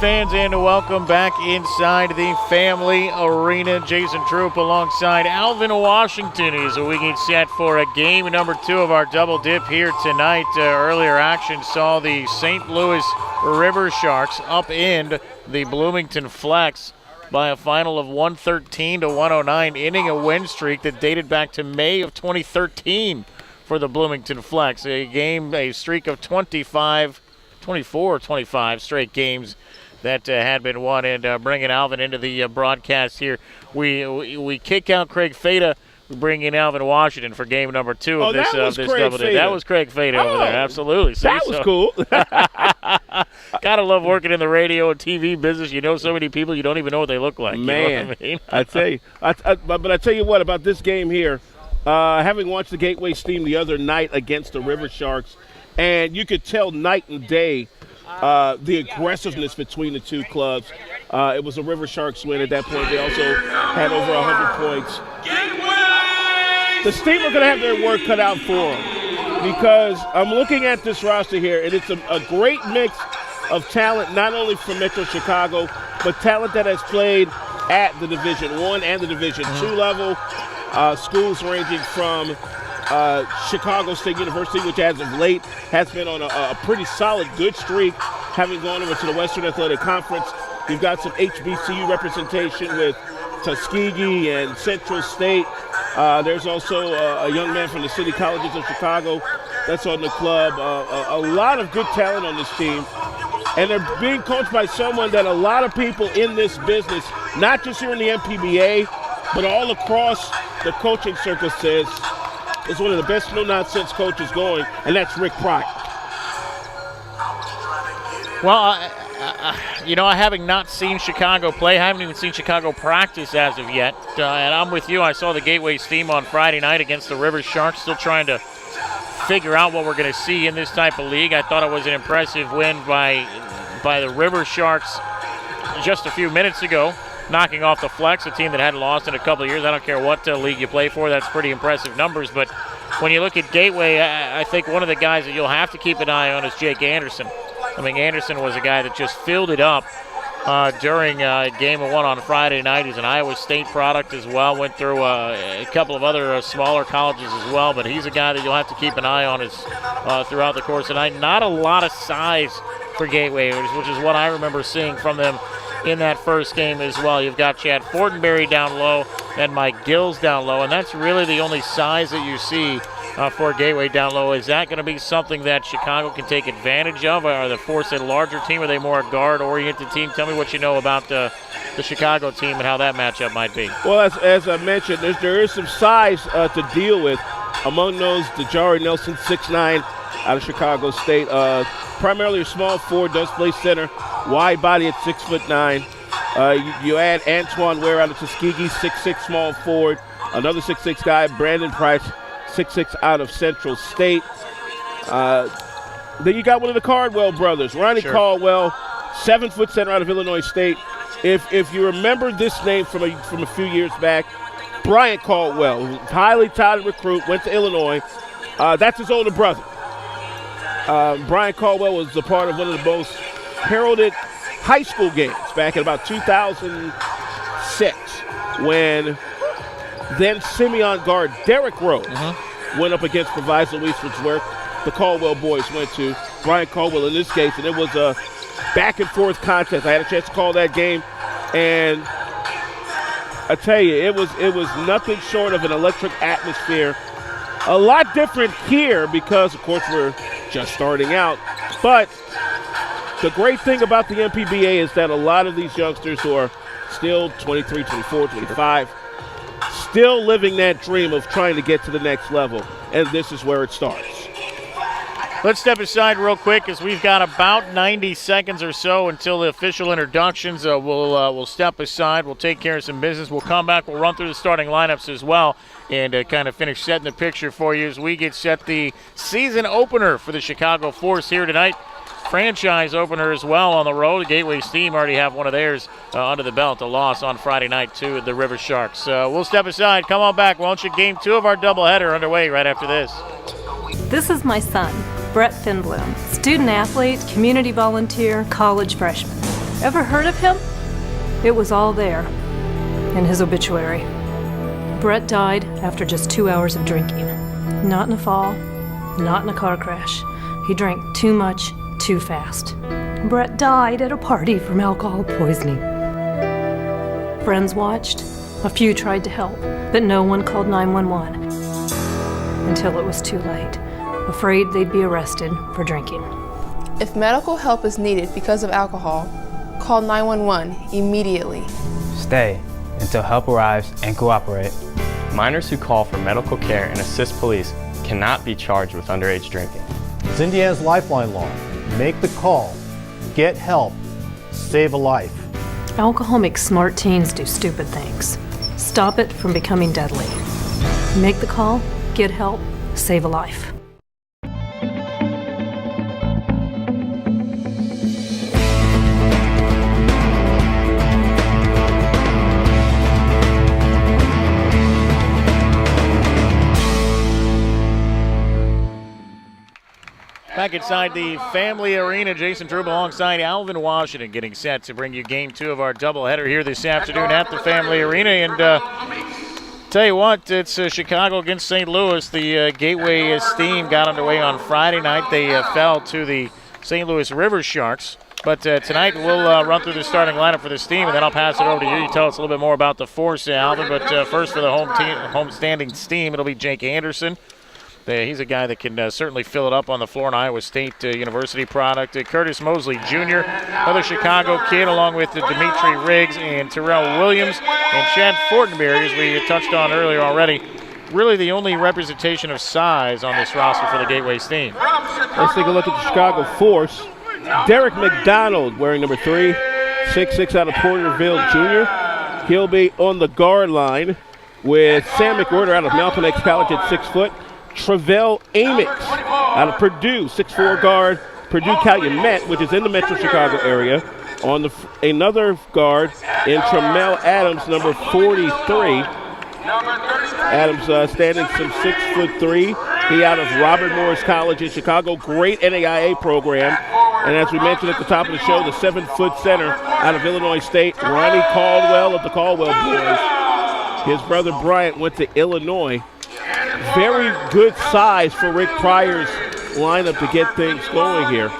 fans, and welcome back inside the Family Arena. Jason Troop alongside Alvin Washington as we get set for a game number 2 of our double dip here tonight. Earlier action saw the St. Louis River Sharks upend the Bloomington Flex by a final of 113-109, ending a win streak that dated back to May of 2013 for the Bloomington Flex. A streak of 24-25 straight games that had been won. And bringing Alvin into the broadcast here, we kick out Craig Fada. We bring in Alvin Washington for game number 2 of this double dip. That was Craig Fada over there, absolutely. That was cool. Gotta love working in the radio and TV business. You know so many people you don't even know what they look like. Man, you know what I mean? I tell you. But I tell you what about this game here. Having watched the Gateway Steam the other night against the River Sharks, and you could tell night and day the aggressiveness between the two clubs. It was a River Sharks win at that point. They also had over 100 points. The Steam are going to have their work cut out for them because I'm looking at this roster here, and it's a great mix of talent, not only from Metro Chicago, but talent that has played at the Division I and the Division II level. Schools ranging from Chicago State University, which as of late has been on a pretty solid good streak, having gone over to the Western Athletic Conference. You've got some HBCU representation with Tuskegee and Central State. There's also a young man from the City Colleges of Chicago that's on the club. A lot of good talent on this team. And they're being coached by someone that a lot of people in this business, not just here in the MPBA, but all across the coaching circle, says is one of the best no-nonsense coaches going, and that's Rick Pryor. Well, having not seen Chicago play, I haven't even seen Chicago practice as of yet. And I'm with you. I saw the Gateway Steam on Friday night against the River Sharks, still trying to figure out what we're going to see in this type of league. I thought it was an impressive win by the River Sharks just a few minutes ago, knocking off the Flex, a team that hadn't lost in a couple of years. I don't care what league you play for. That's pretty impressive numbers. But when you look at Gateway, I think one of the guys that you'll have to keep an eye on is Jake Anderson. I mean, Anderson was a guy that just filled it up during Game 1 on Friday night. He's an Iowa State product as well. Went through a couple of other smaller colleges as well. But he's a guy that you'll have to keep an eye on throughout the course of the night. Not a lot of size for Gateway, which is what I remember seeing from them in that first game as well. You've got Chad Fortenberry down low and Mike Gills down low, and that's really the only size that you see for Gateway down low. Is that going to be something that Chicago can take advantage of? Are they force a larger team? Are they more a guard-oriented team? Tell me what you know about the Chicago team and how that matchup might be. Well, as I mentioned, there is some size to deal with. Among those, DeJari Nelson, 6'9", out of Chicago State. Primarily a small forward, does play center. Wide body at 6'9". You add Antoine Ware out of Tuskegee, 6'6", small forward. Another 6'6" guy, Brandon Price, 6'6", out of Central State. Then you got one of the Caldwell brothers, Ronnie Caldwell, 7-foot center out of Illinois State. If you remember this name from a few years back, Bryant Caldwell, highly touted recruit, went to Illinois. That's his older brother. Brian Caldwell was a part of one of the most heralded high school games back in about 2006 when then Simeon guard Derrick Rose went up against Proviso East, which is where the Caldwell boys went to. Brian Caldwell in this case, and it was a back-and-forth contest. I had a chance to call that game, and I tell you, it was nothing short of an electric atmosphere. A lot different here because, of course, we're just starting out. But the great thing about the MPBA is that a lot of these youngsters who are still 23, 24, 25, still living that dream of trying to get to the next level. And this is where it starts. Let's step aside real quick as we've got about 90 seconds or so until the official introductions. We'll step aside. We'll take care of some business. We'll come back. We'll run through the starting lineups as well and kind of finish setting the picture for you as we get set the season opener for the Chicago Force here tonight. Franchise opener as well on the road. The Gateway Steam already have one of theirs under the belt, a loss on Friday night to the River Sharks. We'll step aside. Come on back, won't you? Game 2 of our doubleheader underway right after this. This is my son, Brett Finbloom, student athlete, community volunteer, college freshman. Ever heard of him? It was all there in his obituary. Brett died after just 2 hours of drinking. Not in a fall, not in a car crash. He drank too much, too fast. Brett died at a party from alcohol poisoning. Friends watched. A few tried to help, but no one called 911 until it was too late, afraid they'd be arrested for drinking. If medical help is needed because of alcohol, call 911 immediately. Stay until help arrives and cooperate. Minors who call for medical care and assist police cannot be charged with underage drinking. It's Indiana's Lifeline law. Make the call, get help, save a life. Alcohol makes smart teens do stupid things. Stop it from becoming deadly. Make the call, get help, save a life. Back inside the Family Arena, Jason Trube alongside Alvin Washington getting set to bring you game 2 of our doubleheader here this afternoon at the Family Arena. And tell you what, it's Chicago against St. Louis. The Gateway Steam got underway on Friday night. They fell to the St. Louis River Sharks. But tonight we'll run through the starting lineup for the Steam, and then I'll pass it over to you. You tell us a little bit more about the Force, Alvin. But first for the home-standing Steam, it'll be Jake Anderson. He's a guy that can certainly fill it up on the floor, an Iowa State University product. Curtis Mosley Jr., another Chicago kid, along with Dimitri Riggs and Terrell Williams and Chad Fortenberry, as we touched on earlier already. Really the only representation of size on this roster for the Gateway Steam. Let's take a look at the Chicago Force. Derek McDonald wearing number 3, 6'6" out of Porterville Jr. He'll be on the guard line with Sam McWhorter out of Malcolm X College at 6 foot. Travell Amix out of Purdue, 6'4" guard, Purdue Calumet, which is in the Metro Chicago area. On another guard in Tramel Adams, number 43. Adams standing some 6'3". He out of Robert Morris College in Chicago. Great NAIA program. And as we mentioned at the top of the show, the 7-foot center out of Illinois State, Ronnie Caldwell of the Caldwell boys. His brother Bryant went to Illinois. Very good size for Rick Pryor's lineup to get things going here.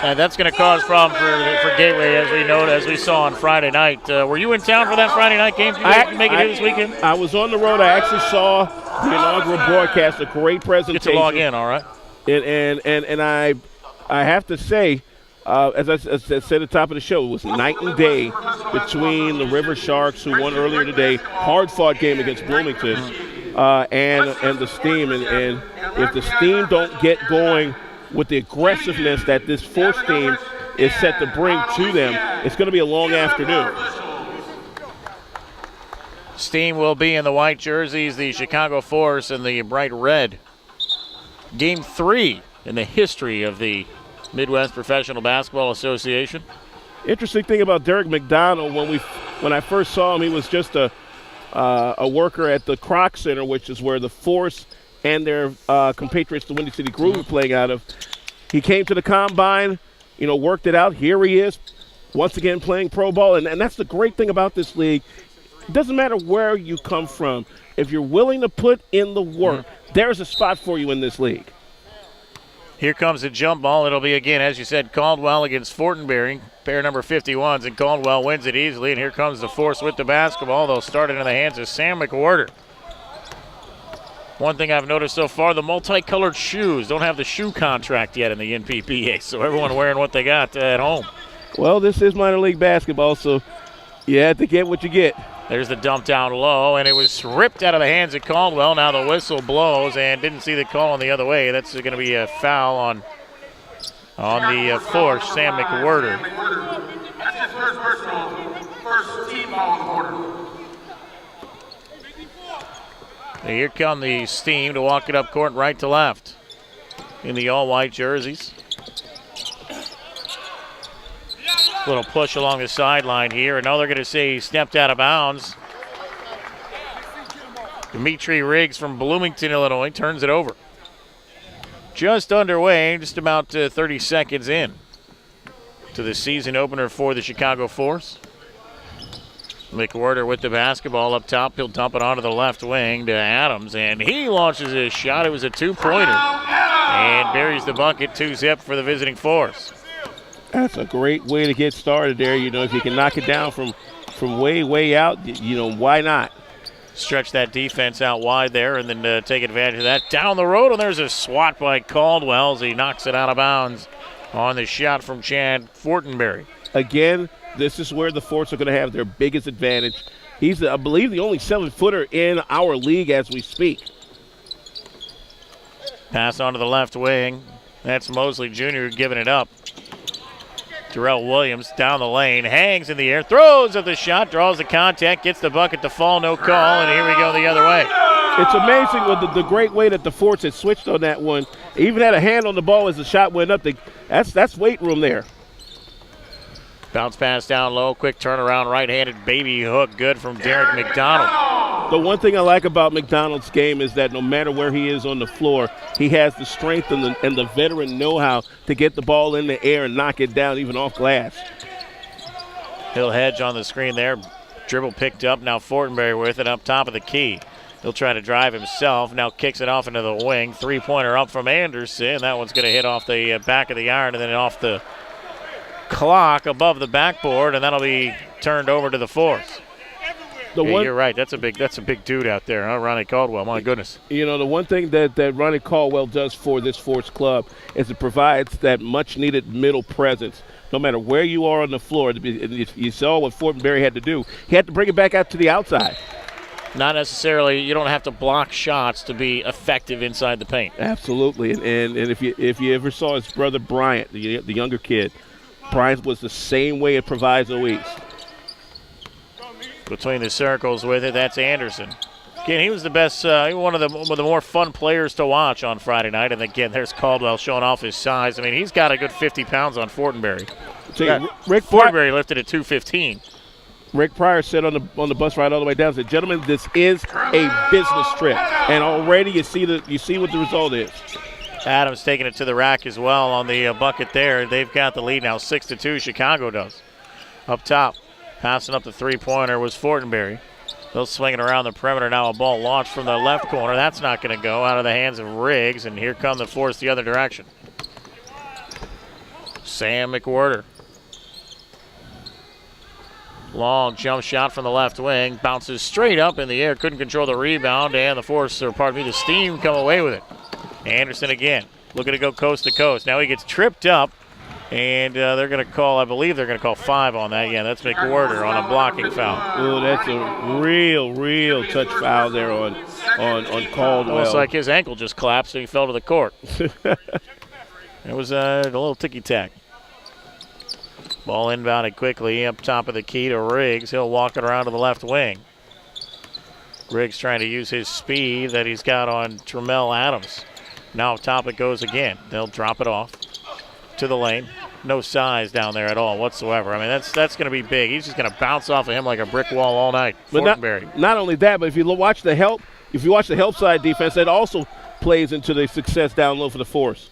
And that's going to cause problems for Gateway, as we saw on Friday night. Were you in town for that Friday night game? Did you make it here this weekend? I was on the road. I actually saw the inaugural broadcast, a great presentation. Get to log in, all right. And I have to say, as I said at the top of the show, it was night and day between the River Sharks, who won earlier today, hard-fought game against Bloomington, and the Steam. And if the Steam don't get going with the aggressiveness that this Force team is set to bring to them, it's going to be a long afternoon. Steam will be in the white jerseys, the Chicago Force in the bright red. Game 3 in the history of the Midwest Professional Basketball Association. Interesting thing about Derek McDonald, when I first saw him, he was just a worker at the Kroc Center, which is where the Force and their compatriots, the Windy City Groove, are playing out of. He came to the Combine, worked it out. Here he is, once again playing pro ball. And that's the great thing about this league. It doesn't matter where you come from. If you're willing to put in the work, there's a spot for you in this league. Here comes the jump ball. It'll be, again, as you said, Caldwell against Fortenberry, pair number 51s, and Caldwell wins it easily. And here comes the Force with the basketball. They'll start it in the hands of Sam McWhorter. One thing I've noticed so far, the multicolored shoes don't have the shoe contract yet in the NPPA, so everyone wearing what they got at home. Well, this is minor league basketball, so you have to get what you get. There's the dump down low, and it was ripped out of the hands of Caldwell. Now the whistle blows, and didn't see the call on the other way. That's going to be a foul on the Force, Sam McWhorter. That's his first personal, first team foul on the quarter. Here come the Steam to walk it up court right to left in the all-white jerseys. Little push along the sideline here, and now they're going to say he stepped out of bounds. Dimitri Riggs from Bloomington, Illinois, turns it over. Just underway, just about 30 seconds in to the season opener for the Chicago Force. McWhorter with the basketball up top. He'll dump it onto the left wing to Adams, and he launches his shot. It was a two-pointer and buries the bucket. 2-zip for the visiting Force. That's a great way to get started there. You know, if you can knock it down from way out, you know, why not? Stretch that defense out wide there and then take advantage of that. Down the road, and there's a swat by Caldwell as he knocks it out of bounds on the shot from Chad Fortenberry. Again, this is where the Force are going to have their biggest advantage. He's, I believe, the only 7-footer in our league as we speak. Pass onto the left wing. That's Mosley Jr. giving it up. Terrell Williams down the lane, hangs in the air, throws at the shot, draws the contact, gets the bucket to fall, no call, and here we go the other way. It's amazing with the great way that the Force had switched on that one. Even had a hand on the ball as the shot went up. That's weight room there. Bounce pass down low, quick turnaround, right-handed baby hook, good from Derek McDonald. The one thing I like about McDonald's game is that no matter where he is on the floor, he has the strength and the veteran know-how to get the ball in the air and knock it down even off glass. He'll hedge on the screen there. Dribble picked up, now Fortenberry with it up top of the key. He'll try to drive himself, now kicks it off into the wing. Three-pointer up from Anderson. That one's going to hit off the back of the iron and then off the clock above the backboard, and that'll be turned over to the Force. You're right. That's a big dude out there, huh? Ronnie Caldwell. My goodness. You know, the one thing that Ronnie Caldwell does for this Force club is it provides that much-needed middle presence. No matter where you are on the floor, you saw what Fortenberry had to do. He had to bring it back out to the outside. Not necessarily. You don't have to block shots to be effective inside the paint. Absolutely. And if you ever saw his brother Bryant, the younger kid, Bryant was the same way at Proviso East. Between the circles with it, that's Anderson. Again, he was the best, one of the more fun players to watch on Friday night. And again, there's Caldwell showing off his size. I mean, he's got a good 50 pounds on Fortenberry. Rick Fortenberry lifted at 215. Rick Pryor said on the bus ride all the way down, said, "Gentlemen, this is a business trip." And already you see what the result is. Adams taking it to the rack as well on the bucket there. They've got the lead now, 6-2. Chicago does. Up top, passing up the three-pointer was Fortenberry. They'll swing it around the perimeter now. A ball launched from the left corner. That's not going to go out of the hands of Riggs, and here come the Force the other direction. Sam McWhorter. Long jump shot from the left wing. Bounces straight up in the air. Couldn't control the rebound, and the Steam come away with it. Anderson again, looking to go coast to coast. Now he gets tripped up, and they're going to call, I believe they're going to call 5 on that. Yeah, that's McWhorter on a blocking foul. Oh, that's a real touch foul there on Caldwell. Almost like his ankle just collapsed and he fell to the court. It was a little ticky-tack. Ball inbounded quickly up top of the key to Riggs. He'll walk it around to the left wing. Riggs trying to use his speed that he's got on Tremel Adams. Now top it goes again. They'll drop it off to the lane. No size down there at all whatsoever. I mean, that's going to be big. He's just going to bounce off of him like a brick wall all night. But not only that, but if you watch the help side defense, that also plays into the success down low for the Force.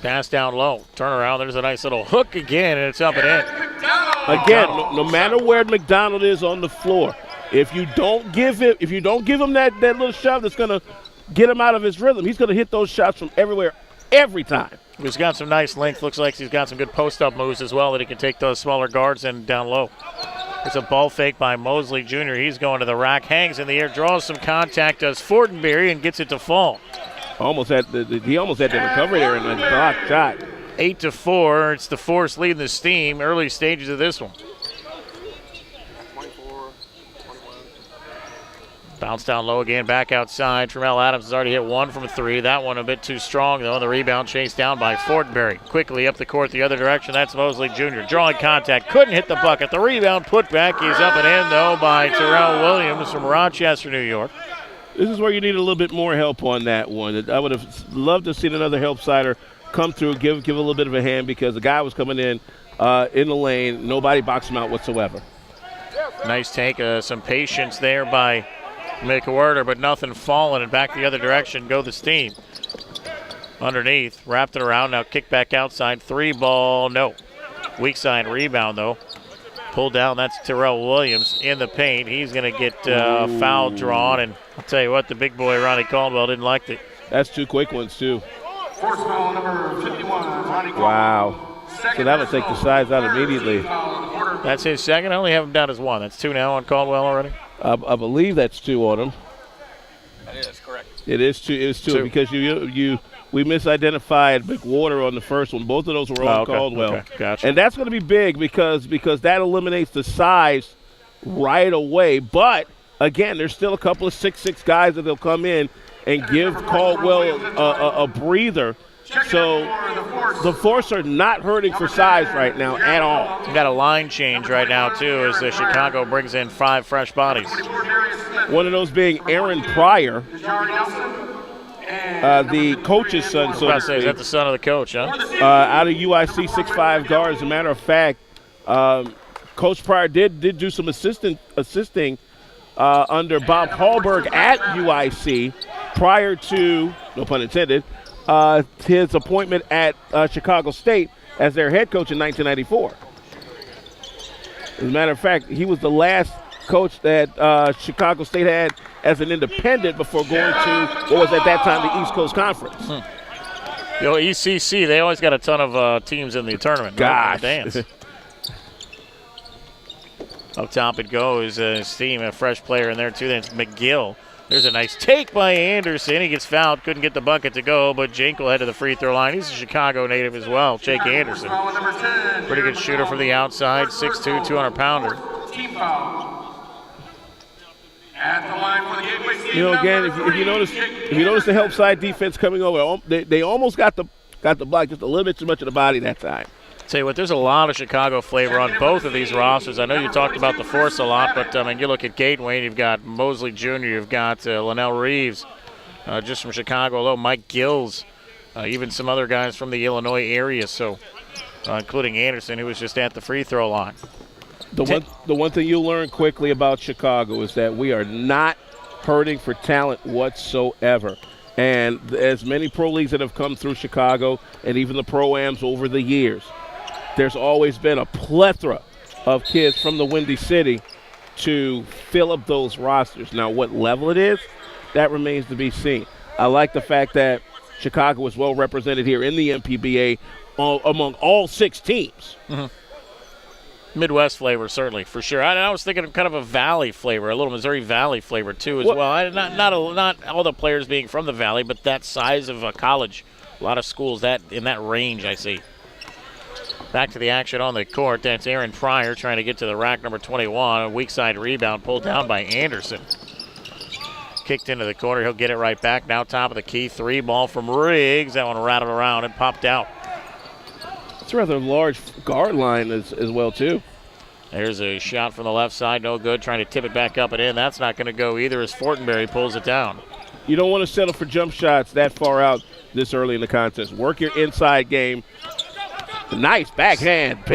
Pass down low. Turn around. There's a nice little hook again, and it's up and in. Again, no matter where McDonald is on the floor, if you don't give him that little shot that's going to get him out of his rhythm, he's going to hit those shots from everywhere, every time. He's got some nice length. Looks like he's got some good post-up moves as well that he can take those smaller guards and down low. It's a ball fake by Mosley Jr. He's going to the rack, hangs in the air, draws some contact, does Fortenberry, and gets it to fall. He almost had the recovery there and a block shot. 8-4. It's the Force leading the Steam. Early stages of this one. Bounce down low again, back outside. Tremel Adams has already hit 1 from 3. That one a bit too strong, though. The rebound chased down by Fortenberry. Quickly up the court the other direction. That's Mosley Jr. Drawing contact. Couldn't hit the bucket. The rebound put back. He's up and in, though, by Terrell Williams from Rochester, New York. This is where you need a little bit more help on that one. I would have loved to have seen another help sider come through, give a little bit of a hand because the guy was coming in the lane. Nobody boxed him out whatsoever. Nice take, some patience there by McWhorter, but nothing falling, and back the other direction go the Steam. underneath, wrapped it around. Now kick back outside. 3 ball, no. Weak side rebound, though. Pulled down, that's Terrell Williams in the paint. He's going to get foul drawn, and I'll tell you what, the big boy, Ronnie Caldwell, didn't like it. That's 2 quick ones, too. Force foul number 51, Ronnie Caldwell. Wow. So that would take the sides out immediately. That's his second. I only have him down as 1. That's 2 now on Caldwell already. I believe that's 2 on him. That is correct. It is 2. It's 2 because we misidentified McWater on the first one. Both of those were on Caldwell. Okay. Gotcha. And that's going to be big because that eliminates the size right away. But, again, there's still a couple of 6'6" guys that they'll come in and give Caldwell a breather. So the Force are not hurting for size right now at all. We got a line change right now, too, as the Chicago brings in 5 fresh bodies. One of those being Aaron Pryor, the coach's son, so to speak. Is that the son of the coach, huh? Out of UIC, 6'5" guard. As a matter of fact, Coach Pryor did do some assisting under Bob Hallberg at UIC prior to, no pun intended, his appointment at Chicago State as their head coach in 1994. As a matter of fact, he was the last coach that Chicago State had as an independent before going to what was at that time the East Coast Conference. You know, ECC, they always got a ton of teams in the tournament. Gosh. Dance. Up top it goes. Steam, a fresh player in there, too. Then it's McGill. There's a nice take by Anderson. He gets fouled, couldn't get the bucket to go, but Jankel head to the free throw line. He's a Chicago native as well, Jake Anderson. Pretty good shooter from the outside, 6'2", 200-pounder. Team foul. At the line for the Gateway team. You know, again, if you notice the help side defense coming over, they almost got the block just a little bit too much of the body that time. Tell you what, there's a lot of Chicago flavor on both of these rosters. I know you talked about the Force a lot, but I mean, you look at Gateway, you've got Mosley Jr., you've got Linnell Reeves, just from Chicago, although Mike Gills, even some other guys from the Illinois area, so including Anderson, who was just at the free throw line. The one thing you'll learn quickly about Chicago is that we are not hurting for talent whatsoever. And as many pro leagues that have come through Chicago and even the pro-ams over the years, there's always been a plethora of kids from the Windy City to fill up those rosters. Now, what level it is, that remains to be seen. I like the fact that Chicago is well represented here in the MPBA among all 6 teams. Mm-hmm. Midwest flavor, certainly, for sure. I was thinking of kind of a Valley flavor, a little Missouri Valley flavor, too, as well. Not all the players being from the Valley, but that size of a college. A lot of schools in that range, I see. Back to the action on the court. That's Aaron Pryor trying to get to the rack, number 21. A weak side rebound pulled down by Anderson. Kicked into the corner. He'll get it right back. Now top of the key. 3 ball from Riggs. That one rattled around and popped out. It's a rather large guard line as well, too. There's a shot from the left side. No good. Trying to tip it back up and in. That's not going to go either as Fortenberry pulls it down. You don't want to settle for jump shots that far out this early in the contest. Work your inside game. Nice backhand.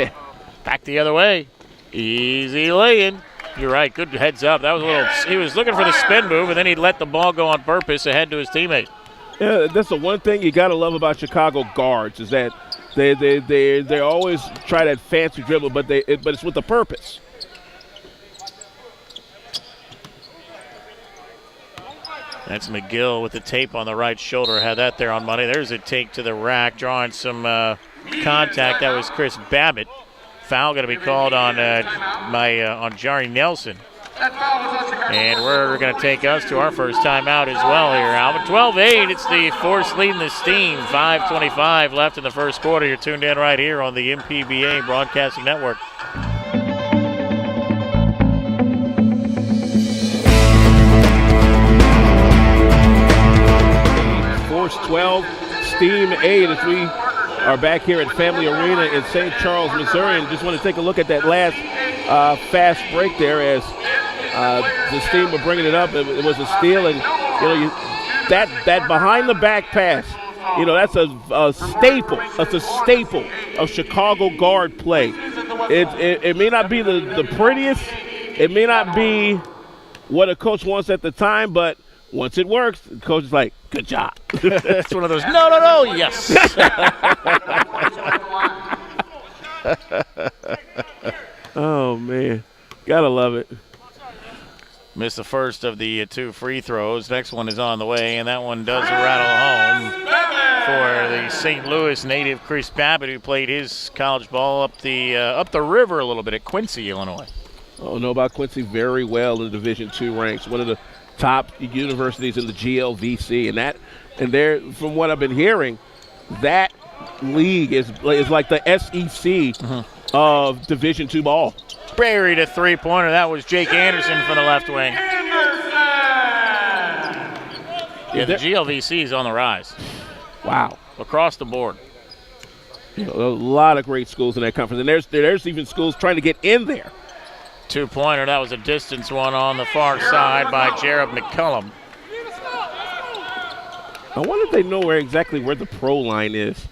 Back the other way. Easy laying. You're right. Good heads up. That was a little. He was looking for the spin move, and then he let the ball go on purpose ahead to his teammate. Yeah, that's the one thing you got to love about Chicago guards is that they always try that fancy dribble, but it's with a purpose. That's McGill with the tape on the right shoulder. Had that there on Monday. There's a take to the rack, drawing some contact. That was Chris Babbitt. Foul going to be called on Jari Nelson. And we're going to take us to our first timeout as well here, Alvin. 12-8, it's the Force leading the Steam. 5:25 left in the first quarter. You're tuned in right here on the MPBA Broadcasting Network. Force 12, Steam 8 as we are back here at Family Arena in St. Charles, Missouri. And just want to take a look at that last fast break there as the Steam were bringing it up. It was a steal, and that behind the back pass, that's a staple. That's a staple of Chicago guard play. It may not be the prettiest. It may not be what a coach wants at the time, but Once it works, the coach is like, good job. It's one of those, no, yes. Oh, man. Gotta love it. Missed the first of the 2 free throws. Next one is on the way, and that one does rattle home for the St. Louis native Chris Babbitt, who played his college ball up the river a little bit at Quincy, Illinois. Oh, know about Quincy very well in Division II ranks. One of the top universities in the GLVC, and they're, from what I've been hearing, that league is like the SEC of Division II ball. Buried a 3-pointer. That was Jake Anderson from the left wing. Yeah, the GLVC is on the rise. Wow. Across the board. You know, a lot of great schools in that conference, and there's even schools trying to get in there. 2-pointer. That was a distance one on the far side by Jared McCullum. I wonder if they know exactly where the pro line is.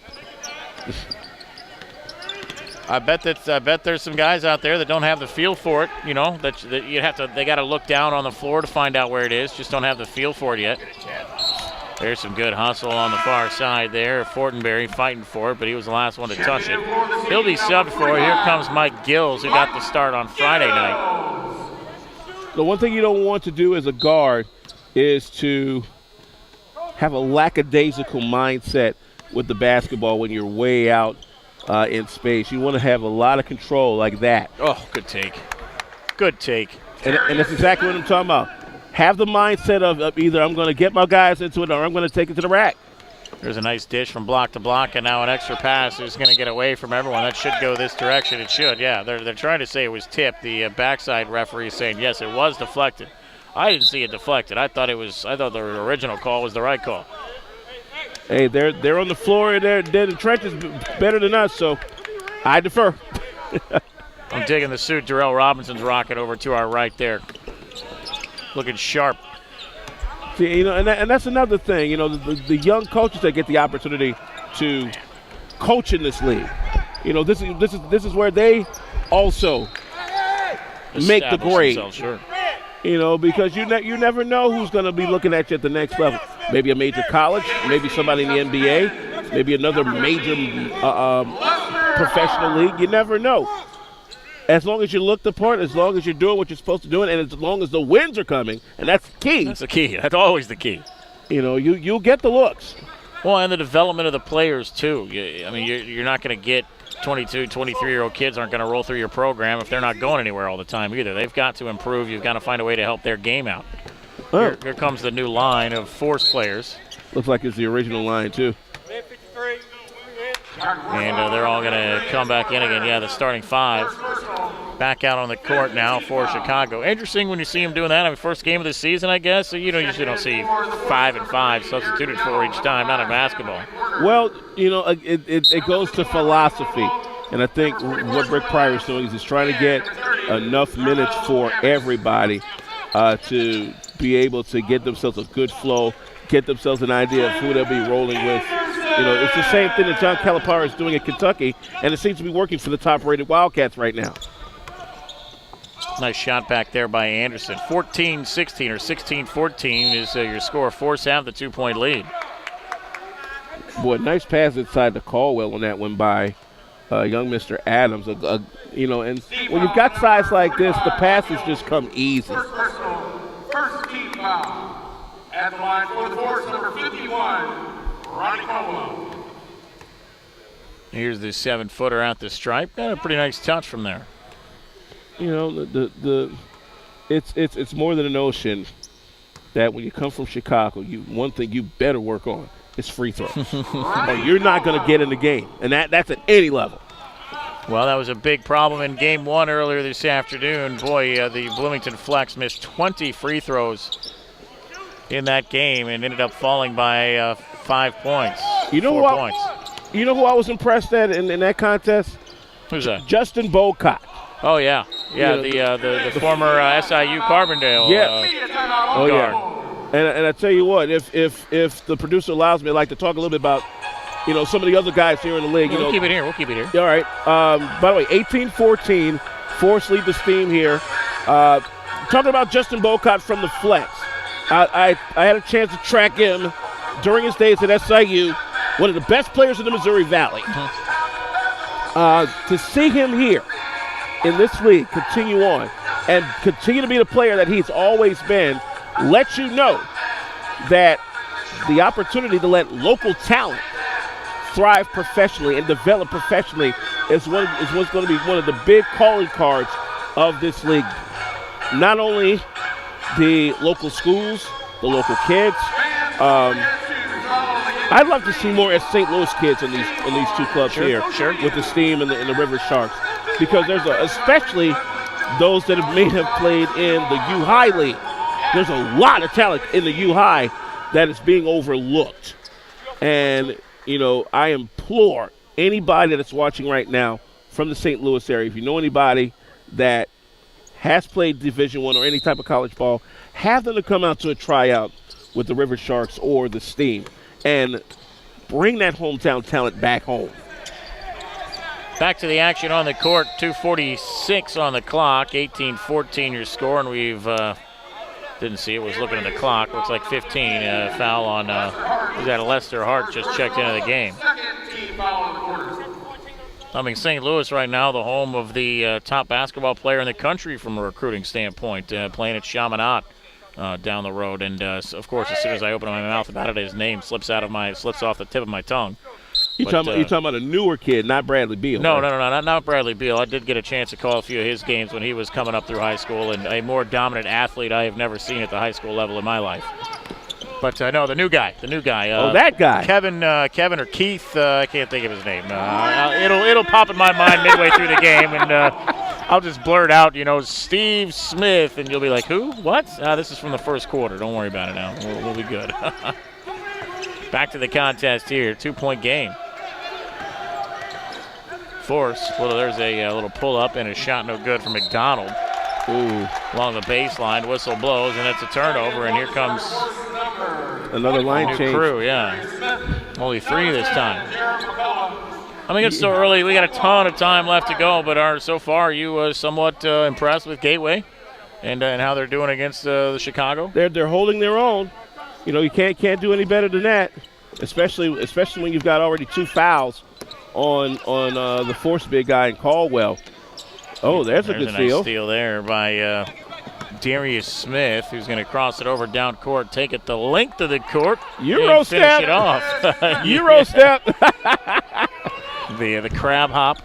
I bet there's some guys out there that don't have the feel for it. You know that they got to look down on the floor to find out where it is. Just don't have the feel for it yet. There's some good hustle on the far side there. Fortenberry fighting for it, but he was the last one to touch it. He'll be subbed for it. Here comes Mike Gills, who got the start on Friday night. The one thing you don't want to do as a guard is to have a lackadaisical mindset with the basketball when you're way out in space. You want to have a lot of control like that. Oh, good take. Good take. And that's exactly what I'm talking about. Have the mindset of either I'm going to get my guys into it or I'm going to take it to the rack. There's a nice dish from block to block, and now an extra pass is going to get away from everyone. That should go this direction. It should, yeah. They're trying to say it was tipped. The backside referee is saying, yes, it was deflected. I didn't see it deflected. I thought the original call was the right call. Hey, they're on the floor and they're in the trenches better than us, so I defer. I'm digging the suit Darrell Robinson's rocking over to our right there. Looking sharp. See, you know, and that's another thing. You know, the young coaches that get the opportunity to coach in this league. You know, this is where they also make the grade. Sure. You know, because you never know who's going to be looking at you at the next level. Maybe a major college, maybe somebody in the NBA, maybe another major professional league. You never know. As long as you look the part, as long as you're doing what you're supposed to do, and as long as the wins are coming, and that's the key. That's the key. That's always the key. You know, you'll get the looks. Well, and the development of the players, too. I mean, you're not going to get 22, 23-year-old kids aren't going to roll through your program if they're not going anywhere all the time either. They've got to improve. You've got to find a way to help their game out. Oh. Here comes the new line of force players. Looks like it's the original line, too. And they're all going to come back in again. Yeah, the starting 5 back out on the court now for Chicago. Interesting when you see them doing that. I mean, first game of the season, I guess. So, you know, you usually don't see 5 and 5 substituted for each time, not in basketball. Well, you know, it goes to philosophy. And I think what Rick Pryor is doing is he's trying to get enough minutes for everybody to be able to get themselves a good flow, get themselves an idea of who they'll be rolling with. You know, it's the same thing that John Calipari is doing at Kentucky, and it seems to be working for the top-rated Wildcats right now. Nice shot back there by Anderson. 14-16 or 16-14 is your score. Force have the 2-point lead. Boy, nice pass inside the Caldwell on that one by young Mr. Adams. You know, and when you've got size like this, the passes just come easy. First team foul. At the line for the Force, number 51. Ronnie Caldwell. Here's the 7-footer at the stripe. Got a pretty nice touch from there. You know, it's more than a notion that when you come from Chicago, one thing you better work on is free throws, or you're not going to get in the game, and that's at any level. Well, that was a big problem in Game 1 earlier this afternoon. Boy, the Bloomington Flex missed 20 free throws in that game and ended up falling by 5 points. 4 points. You know who I was impressed at in that contest? Who's that? Justin Bowcott. Oh, yeah. Yeah, the former SIU Carbondale Oh, guard. Yeah. And I tell you what, if the producer allows me, I'd like to talk a little bit about, you know, some of the other guys here in the league. We'll keep it here. All right. By the way, 18-14, Force lead the steam here. Talking about Justin Bowcott from the flex. I had a chance to track him during his days at SIU, one of the best players in the Missouri Valley. To see him here in this league continue on and continue to be the player that he's always been lets you know that the opportunity to let local talent thrive professionally and develop professionally is what's going to be one of the big calling cards of this league. Not only the local schools, the local kids. I'd love to see more St. Louis kids in these two clubs here with the Steam and the River Sharks, because there's especially those that may have played in the U High League. There's a lot of talent in the U High that is being overlooked. And, you know, I implore anybody that's watching right now from the St. Louis area, if you know anybody that has played Division I or any type of college ball, have them to come out to a tryout with the River Sharks or the Steam and bring that hometown talent back home. Back to the action on the court, 2:46 on the clock, 18-14 your score, and we've didn't see it, was looking at the clock, looks like 15, foul on, was that Lester Hart just checked into the game. I mean, St. Louis right now, the home of the top basketball player in the country from a recruiting standpoint, playing at Chaminade down the road, and of course, as soon as I open my mouth about it, his name slips off the tip of my tongue. You're talking about a newer kid, not Bradley Beal. No, right? not Bradley Beal. I did get a chance to call a few of his games when he was coming up through high school, and a more dominant athlete I have never seen at the high school level in my life. But no, the new guy. That guy. Kevin or Keith. I can't think of his name. It'll pop in my mind midway through the game, and I'll just blurt out, Steve Smith, and you'll be like, who? What? This is from the first quarter. Don't worry about it now. We'll be good. Back to the contest here. 2-point game. Force. Well, there's a little pull-up and a shot no good from McDonald. Ooh. Along the baseline, whistle blows, and it's a turnover, and here comes another line change. Crew, yeah. Only 3 this time. I mean, it's so early. We got a ton of time left to go, but so far, you somewhat impressed with Gateway and how they're doing against the Chicago? They're holding their own. You can't do any better than that, especially when you've got already 2 fouls on the Force big guy in Caldwell. Oh, there's a good steal. Nice steal there by Darius Smith, who's going to cross it over down court, take it the length of the court, Euro and step. Finish it off. Euro step. The crab hop.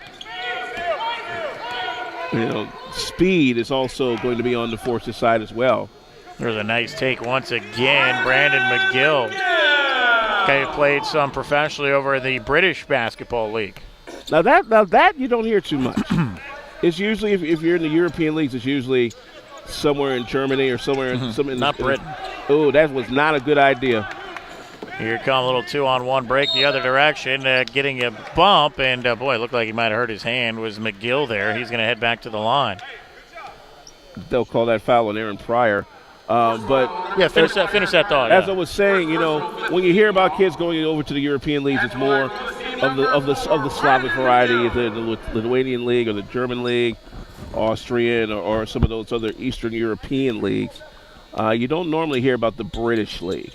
Speed is also going to be on the Force's side as well. There's a nice take once again. Brandon McGill. Guy who played some professionally over in the British Basketball League. Now that you don't hear too much. It's usually, if you're in the European leagues, it's usually somewhere in Germany or somewhere in not Britain. Oh, that was not a good idea. Here come a little 2-on-1 break the other direction, getting a bump, and boy, it looked like he might have hurt his hand. Was McGill there? He's going to head back to the line. They'll call that foul on Aaron Pryor. But yeah, finish that thought. As I was saying, when you hear about kids going over to the European leagues, it's more of the Slavic variety, the Lithuanian league or the German league, Austrian or some of those other Eastern European leagues. You don't normally hear about the British league.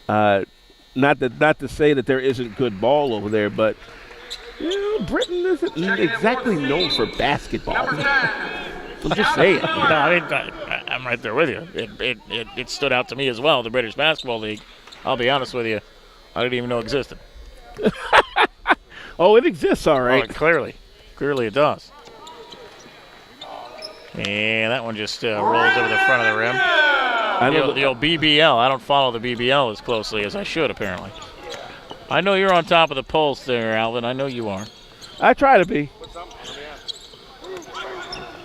Not to say that there isn't good ball over there, but Britain isn't exactly known for basketball. I'm just saying. I'm right there with you. It stood out to me as well, the British Basketball League. I'll be honest with you, I didn't even know it existed. Oh, it exists, all right. Oh, clearly it does. And that one just rolls over the front of the rim. The old BBL. I don't follow the BBL as closely as I should, apparently. I know you're on top of the pulse there, Alvin. I know you are. I try to be.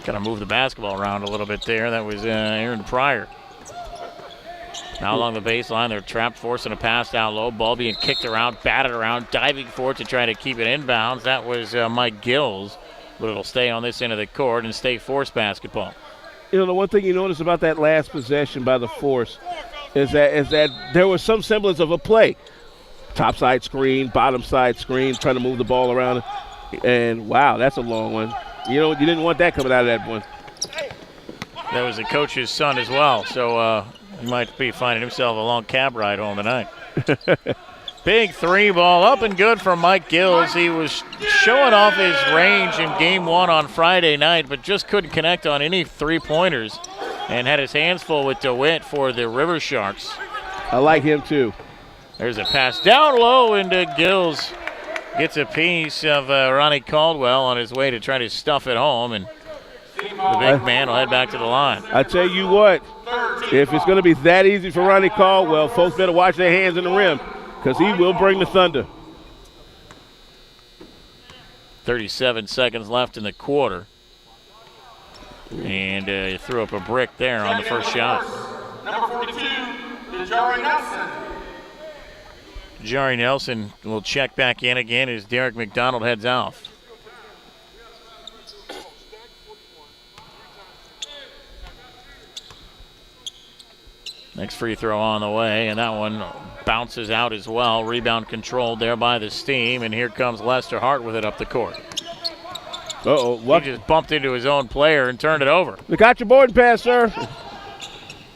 Got to move the basketball around a little bit there. That was Aaron Pryor. Now along the baseline, they're trapped, forcing a pass down low. Ball being kicked around, batted around, diving for it to try to keep it inbounds. That was Mike Gills, but it'll stay on this end of the court and stay Force basketball. The one thing you notice about that last possession by the Force is that there was some semblance of a play. Top side screen, bottom side screen, trying to move the ball around. And, wow, that's a long one. You didn't want that coming out of that one. That was the coach's son as well. So He might be finding himself a long cab ride home tonight. Big 3 ball up and good for Mike Gills. He was showing off his range in game 1 on Friday night, but just couldn't connect on any 3-pointers and had his hands full with DeWitt for the River Sharks. I like him too. There's a pass down low into Gills. Gets a piece of Ronnie Caldwell on his way to try to stuff it home, and the big man will head back to the line. I tell you what, if it's going to be that easy for Ronnie Caldwell, folks better watch their hands in the rim because he will bring the thunder. 37 seconds left in the quarter. And he threw up a brick there on the first shot. Number 42, Jari Nelson. Jari Nelson will check back in again as Derek McDonald heads off. Next free throw on the way, and that one bounces out as well. Rebound controlled there by the Steam, and here comes Lester Hart with it up the court. Uh-oh. What? He just bumped into his own player and turned it over. We got your boarding pass, sir.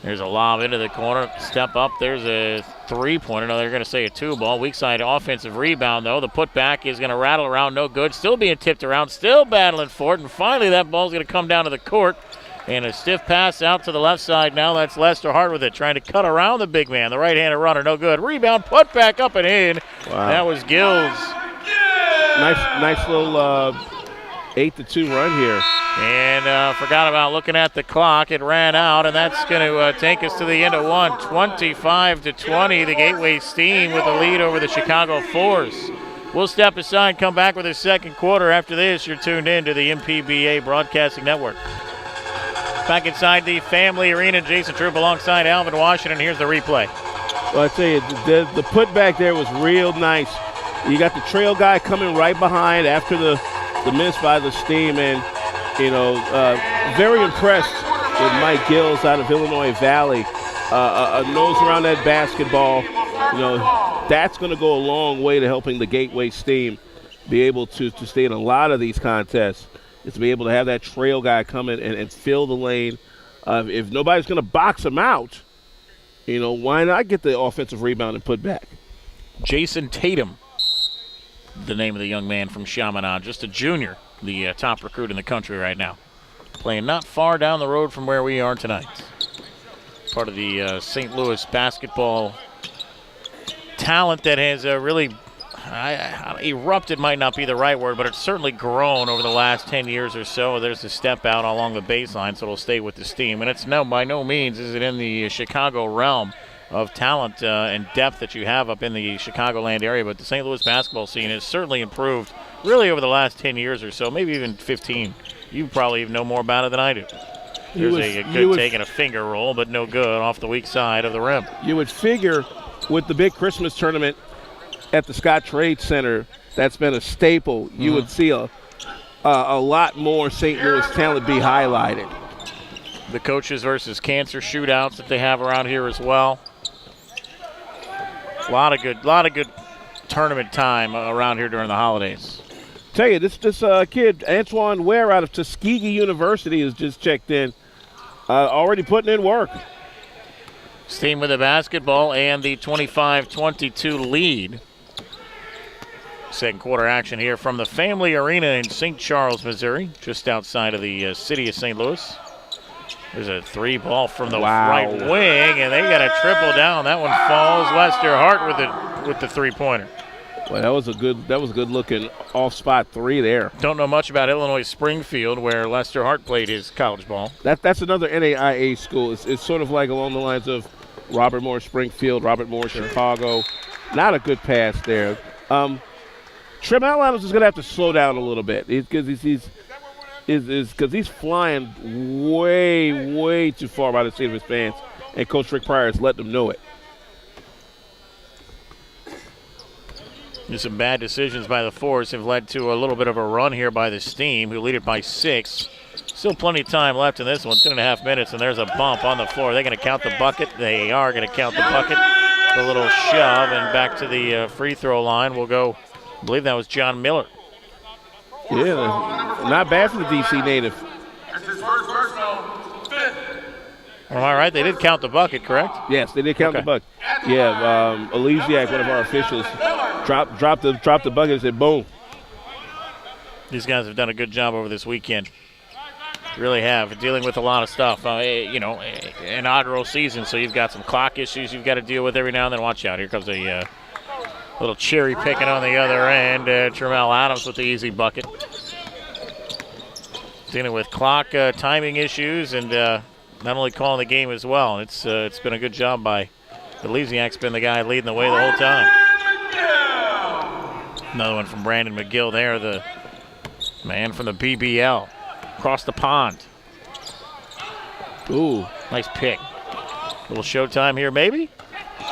There's a lob into the corner. Step up. There's a 3-pointer. No, they're going to say a 2-ball. Weak side offensive rebound, though. The putback is going to rattle around. No good. Still being tipped around. Still battling for it. And finally that ball's going to come down to the court. And a stiff pass out to the left side now. That's Lester Hart with it, trying to cut around the big man. The right-handed runner, no good. Rebound, put back up and in. Wow. That was Gills. Nice little 8-2 run here. And forgot about looking at the clock. It ran out, and that's going to take us to the end of one. 25-20, the Gateway Steam with the lead over the Chicago Force. We'll step aside, come back with the second quarter. After this, you're tuned in to the MPBA Broadcasting Network. Back inside the Family Arena, Jason Troop alongside Alvin Washington. Here's the replay. Well, I tell you, the putback there was real nice. You got the trail guy coming right behind after the miss by the Steam, and very impressed with Mike Gills out of Illinois Valley. A nose around that basketball. That's going to go a long way to helping the Gateway Steam be able to stay in a lot of these contests. Is to be able to have that trail guy come in and fill the lane. If nobody's going to box him out, why not get the offensive rebound and put back? Jason Tatum, the name of the young man from Chaminade, just a junior, the top recruit in the country right now. Playing not far down the road from where we are tonight. Part of the St. Louis basketball talent that has really erupted might not be the right word, but it's certainly grown over the last 10 years or so. There's a step out along the baseline, so it'll stay with the Steam. And it's by no means is it in the Chicago realm of talent and depth that you have up in the Chicagoland area, but the St. Louis basketball scene has certainly improved really over the last 10 years or so, maybe even 15. You probably even know more about it than I do. There's a good take and a finger roll, but no good off the weak side of the rim. You would figure with the big Christmas tournament at the Scott Trade Center, that's been a staple. You would see a lot more St. Louis talent be highlighted. The coaches versus cancer shootouts that they have around here as well. A lot of good tournament time around here during the holidays. Tell you, this kid Antoine Ware out of Tuskegee University has just checked in, already putting in work. Steam with the basketball and the 25-22 lead. Second quarter action here from the Family Arena in St. Charles, Missouri, just outside of the city of St. Louis. There's a 3-ball from the right wing, and they got a triple down. That one falls. Lester Hart with the 3-pointer. Well, that was a good looking off spot 3 there. Don't know much about Illinois Springfield, where Lester Hart played his college ball. That's another NAIA school. It's sort of like along the lines of Robert Morris Springfield, Robert Morris Chicago. Not a good pass there. Trim Outliners is going to have to slow down a little bit because he's flying way too far by the seat of his pants, and Coach Rick Pryor has let them know it. Just some bad decisions by the Force have led to a little bit of a run here by the Steam, who lead it by 6. Still plenty of time left in this one, 2.5 minutes, and there's a bump on the floor. Are they going to count the bucket? They are going to count the bucket. A little shove, and back to the free throw line. We'll go. I believe that was John Miller. Yeah, not bad for the DC native. That's his first personal, 5th. Am I right? They did count the bucket, correct? Yes, they did count the bucket. Yeah, Elysiak, one of our officials, dropped the bucket and said, boom. These guys have done a good job over this weekend. Really have, dealing with a lot of stuff. Inaugural season, so you've got some clock issues you've got to deal with every now and then. Watch out, here comes a little cherry picking on the other end. Tramel Adams with the easy bucket. Dealing with clock timing issues and not only calling the game as well. It's been a good job by Elysiak's been the guy leading the way the whole time. Another one from Brandon McGill there, the man from the BBL. Across the pond. Ooh. Nice pick. Little showtime here, maybe?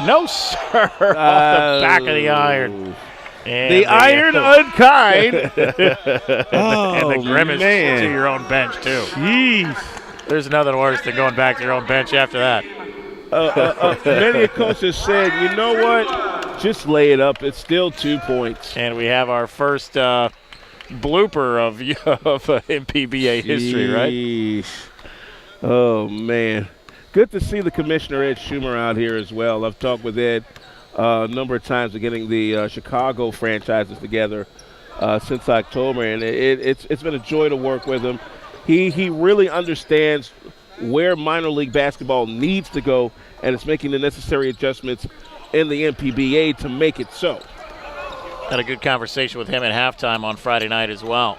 No, sir. Off the back of the iron. And the iron unkind. and the grimace to your own bench, too. Jeez. There's nothing worse than going back to your own bench after that. Many coaches said, you know what? Just lay it up. It's still 2 points. And we have our first blooper of MPBA history, right? Oh, man. Good to see the commissioner, Ed Schumer, out here as well. I've talked with Ed a number of times of getting the Chicago franchises together since October, and it's been a joy to work with him. He really understands where minor league basketball needs to go, and it's making the necessary adjustments in the MPBA to make it so. Had a good conversation with him at halftime on Friday night as well.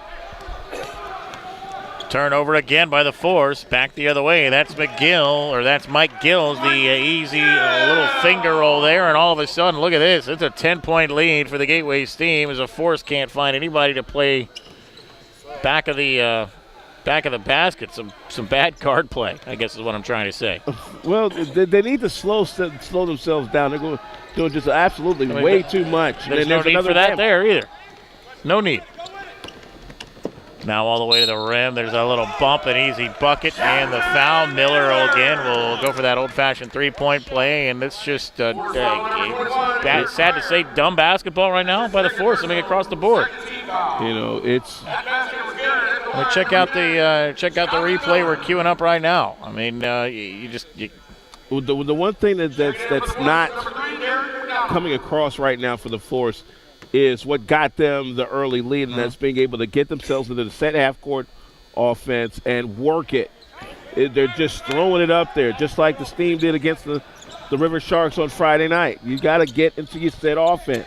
Turnover again by the Force. Back the other way. That's McGill, or that's Mike Gills, the easy little finger roll there, and all of a sudden, look at this. It's a 10-point lead for the Gateway Steam as the Force can't find anybody to play back of the basket. Some bad card play, I guess is what I'm trying to say. Well, they need to slow themselves down. They're doing just absolutely way too much. There's no need for that there either. No need. Now all the way to the rim. There's a little bump, an easy bucket, and the foul. Miller again will go for that old-fashioned three-point play, and it's just sad to say dumb basketball right now by the Force coming across the board. You know, it's. Check out the replay we're queuing up right now. I mean, the one thing that's not coming across right now for the Force is what got them the early lead, and that's being able to get themselves into the set half-court offense and work it. They're just throwing it up there, just like the Steam did against the River Sharks on Friday night. You got to get into your set offense.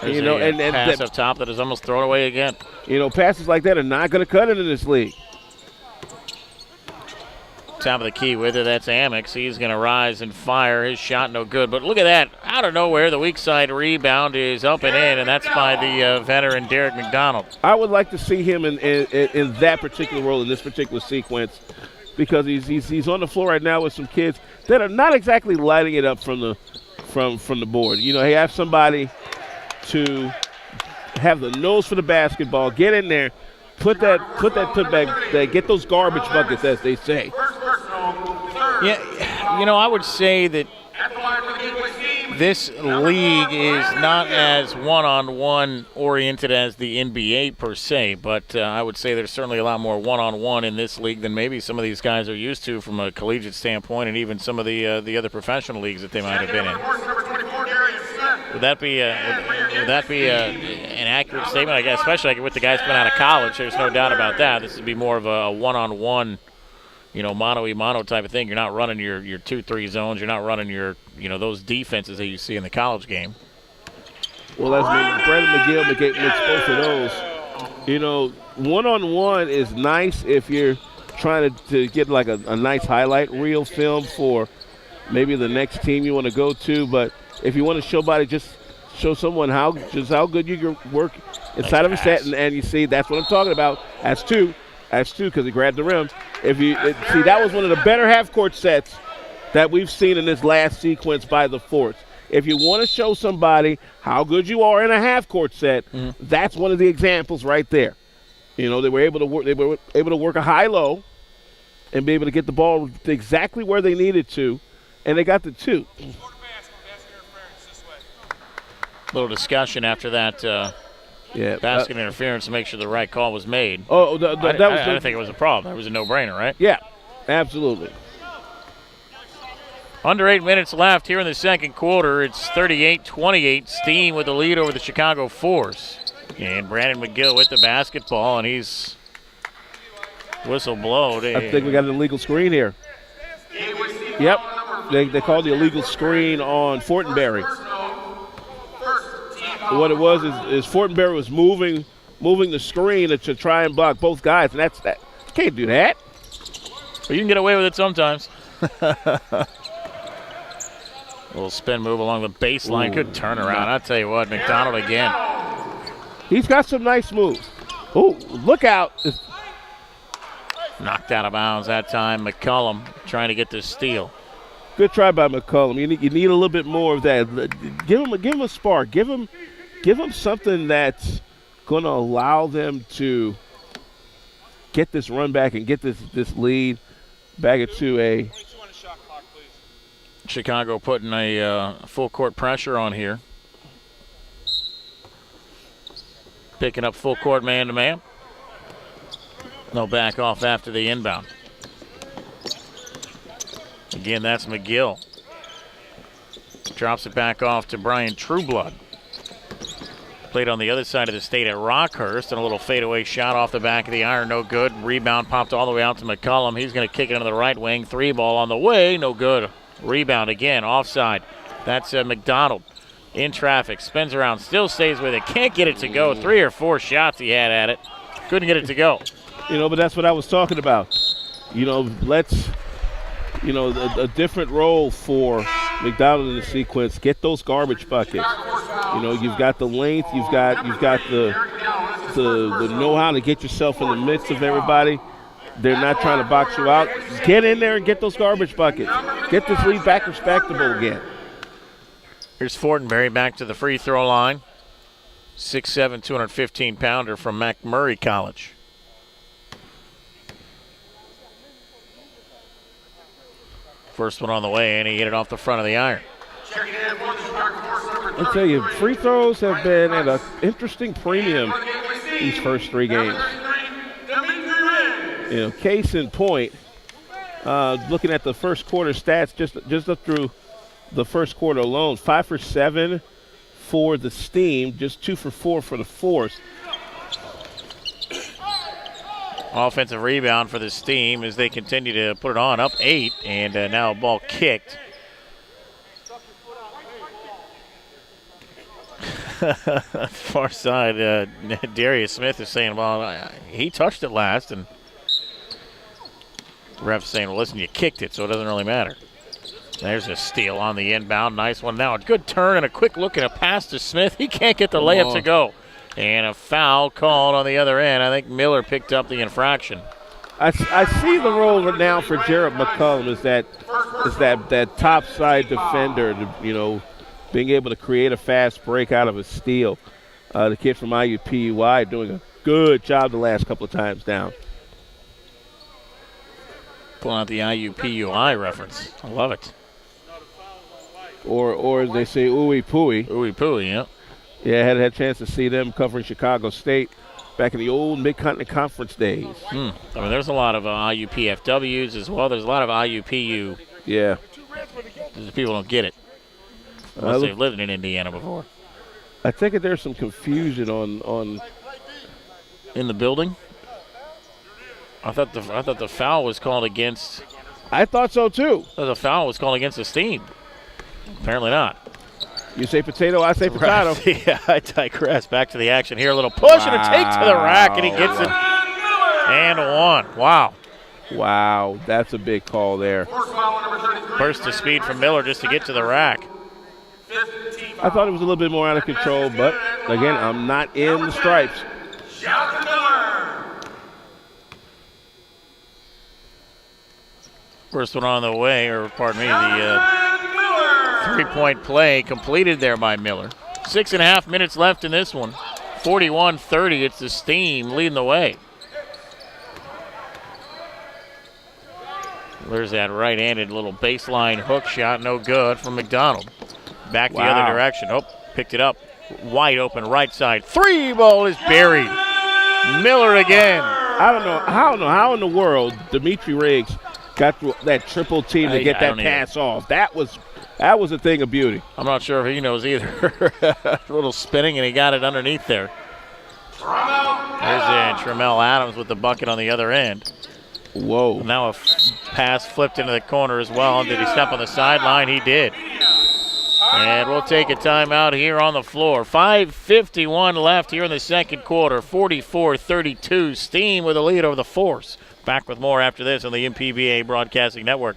There's a pass up top that is almost thrown away again. You know, passes like that are not going to cut into this league. Top of the key with it, that's Amex. He's going to rise and fire. His shot no good. But look at that. Out of nowhere, the weak side rebound is up and in, and that's by the veteran Derek McDonald. I would like to see him in that particular role, in this particular sequence, because he's on the floor right now with some kids that are not exactly lighting it up from the board. You know, he has somebody to have the nose for the basketball, get in there, put that putback, get those garbage buckets, as they say. Yeah, you know, I would say that this league is not as one-on-one oriented as the NBA per se, but I would say there's certainly a lot more one-on-one in this league than maybe some of these guys are used to from a collegiate standpoint, and even some of the other professional leagues that they might have been in. Would that be an accurate statement? I guess, especially with the guys coming out of college, there's no doubt about that. This would be more of a one-on-one, you know, mano-y-mano type of thing. You're not running your 2-3 zones. You're not running your, you know, those defenses that you see in the college game. Well, as Brandon McGill makes both of those. You know, one-on-one is nice if you're trying to get like a nice highlight reel film for maybe the next team you want to go to. But if you want to show someone how good you can work inside of a set, and you see, that's what I'm talking about. That's two because he grabbed the rim. See, that was one of the better half-court sets that we've seen in this last sequence by the Force. If you want to show somebody how good you are in a half-court set, that's one of the examples right there. You know, they were able to work a high-low and be able to get the ball exactly where they needed to, and they got the two. Little discussion after that basket interference to make sure the right call was made. I didn't think it was a problem. That was a no-brainer, right? Yeah, absolutely. Under 8 minutes left here in the second quarter. It's 38-28. Steam with the lead over the Chicago Force. And Brandon McGill with the basketball, and he's whistle blowed. I think we got an illegal screen here. Yep, they called the illegal screen on Fortenberry. What it was is Fortenberry was moving the screen to try and block both guys, and that's that. Can't do that. But you can get away with it sometimes. Little spin move along the baseline. Good turnaround. I'll tell you what, McDonald again. He's got some nice moves. Oh, look out. Knocked out of bounds that time. McCullum trying to get this steal. Good try by McCullum. You need a little bit more of that. Give him a spark. Give him something that's going to allow them to get this run back and get this lead back into a. Chicago putting a full court pressure on here. Picking up full court man-to-man. No back off after the inbound. Again, that's McGill. Drops it back off to Brian Trueblood. Played on the other side of the state at Rockhurst, and a little fadeaway shot off the back of the iron, no good. Rebound popped all the way out to McCullum. He's going to kick it into the right wing. 3 ball on the way, no good. Rebound again, offside. That's McDonald in traffic, spins around, still stays with it. Can't get it to go. 3 or 4 shots he had at it. Couldn't get it to go. But that's what I was talking about. Let's, a different role for McDonald in the sequence. Get those garbage buckets. You've got the length. You've got the know-how to get yourself in the midst of everybody. They're not trying to box you out. Get in there and get those garbage buckets. Get this lead back respectable again. Here's Fortenberry back to the free throw line. 6'7", 215-pounder from McMurray College. First one on the way, and he hit it off the front of the iron. I tell you, free throws have been at an interesting premium these first 3 games. Case in point, looking at the first quarter stats, just up through the first quarter alone, 5 for 7 for the Steam, just 2 for 4 for the Force. Offensive rebound for the Steam as they continue to put it on, up 8, and now a ball kicked. Far side, Darius Smith is saying, well, he touched it last, and ref's saying, well, listen, you kicked it, so it doesn't really matter. There's a steal on the inbound. Nice one now. A good turn and a quick look and a pass to Smith. He can't get the layup to go. And a foul called on the other end. I think Miller picked up the infraction. I see the role now for Jared McCullum is that top side defender, being able to create a fast break out of a steal. The kid from IUPUI doing a good job the last couple of times down. Pulling out the IUPUI reference. I love it. Or as they say, ooey pooey. Ooey pooey, yeah. Yeah, I had a chance to see them covering Chicago State back in the old Mid-Continent Conference days. I mean, there's a lot of IUPFWs as well. There's a lot of IUPU. Yeah. People don't get it unless they've lived in Indiana before. I think that there's some confusion on in the building. I thought the foul was called against. I thought so too. I thought the foul was called against the Steam. Apparently not. You say potato, I say potato. Yeah, I digress. Back to the action here. A little push and a take to the rack, and he gets it. And 1. Wow. Wow, that's a big call there. Burst of speed from Miller just to get to the rack. I thought it was a little bit more out of control, but again, I'm not in the stripes. First one on the way, or pardon me, the 3-point play completed there by Miller. 6.5 minutes left in this one. 41-30, it's the Steam leading the way. There's that right-handed little baseline hook shot, no good from McDonald. Back the other direction. Oh, picked it up. Wide open right side. 3 ball is buried. Miller again. I don't know how in the world Dimitri Riggs got that triple team to get that pass off. That was a thing of beauty. I'm not sure if he knows either. A little spinning, and he got it underneath there. There's Tramel Adams with the bucket on the other end. Whoa. Now a pass flipped into the corner as well. Did he step on the sideline? He did. And we'll take a timeout here on the floor. 5:51 left here in the second quarter. 44-32. Steam with a lead over the Force. Back with more after this on the MPBA Broadcasting Network.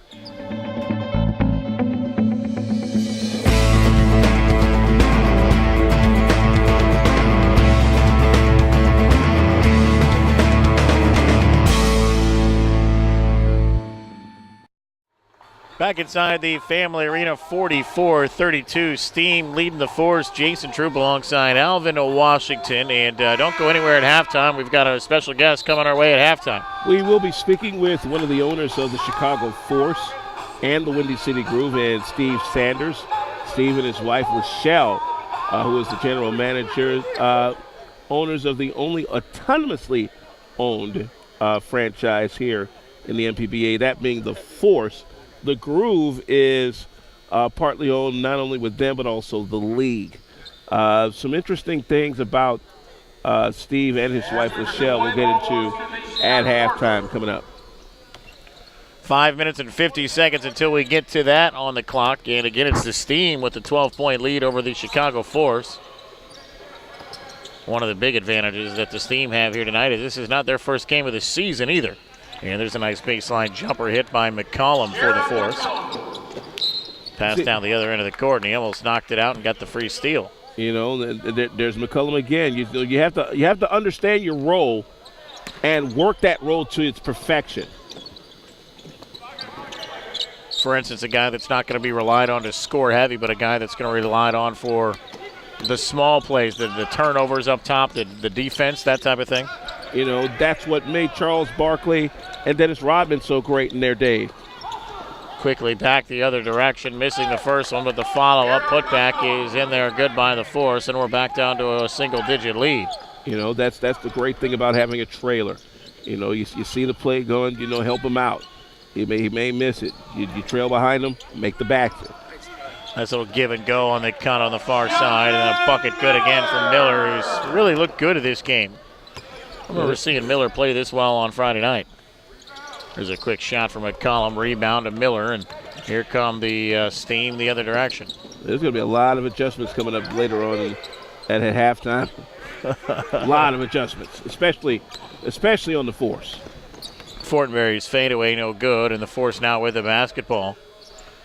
Back inside the Family Arena, 44-32. Steam leading the Force. Jason Troop alongside Alvin Washington. And don't go anywhere at halftime. We've got a special guest coming our way at halftime. We will be speaking with one of the owners of the Chicago Force and the Windy City Groove, and Steve Sanders. Steve and his wife, Rochelle, who is the general manager, owners of the only autonomously owned franchise here in the MPBA, that being the Force. The Groove is partly owned not only with them but also the league. Some interesting things about Steve and his wife, Rochelle, we'll get into at halftime coming up. 5 minutes and 50 seconds until we get to that on the clock. And again, it's the Steam with the 12-point lead over the Chicago Force. One of the big advantages that the Steam have here tonight is this is not their first game of the season either. And there's a nice baseline jumper hit by McCollum for the Force. Pass down the other end of the court, and he almost knocked it out and got the free steal. You know, there's McCollum again. You have to understand your role and work that role to its perfection. For instance, a guy that's not going to be relied on to score heavy, but a guy that's going to be relied on for the small plays, the turnovers up top, the defense, that type of thing. You know, that's what made Charles Barkley and Dennis Rodman so great in their day. Quickly back the other direction, missing the first one, but the follow-up putback is in there good by the Force, and we're back down to a single-digit lead. You know, that's the great thing about having a trailer. You know, you see the play going, you know, help him out. He may miss it. You trail behind him, make the backfield. Nice little give and go on the cut on the far side, and a bucket good again from Miller, who's really looked good at this game. I remember seeing Miller play this well on Friday night. There's a quick shot from McCollum, rebound to Miller, and here come the Steam the other direction. There's going to be a lot of adjustments coming up later on at halftime. A lot of adjustments, especially on the Force. Fortenberry's fadeaway no good, and the Force now with the basketball.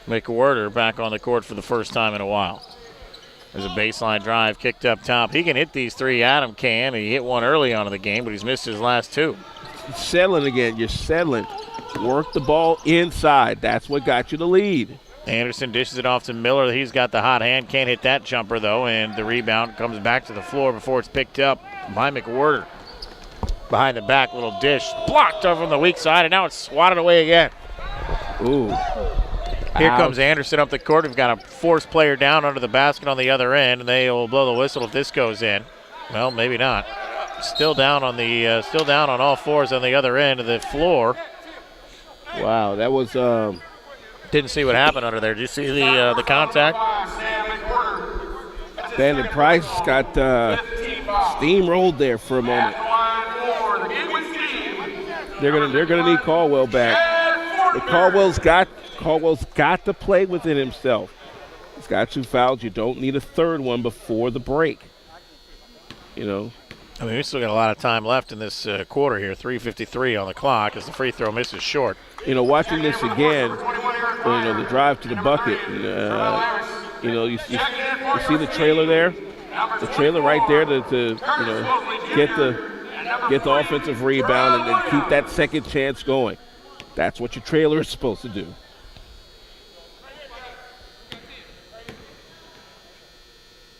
McWhirter back on the court for the first time in a while. There's a baseline drive kicked up top. He can hit these three. Adam can. He hit one early on in the game, but he's missed his last two. Settling again. You're settling. Work the ball inside. That's what got you the lead. Anderson dishes it off to Miller. He's got the hot hand. Can't hit that jumper, though, and the rebound comes back to the floor before it's picked up by McWhirter. Behind the back, little dish. Blocked over on the weak side, and now it's swatted away again. Ooh. Here comes Anderson up the court. We've got a Force player down under the basket on the other end, and they will blow the whistle if this goes in. Well, maybe not. Still down on all fours on the other end of the floor. Wow, that was. Didn't see what happened under there. Did you see the contact? Bandit Price got steamrolled there for a moment. They're gonna need Caldwell back. But Caldwell's got to play within himself. He's got 2 fouls. You don't need a third one before the break. You know. I mean, we still got a lot of time left in this quarter here. 3:53 on the clock as the free throw misses short. You know, watching this again, you know, the drive to the bucket. You know, you see the trailer there, the trailer right there to you know get the offensive rebound and then keep that second chance going. That's what your trailer is supposed to do.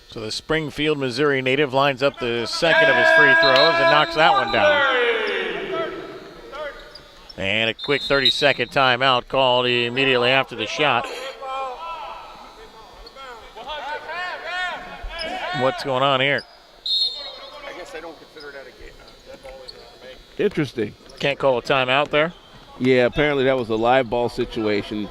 So the Springfield, Missouri native lines up the second of his free throws and knocks that one down. And a quick 30-second timeout called immediately after the shot. What's going on here? Interesting. Can't call a timeout there? Yeah, apparently that was a live ball situation.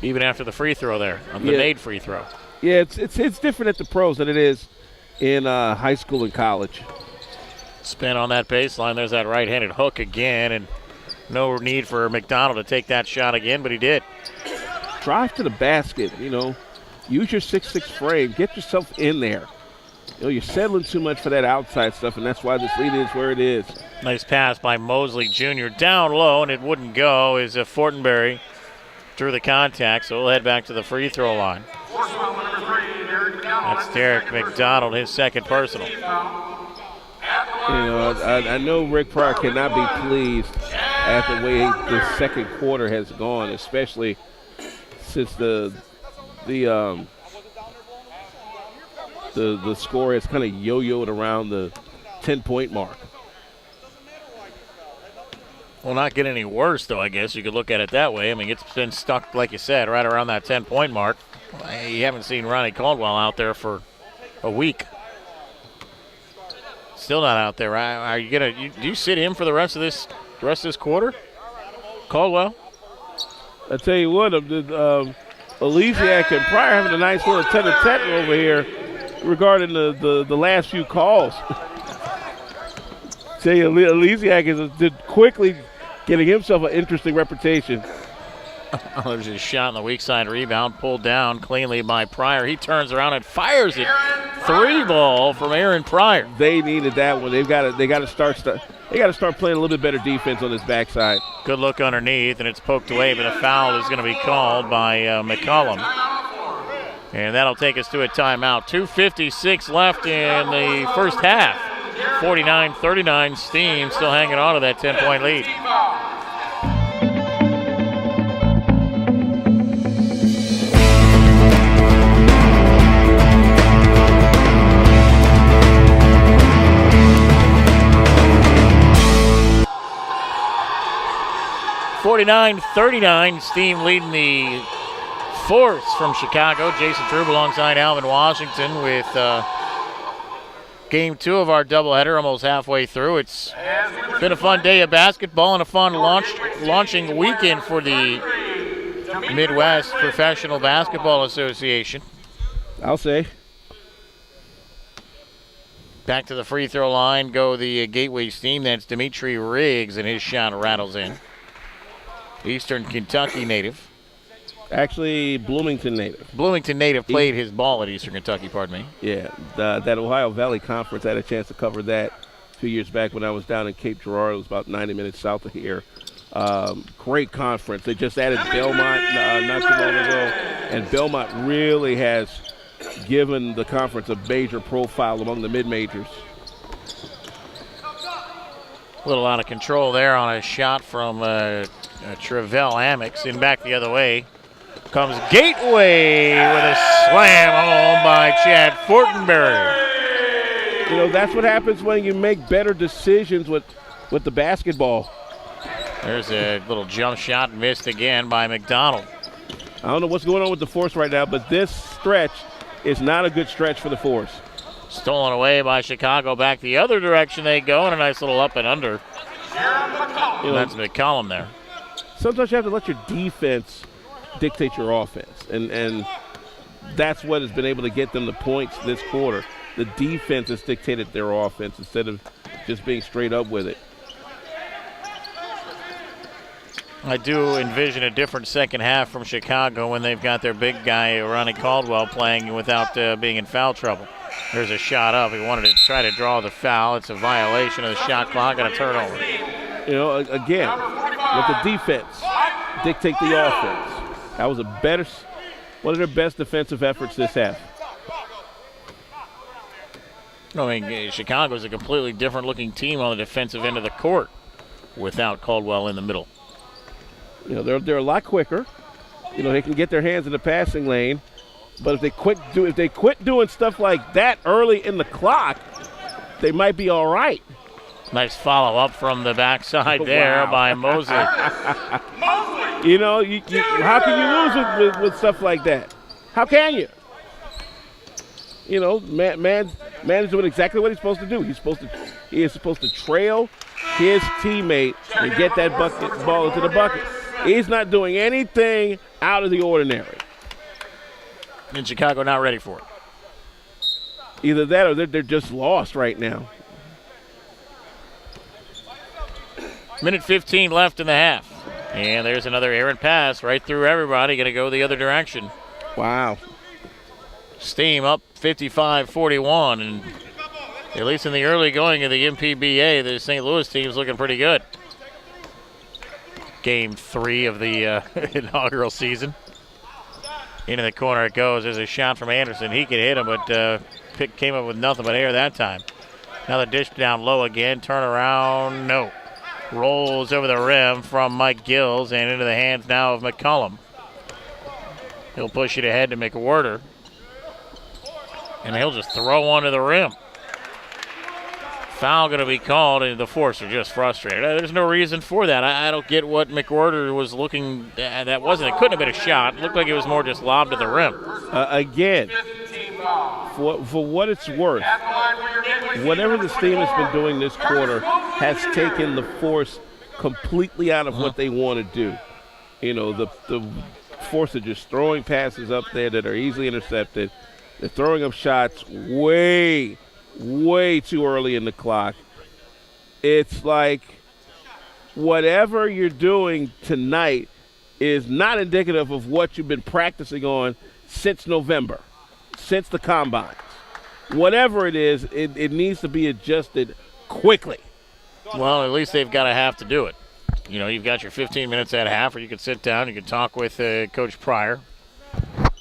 Even after the free throw there, the made free throw. Yeah, it's different at the pros than it is in high school and college. Spin on that baseline. There's that right-handed hook again, and no need for McDonald to take that shot again, but he did. Drive to the basket, Use your 6'6" frame. Get yourself in there. You're settling too much for that outside stuff, and that's why this lead is where it is. Nice pass by Mosley Jr. Down low, and it wouldn't go as Fortenberry drew the contact, so we'll head back to the free throw line. That's Derek McDonald, his second personal. I know Rick Pryor cannot be pleased at the way the second quarter has gone, especially since the score has kind of yo-yoed around the 10-point mark. Well, not get any worse, though, I guess you could look at it that way. I mean, it's been stuck, like you said, right around that 10-point mark. You haven't seen Ronnie Caldwell out there for a week. Still not out there. Are you do you sit him for the rest of this quarter? Caldwell? I tell you what, Elysiak and Pryor having a nice little tete-a-tete over here regarding the last few calls. Tell you, Elysiak is quickly getting himself an interesting reputation. Oh, there's a shot on the weak side rebound, pulled down cleanly by Pryor. He turns around and fires it. 3-ball from Aaron Pryor. They needed that one. They got to start playing a little bit better defense on this backside. Good look underneath, and it's poked away, but a foul is going to be called by McCollum. And that'll take us to a timeout. 2:56 left in the first half. 49-39, Steam still hanging on to that 10-point lead. (49-39), Steam leading the Force from Chicago. Jason Trube alongside Alvin Washington with Game 2 of our doubleheader, almost halfway through. It's been a fun day of basketball and a fun launching weekend for the Midwest Professional Basketball Association. I'll say. Back to the free throw line go the Gateway Steam. That's Dimitri Riggs, and his shot rattles in. Eastern Kentucky native. Actually, Bloomington native. Bloomington native played his ball at Eastern Kentucky, pardon me. Yeah, that Ohio Valley Conference, I had a chance to cover that a few years back when I was down in Cape Girardeau. It was about 90 minutes south of here. Great conference. They just added Belmont not too long ago, and Belmont really has given the conference a major profile among the mid-majors. A little out of control there on a shot from Travell Amex. In back the other way comes Gateway with a slam home by Chad Fortenberry. That's what happens when you make better decisions with the basketball. There's a little jump shot missed again by McDonald. I don't know what's going on with the Force right now, but this stretch is not a good stretch for the Force. Stolen away by Chicago. Back the other direction they go, and a nice little up and under. That's McCollum there. Sometimes you have to let your defense dictate your offense, and that's what has been able to get them the points this quarter. The defense has dictated their offense instead of just being straight up with it. I do envision a different second half from Chicago when they've got their big guy, Ronnie Caldwell, playing without being in foul trouble. There's a shot up. He wanted to try to draw the foul. It's a violation of the shot clock and a turnover. Again, let the defense dictate the offense. That was one of their best defensive efforts this half. I mean, Chicago's a completely different looking team on the defensive end of the court without Caldwell in the middle. They're a lot quicker. They can get their hands in the passing lane, but if they quit doing stuff like that early in the clock, they might be all right. Nice follow up from the backside there by Mosley. How can you lose with stuff like that? How can you? Man is doing exactly what he's supposed to do. He is supposed to trail his teammate and get that ball into the bucket. He's not doing anything out of the ordinary. And Chicago not ready for it. Either that or they're just lost right now. Minute 15 left in the half. And there's another errant pass right through everybody. Going to go the other direction. Wow. Steam up 55-41. And at least in the early going of the MPBA, the St. Louis team's looking pretty good. Game 3 of the inaugural season. Into the corner it goes. There's a shot from Anderson. He could hit him, but Pick came up with nothing but air that time. Now the dish down low again. Turn around. No. Rolls over the rim from Mike Gills and into the hands now of McCullum. He'll push it ahead to McWhorter. And he'll just throw one to the rim. Foul going to be called, and the Force are just frustrated. There's no reason for that. I don't get what McWhorter was looking at. That wasn't. It couldn't have been a shot. It looked like it was more just lobbed to the rim. Again, for what it's worth, whatever the Steam has been doing this quarter has taken the Force completely out of what they want to do. You know, the Force are just throwing passes up there that are easily intercepted. They're throwing up shots way too early in the clock. It's like whatever you're doing tonight is not indicative of what you've been practicing on since November, since the combines. Whatever it is, it needs to be adjusted quickly. Well, at least they've got to have to do it. You know, you've got your 15 minutes at half, or you can sit down, you can talk with Coach Pryor.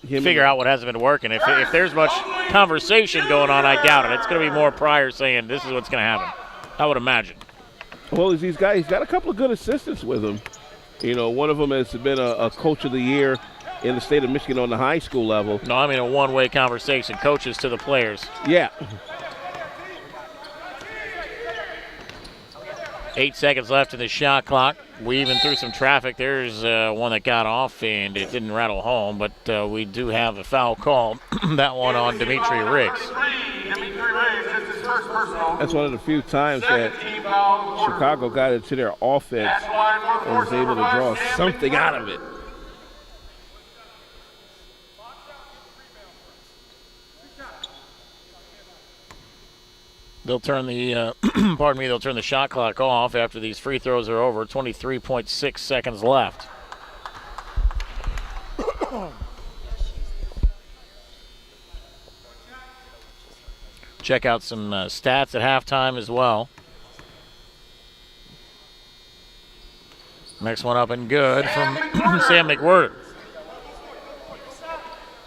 Figure out what hasn't been working. If there's much conversation going on, I doubt it. It's going to be more Pryor saying this is what's going to happen. I would imagine. Well, he's got a couple of good assistants with him. You know, one of them has been a coach of the year in the state of Michigan on the high school level. No, I mean a one-way conversation, coaches to the players. Yeah. 8 seconds left in the shot clock. Weaving through some traffic. There's one that got off, and it didn't rattle home, but we do have a foul call. That one on Dimitri Riggs. That's one of the few times that Chicago got into their offense and was able to draw something out of it. They'll turn the they'll turn the shot clock off after these free throws are over. 23.6 seconds left. Check out some stats at halftime as well. Next one up and good from Sam McWhorter.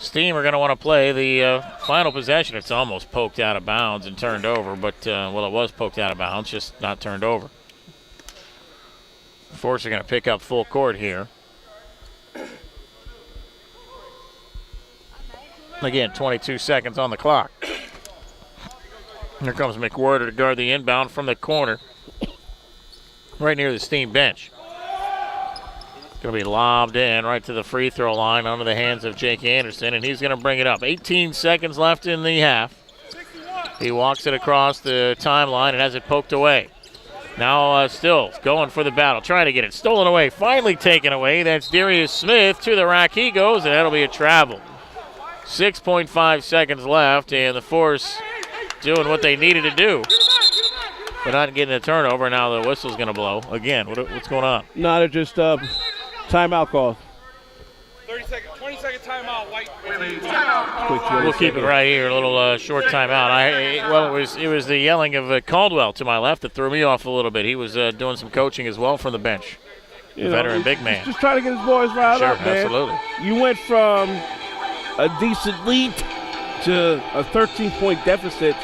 Steam are going to want to play the final possession. It's almost poked out of bounds and turned over, but, well, it was poked out of bounds, just not turned over. Force are going to pick up full court here. Again, 22 seconds on the clock. Here comes McWhorter to guard the inbound from the corner, right near the Steam bench. Going to be lobbed in right to the free throw line onto the hands of Jake Anderson, and he's going to bring it up. 18 seconds left in the half. He walks it across the timeline and has it poked away. Now still going for the battle, trying to get it stolen away, finally taken away. That's Darius Smith. To the rack he goes, and that'll be a travel. 6.5 seconds left, and the Force doing what they needed to do, but not getting a turnover. Now the whistle's going to blow. Again, what's going on? No, they're just timeout call. 20-second timeout, White. We'll keep it right here. A little short timeout. It was the yelling of Caldwell to my left that threw me off a little bit. He was doing some coaching as well from the bench. Veteran big man. Just trying to get his boys riled up, man. Absolutely. You went from a decent lead to a 13-point deficit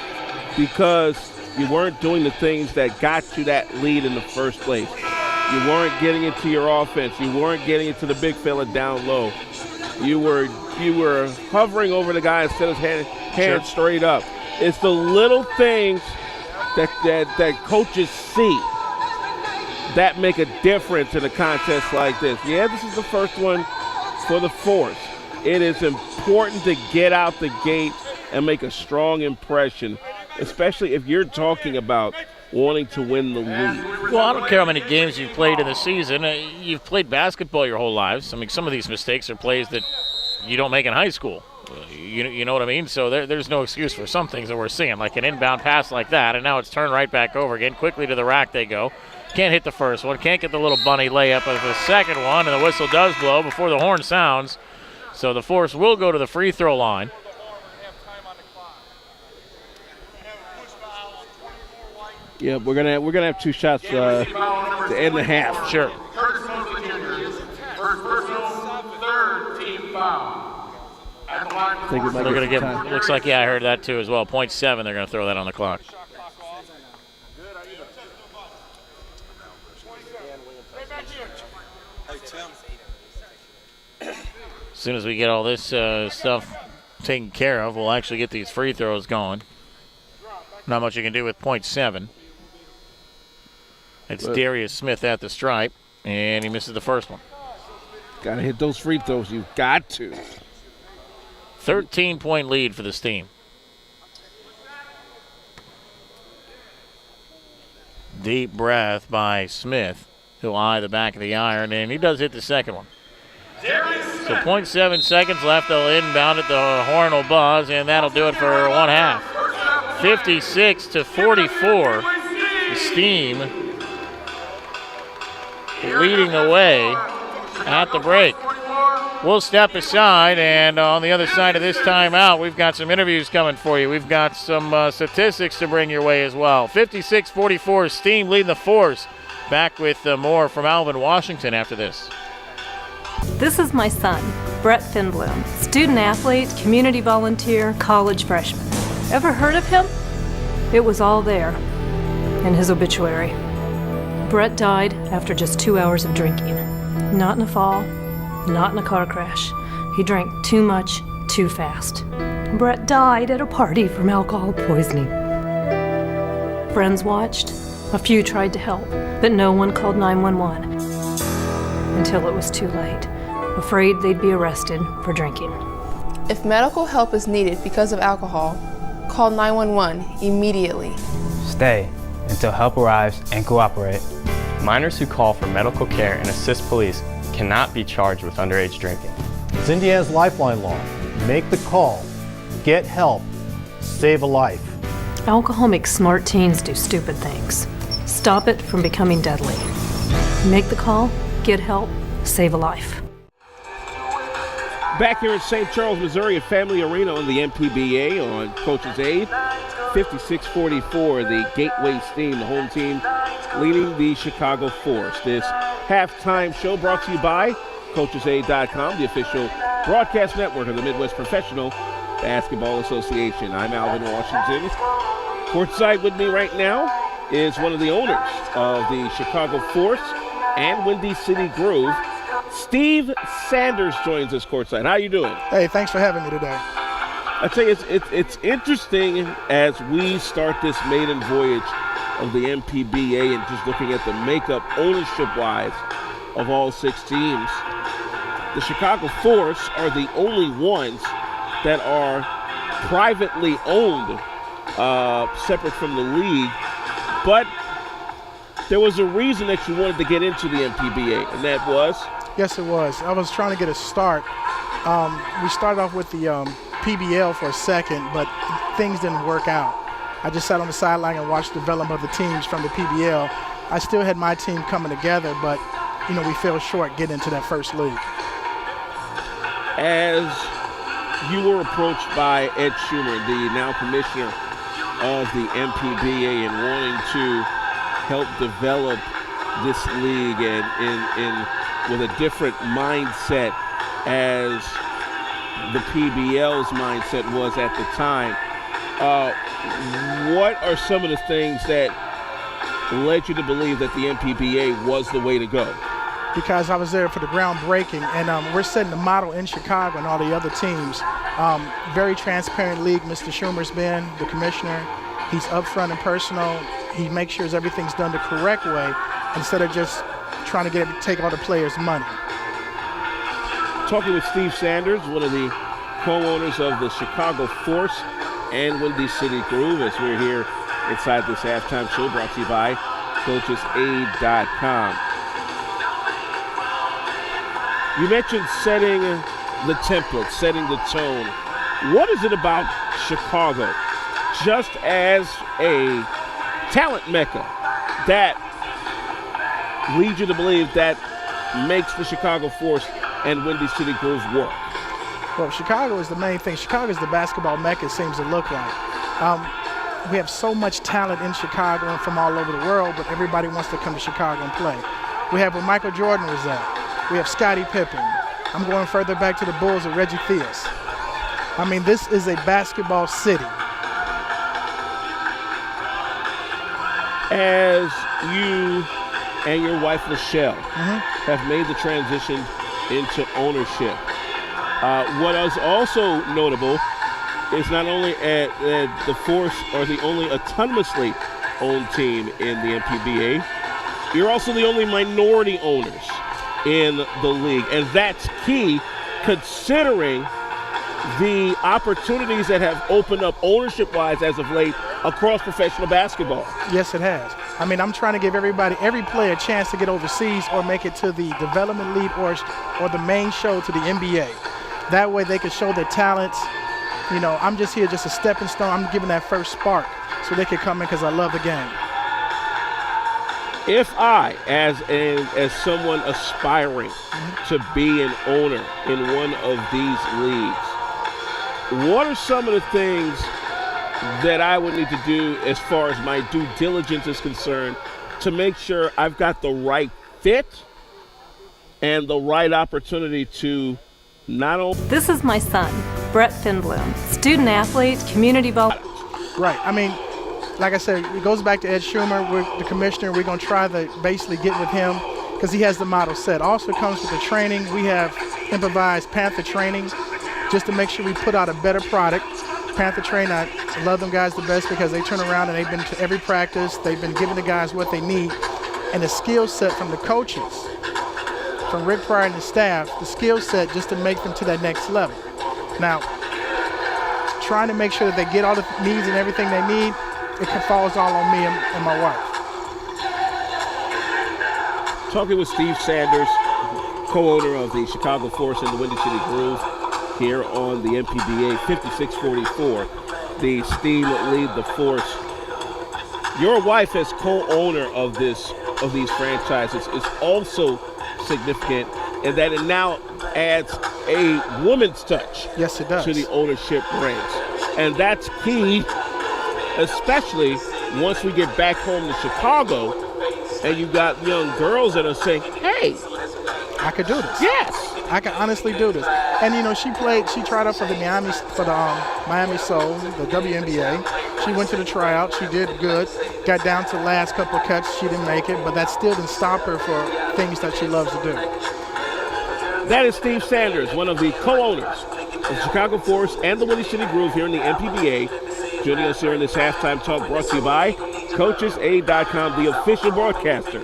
because you weren't doing the things that got you that lead in the first place. You weren't getting into your offense. You weren't getting into the big fella down low. You were hovering over the guy instead of hands straight up. It's the little things that coaches see that make a difference in a contest like this. Yeah, this is the first one for the Force. It is important to get out the gate and make a strong impression, especially if you're talking about wanting to win the league. Well, I don't care how many games you've played in the season. You've played basketball your whole lives. I mean, some of these mistakes are plays that you don't make in high school. You know what I mean? So there's no excuse for some things that we're seeing, like an inbound pass like that, and now it's turned right back over again. Quickly to the rack they go. Can't hit the first one. Can't get the little bunny layup of the second one, and the whistle does blow before the horn sounds. So the Force will go to the free throw line. Yeah, we're gonna have 2 shots to end the half. Sure. First personal, third team foul. At the line I think we might They're get going to some give. time. Looks like, yeah, I heard that too as well. 0.7. They're going to throw that on the clock. As soon as we get all this stuff taken care of, we'll actually get these free throws going. Not much you can do with 0.7. It's Darius Smith at the stripe, and he misses the first one. Gotta hit those free throws. You've got to. 13-point lead for this team. Deep breath by Smith. He'll eye the back of the iron, and he does hit the second one. So 0.7 seconds left. They'll inbound it. The horn will buzz, and that'll do it for one half. 56-44. The Steam leading the way at the break. We'll step aside, and on the other side of this timeout, we've got some interviews coming for you. We've got some statistics to bring your way as well. 56-44, Steam leading the Force. Back with more from Alvin Washington after this. This is my son, Brett Finbloom, student athlete, community volunteer, college freshman. Ever heard of him? It was all there in his obituary. Brett died after just 2 hours of drinking. Not in a fall, not in a car crash. He drank too much, too fast. Brett died at a party from alcohol poisoning. Friends watched. A few tried to help, but no one called 911 until it was too late, afraid they'd be arrested for drinking. If medical help is needed because of alcohol, call 911 immediately. Stay until help arrives and cooperate. Minors who call for medical care and assist police cannot be charged with underage drinking. It's Indiana's lifeline law. Make the call, get help, save a life. Alcohol makes smart teens do stupid things. Stop it from becoming deadly. Make the call, get help, save a life. Back here in St. Charles, Missouri at Family Arena on the MPBA on Coach's Aid. 56-44, the Gateway Steam, the home team, leading the Chicago Force. This halftime show brought to you by CoachesAid.com, the official broadcast network of the Midwest Professional Basketball Association. I'm Alvin Washington. Courtside with me right now is one of the owners of the Chicago Force and Windy City Groove. Steve Sanders joins us courtside. How you doing? Hey, thanks for having me today. I tell you, it's interesting as we start this maiden voyage of the MPBA and just looking at the makeup ownership-wise of all 6 teams. The Chicago Force are the only ones that are privately owned, separate from the league. But there was a reason that you wanted to get into the MPBA, and that was? Yes, it was. I was trying to get a start. We started off with the PBL for a second, but things didn't work out. I just sat on the sideline and watched the development of the teams from the PBL. I still had my team coming together, but we fell short getting into that first league. As you were approached by Ed Schumer, the now commissioner of the MPBA, and wanting to help develop this league and with a different mindset as the PBL's mindset was at the time. What are some of the things that led you to believe that the MPBA was the way to go? Because I was there for the groundbreaking, and we're setting the model in Chicago and all the other teams. Very transparent league Mr. Schumer's been, the commissioner. He's upfront and personal. He makes sure everything's done the correct way instead of just trying to take all the players' money. Talking with Steve Sanders, one of the co-owners of the Chicago Force and Windy City Groove, as we're here inside this halftime show brought to you by coachesaid.com. You mentioned setting the template, setting the tone. What is it about Chicago, just as a talent mecca, that leads you to believe that makes the Chicago Force and Windy City Grove work? Well, Chicago is the main thing. Chicago is the basketball mecca, it seems to look like. We have so much talent in Chicago and from all over the world, but everybody wants to come to Chicago and play. We have where Michael Jordan was at. We have Scottie Pippen. I'm going further back to the Bulls with Reggie Theus. I mean, this is a basketball city. As you and your wife, Michelle, have made the transition into ownership, what is also notable is not only the Force are the only autonomously owned team in the MPBA, you're also the only minority owners in the league. And that's key, considering the opportunities that have opened up ownership-wise as of late across professional basketball. Yes, it has. I mean, I'm trying to give every player a chance to get overseas or make it to the development league or the main show to the NBA. That way they can show their talents. You know, I'm just here just a stepping stone. I'm giving that first spark so they can come in because I love the game. If I, as someone aspiring to be an owner in one of these leagues, what are some of the things that I would need to do as far as my due diligence is concerned to make sure I've got the right fit and the right opportunity to not only... This is my son, Brett Finbloom, student athlete, community volunteer. Right. I mean, like I said, it goes back to Ed Schumer. We're the commissioner. We're going to try to basically get with him because he has the model set. Also comes with the training. We have improvised Panther training just to make sure we put out a better product. Panther training, I love them guys the best because they turn around and they've been to every practice. They've been giving the guys what they need. And the skill set from the coaches, from Rick Pryor and the staff, the skill set just to make them to that next level. Now, trying to make sure that they get all the needs and everything they need, it falls all on me and my wife. Talking with Steve Sanders, co-owner of the Chicago Force and the Windy City Grove, here on the MPBA 5644. The Steam lead the Force. Your wife as co-owner of these franchises is also significant in that it now adds a woman's touch. Yes, it does. To the ownership ranks. And that's key, especially once we get back home to Chicago and you got young girls that are saying, hey, I could do this. Yes. I can honestly do this. And you know, she tried out for the Miami Soul, the WNBA. She went to the tryout. She did good. Got down to the last couple of cuts. She didn't make it, but that still didn't stop her for things that she loves to do. That is Steve Sanders, one of the co-owners of Chicago Force and the Windy City Grove here in the MPBA. Joining us here in this halftime talk brought to you by coachesaid.com, the official broadcaster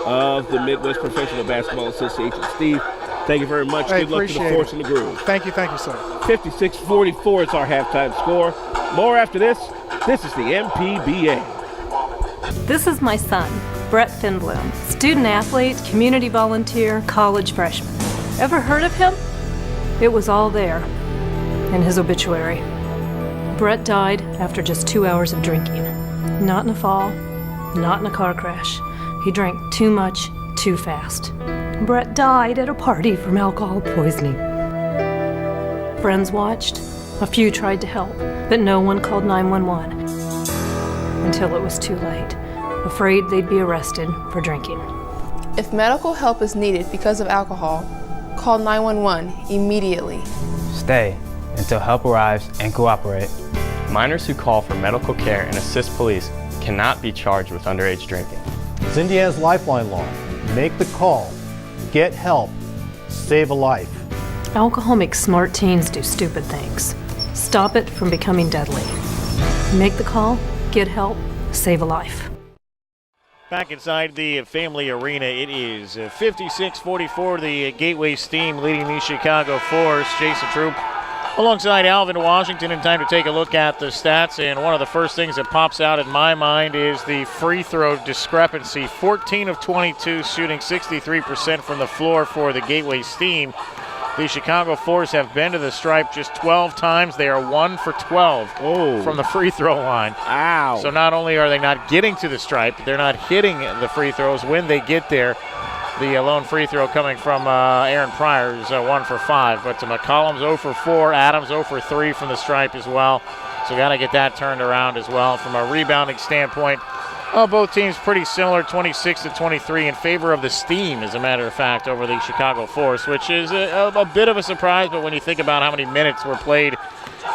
of the Midwest Professional Basketball Association. Steve, thank you very much. Good luck to the Force and the Groove. Thank you, sir. 56-44 is our halftime score. More after this. This is the MPBA. This is my son, Brett Finbloom, student athlete, community volunteer, college freshman. Ever heard of him? It was all there in his obituary. Brett died after just 2 hours of drinking. Not in a fall, not in a car crash. He drank too much, too fast. Brett died at a party from alcohol poisoning. Friends watched. A few tried to help, but no one called 911 until it was too late, afraid they'd be arrested for drinking. If medical help is needed because of alcohol, call 911 immediately. Stay until help arrives and cooperate. Minors who call for medical care and assist police cannot be charged with underage drinking. It's Indiana's Lifeline law. Make the call. Get help. Save a life. Alcohol makes smart teens do stupid things. Stop it from becoming deadly. Make the call, get help, save a life. Back inside the family arena, it is 56-44, the Gateway Steam leading the Chicago Force. Jason Troop Alongside Alvin Washington, in time to take a look at the stats, and one of the first things that pops out in my mind is the free throw discrepancy. 14 of 22, shooting 63% from the floor for the Gateway Steam. The Chicago Force have been to the stripe just 12 times. They are 1 for 12 from the free throw line. Ow. So not only are they not getting to the stripe, they're not hitting the free throws when they get there. The lone free throw coming from Aaron Pryor is 1 for 5. But McCollum's 0 for 4, Adams 0 for 3 from the stripe as well. So got to get that turned around as well. From a rebounding standpoint, both teams pretty similar, 26 to 23 in favor of the Steam, as a matter of fact, over the Chicago Force, which is a bit of a surprise. But when you think about how many minutes were played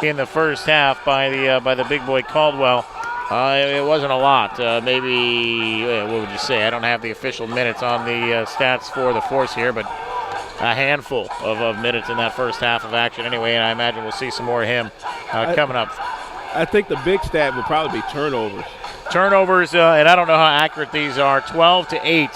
in the first half by the big boy Caldwell, it wasn't a lot. Maybe, what would you say? I don't have the official minutes on the stats for the Force here, but a handful of minutes in that first half of action anyway, and I imagine we'll see some more of him coming up. I think the big stat would probably be turnovers. Turnovers, and I don't know how accurate these are. 12 to 8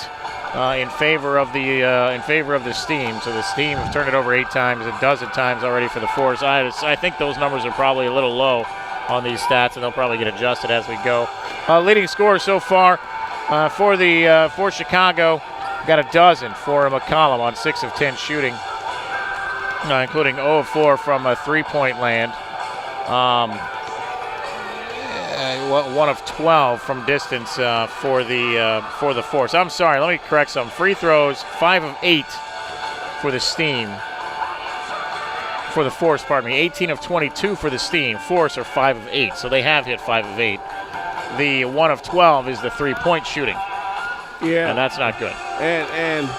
in favor of the Steam. So the Steam have turned it over 8 times, a dozen times already for the Force. I think those numbers are probably a little low on these stats, and they'll probably get adjusted as we go. Leading scorer so far for Chicago, got a dozen for McCollum on 6 of 10 shooting, including 0 of 4 from a three-point land. 1 of 12 from distance for the Force. I'm sorry, let me correct some. Free throws, 5 of 8 for the Steam. For the Force, pardon me. 18 of 22 for the Steam. Force are 5 of 8, so they have hit 5 of 8. The 1 of 12 is the three-point shooting. Yeah. And that's not good. And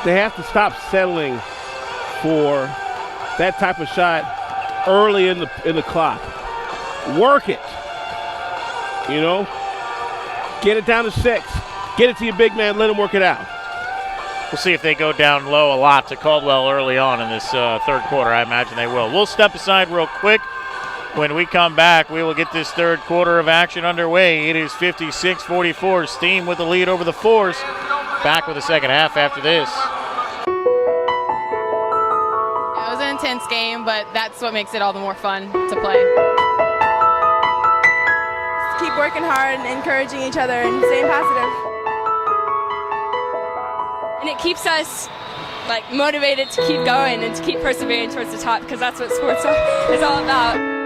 they have to stop settling for that type of shot early in the clock. Work it. You know? Get it down to 6. Get it to your big man, let him work it out. We'll see if they go down low a lot to Caldwell early on in this third quarter. I imagine they will. We'll step aside real quick. When we come back, we will get this third quarter of action underway. It is 56-44. Steam with the lead over the Force. Back with the second half after this. It was an intense game, but that's what makes it all the more fun to play. Just keep working hard and encouraging each other and staying positive. And it keeps us motivated to keep going and to keep persevering towards the top, because that's what sports is all about.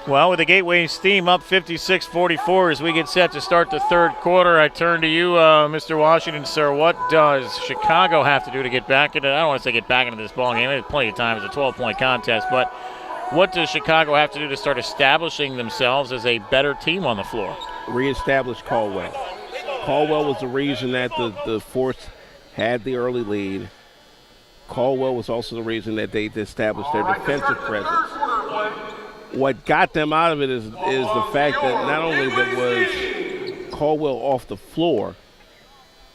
Well, with the Gateway Steam up 56-44 as we get set to start the third quarter, I turn to you, Mr. Washington, sir. What does Chicago have to do to get back into? I don't want to say get back into this ball game. There's plenty of time. It's a 12-point contest, but what does Chicago have to do to start establishing themselves as a better team on the floor? Reestablish Caldwell. Caldwell was the reason that the Force had the early lead. Caldwell was also the reason that they established their defensive presence. What got them out of it is the fact that not only that was Caldwell off the floor,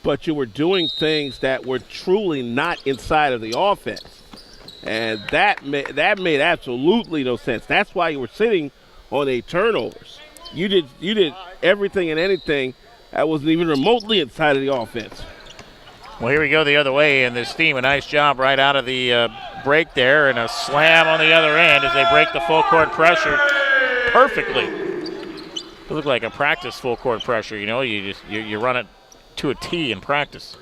but you were doing things that were truly not inside of the offense. And that made absolutely no sense. That's why you were sitting on 8 turnovers. You did everything and anything that wasn't even remotely inside of the offense. Well, here we go the other way, and this team, a nice job right out of the break there, and a slam on the other end as they break the full court pressure perfectly. It looked like a practice full court pressure. You know, you run it to a T in practice.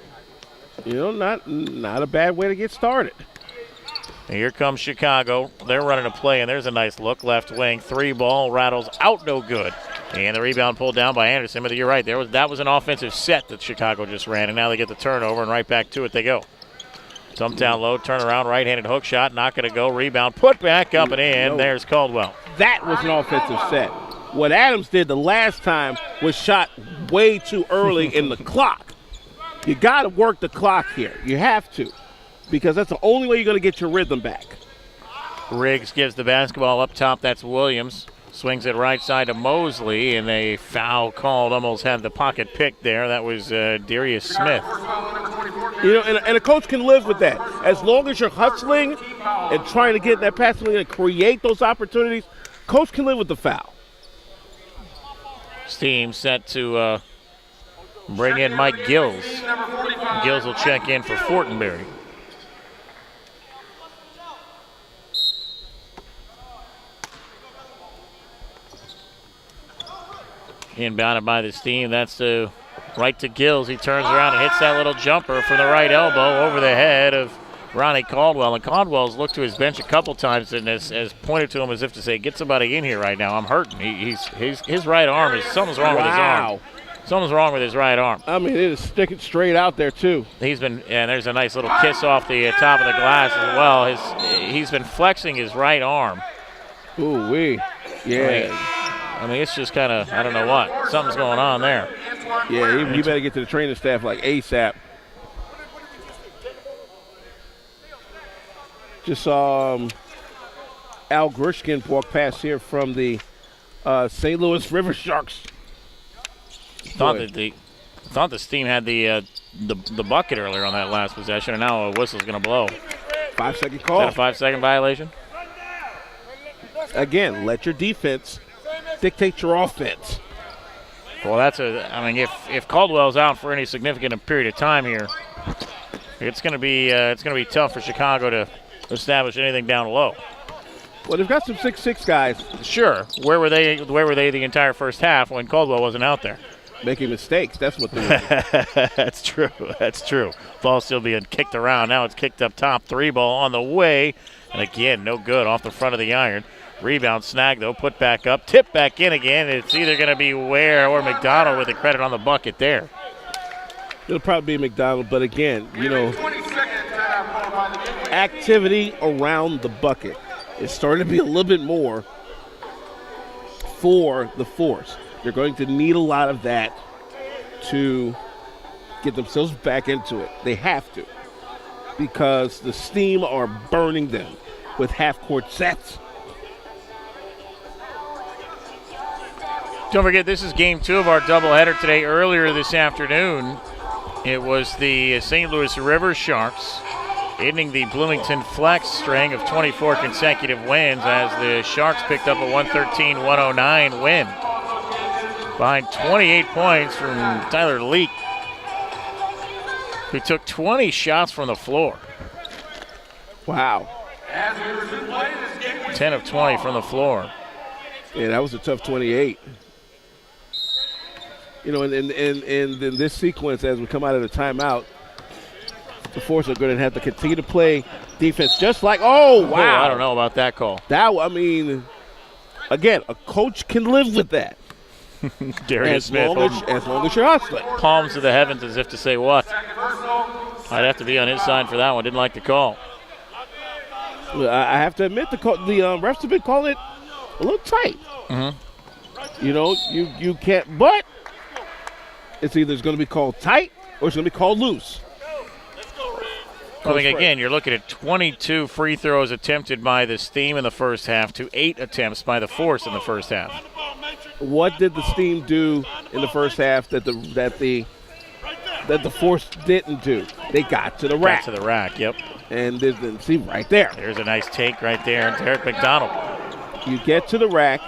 You know, not a bad way to get started. And here comes Chicago. They're running a play, and there's a nice look. Left wing, 3 ball, rattles out, no good. And the rebound pulled down by Anderson. But you're right, that was an offensive set that Chicago just ran, and now they get the turnover, and right back to it they go. Dumped down low, turn around, right-handed hook shot, not going to go. Rebound, put back up and in. No, there's Caldwell. That was an offensive set. What Adams did the last time was shot way too early in the clock. You got to work the clock here. You have to, because that's the only way you're going to get your rhythm back. Riggs gives the basketball up top. That's Williams. Swings it right side to Mosley, and a foul called. Almost had the pocket pick there. That was Darius Smith. You know, and a coach can live with that. As long as you're hustling and trying to get in that passing lane and create those opportunities, coach can live with the foul. Team set to bring in Mike Gills. Gills will check in for Fortenberry. Inbounded by this team. That's right to Gills. He turns around and hits that little jumper from the right elbow over the head of Ronnie Caldwell. And Caldwell's looked to his bench a couple times and has pointed to him as if to say, get somebody in here right now. I'm hurting. His right arm is, something's wrong with his arm. Something's wrong with his right arm. I mean, it is sticking straight out there, too. And there's a nice little kiss off the top of the glass as well. He's been flexing his right arm. Ooh-wee. Yeah. I mean, it's just kind of, I don't know what. Something's going on there. Yeah, you better get to the training staff like ASAP. Just saw Al Grishkin walk past here from the St. Louis River Sharks. Thought this team had the bucket earlier on that last possession, and now a whistle's going to blow. 5-second call. Is that a 5-second violation? Again, let your defense dictate your offense. Well, if Caldwell's out for any significant period of time here, it's going to be tough for Chicago to establish anything down low. Well, they've got some 6'6" guys. Sure. Where were they the entire first half when Caldwell wasn't out there? Making mistakes. That's what they're doing. That's true. Ball still being kicked around. Now it's kicked up top. 3 ball on the way. And again, no good off the front of the iron. Rebound snag, though, put back up, tip back in again. It's either going to be Ware or McDonald with the credit on the bucket there. It'll probably be McDonald, but again, you know, activity around the bucket is starting to be a little bit more for the Force. They're going to need a lot of that to get themselves back into it. They have to, because the Steam are burning them with half-court sets. Don't forget, this is game 2 of our doubleheader today. Earlier this afternoon, it was the St. Louis River Sharks ending the Bloomington Flex string of 24 consecutive wins as the Sharks picked up a 113-109 win. Behind 28 points from Tyler Leak, who took 20 shots from the floor. Wow. 10 of 20 from the floor. Yeah, that was a tough 28. You know, in this sequence, as we come out of the timeout, the Force are going to have to continue to play defense just like, oh, wow. I don't know about that call. Again, a coach can live with that. Darius Smith. As long as you're hustling. Palms to the heavens as if to say what? I'd have to be on his side for that one. Didn't like the call. I have to admit, the refs have been calling it a little tight. Mm-hmm. You know, you can't, but it's either going to be called tight or it's going to be called loose. I mean, again, you're looking at 22 free throws attempted by the Steam in the first half to 8 attempts by the Force in the first half. What did the Steam do in the first half that the Force didn't do? They got to the rack. Got to the rack, yep. And see right there. There's a nice take right there, and Derek McDonald. You get to the rack,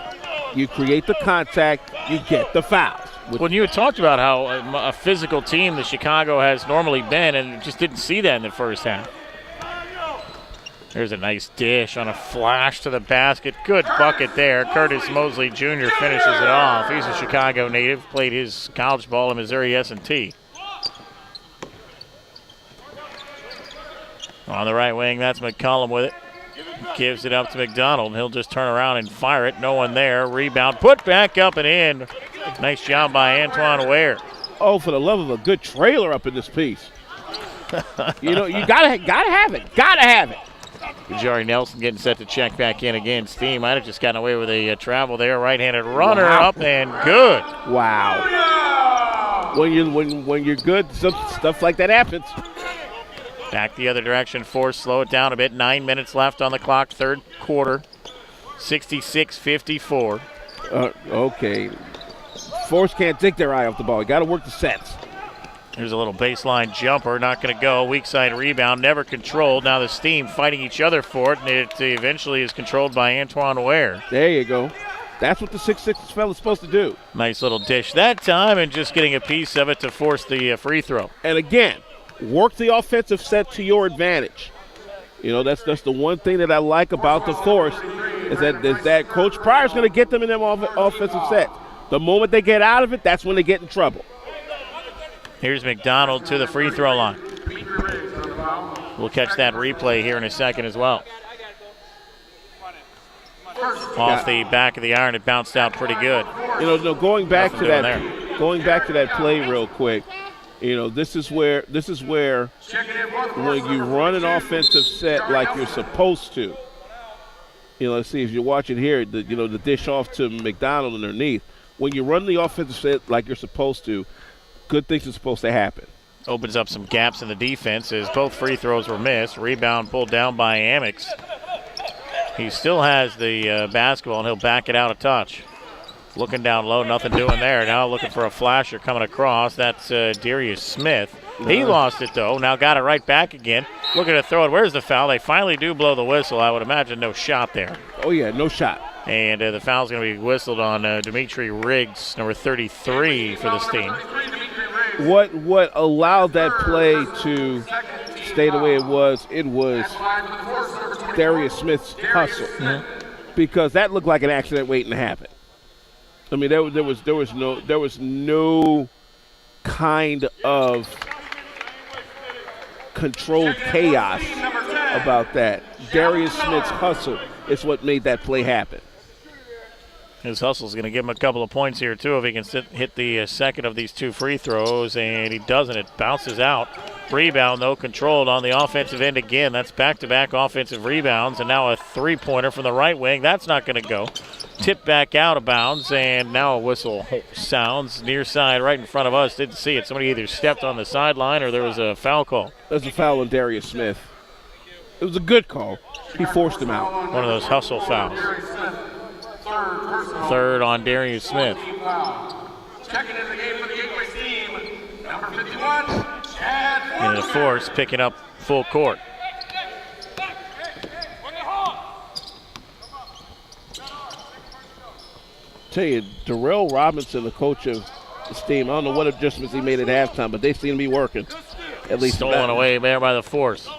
you create the contact, you get the fouls. When you had talked about how a physical team that Chicago has normally been, and just didn't see that in the first half. There's a nice dish on a flash to the basket. Good bucket there. Curtis Mosley Jr. finishes it off. He's a Chicago native, played his college ball in Missouri S&T. On the right wing, that's McCollum with it. Gives it up to McDonald. He'll just turn around and fire it. No one there. Rebound. Put back up and in. Nice job by Antoine Ware. Oh, for the love of a good trailer up in this piece. You know, you gotta have it. Gotta have it. Jari Nelson getting set to check back in again. Steam might have just gotten away with a travel there. Right-handed runner up and good. Wow. When you're good, stuff like that happens. Back the other direction. Force slow it down a bit. 9 minutes left on the clock. Third quarter. 66-54. Okay. Force can't take their eye off the ball. You got to work the sets. Here's a little baseline jumper, not going to go. Weak side rebound, never controlled. Now the Steam fighting each other for it, and it eventually is controlled by Antoine Ware. There you go. That's what the 6'6" fella's supposed to do. Nice little dish that time, and just getting a piece of it to force the free throw. And again, work the offensive set to your advantage. You know, that's the one thing that I like about the Force is that Coach Pryor's going to get them in them offensive sets. The moment they get out of it, that's when they get in trouble. Here's McDonald to the free throw line. We'll catch that replay here in a second as well. Off the back of the iron, it bounced out pretty good. You know, going back to that play real quick. You know, this is where when you run an offensive set like you're supposed to. You know, let's see if you're watching here. The dish off to McDonald underneath. When you run the offensive set like you're supposed to, good things are supposed to happen. Opens up some gaps in the defense as both free throws were missed. Rebound pulled down by Amex. He still has the basketball, and he'll back it out a touch. Looking down low, nothing doing there. Now looking for a flasher coming across. That's Darius Smith. He lost it, though. Now got it right back again. Looking to throw it. Where's the foul? They finally do blow the whistle. I would imagine no shot there. Oh, yeah, no shot. And the foul's going to be whistled on Dimitri Riggs, number 33 for the Steam. What allowed that play to stay the way it was Darius Smith's hustle. Because that looked like an accident waiting to happen. I mean, there was no kind of controlled chaos about that. Darius Smith's hustle is what made that play happen. His hustle is going to give him a couple of points here, too, if he can hit the second of these two free throws, and he doesn't. It bounces out. Rebound, though, controlled on the offensive end again. That's back-to-back offensive rebounds, and now a three-pointer from the right wing. That's not going to go. Tipped back out of bounds, and now a whistle sounds near side right in front of us. Didn't see it. Somebody either stepped on the sideline or there was a foul call. There's a foul on Darius Smith. It was a good call. He forced him out. One of those hustle fouls. Third on Darius Smith. Checking in the game for the Gateway Steam, number 51, Chad Fortenberry. And the Force picking up full court. Tell you, Darrell Robinson, the coach of the Steam, I don't know what adjustments he made at halftime, but they seem to be working. At least stolen away there by the Force.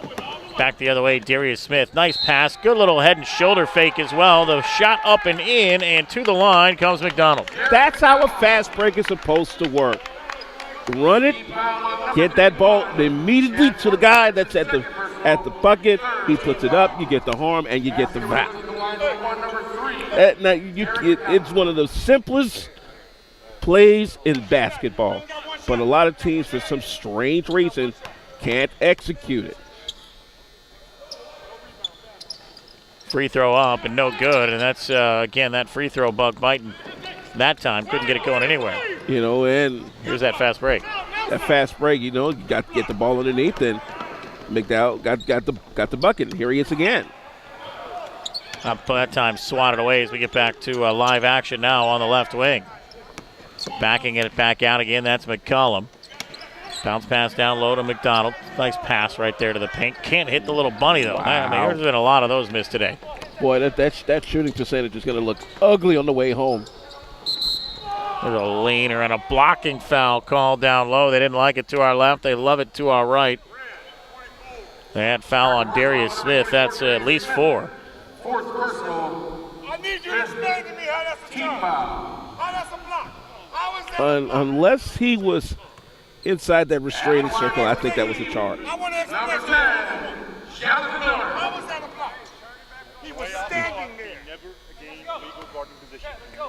Back the other way, Darius Smith. Nice pass. Good little head and shoulder fake as well. The shot up and in, and to the line comes McDonald. That's how a fast break is supposed to work. Run it, get that ball immediately to the guy that's at the bucket. He puts it up, you get the harm, and you get the foul. It's one of the simplest plays in basketball, but a lot of teams, for some strange reason, can't execute it. Free throw up and no good, and that's, again, that free throw bug biting that time. Couldn't get it going anywhere. You know, and here's that fast break. That fast break, you know, you got to get the ball underneath, and McDowell got the bucket. Here he is again. That time swatted away as we get back to live action now on the left wing. Backing it back out again, that's McCollum. Bounce pass down low to McDonald. Nice pass right there to the paint. Can't hit the little bunny, though. Wow. I mean, there's been a lot of those missed today. Boy, that shooting percentage is going to look ugly on the way home. There's a leaner and a blocking foul called down low. They didn't like it to our left. They love it to our right. They had foul on Darius Smith. That's at least 4. Fourth personal. I need you to explain to me how that's a block. How that's a block. How is that unless he was inside that restraining circle, I think that was a charge. Number 10, Jonathan Miller. How was that a block? He was standing there.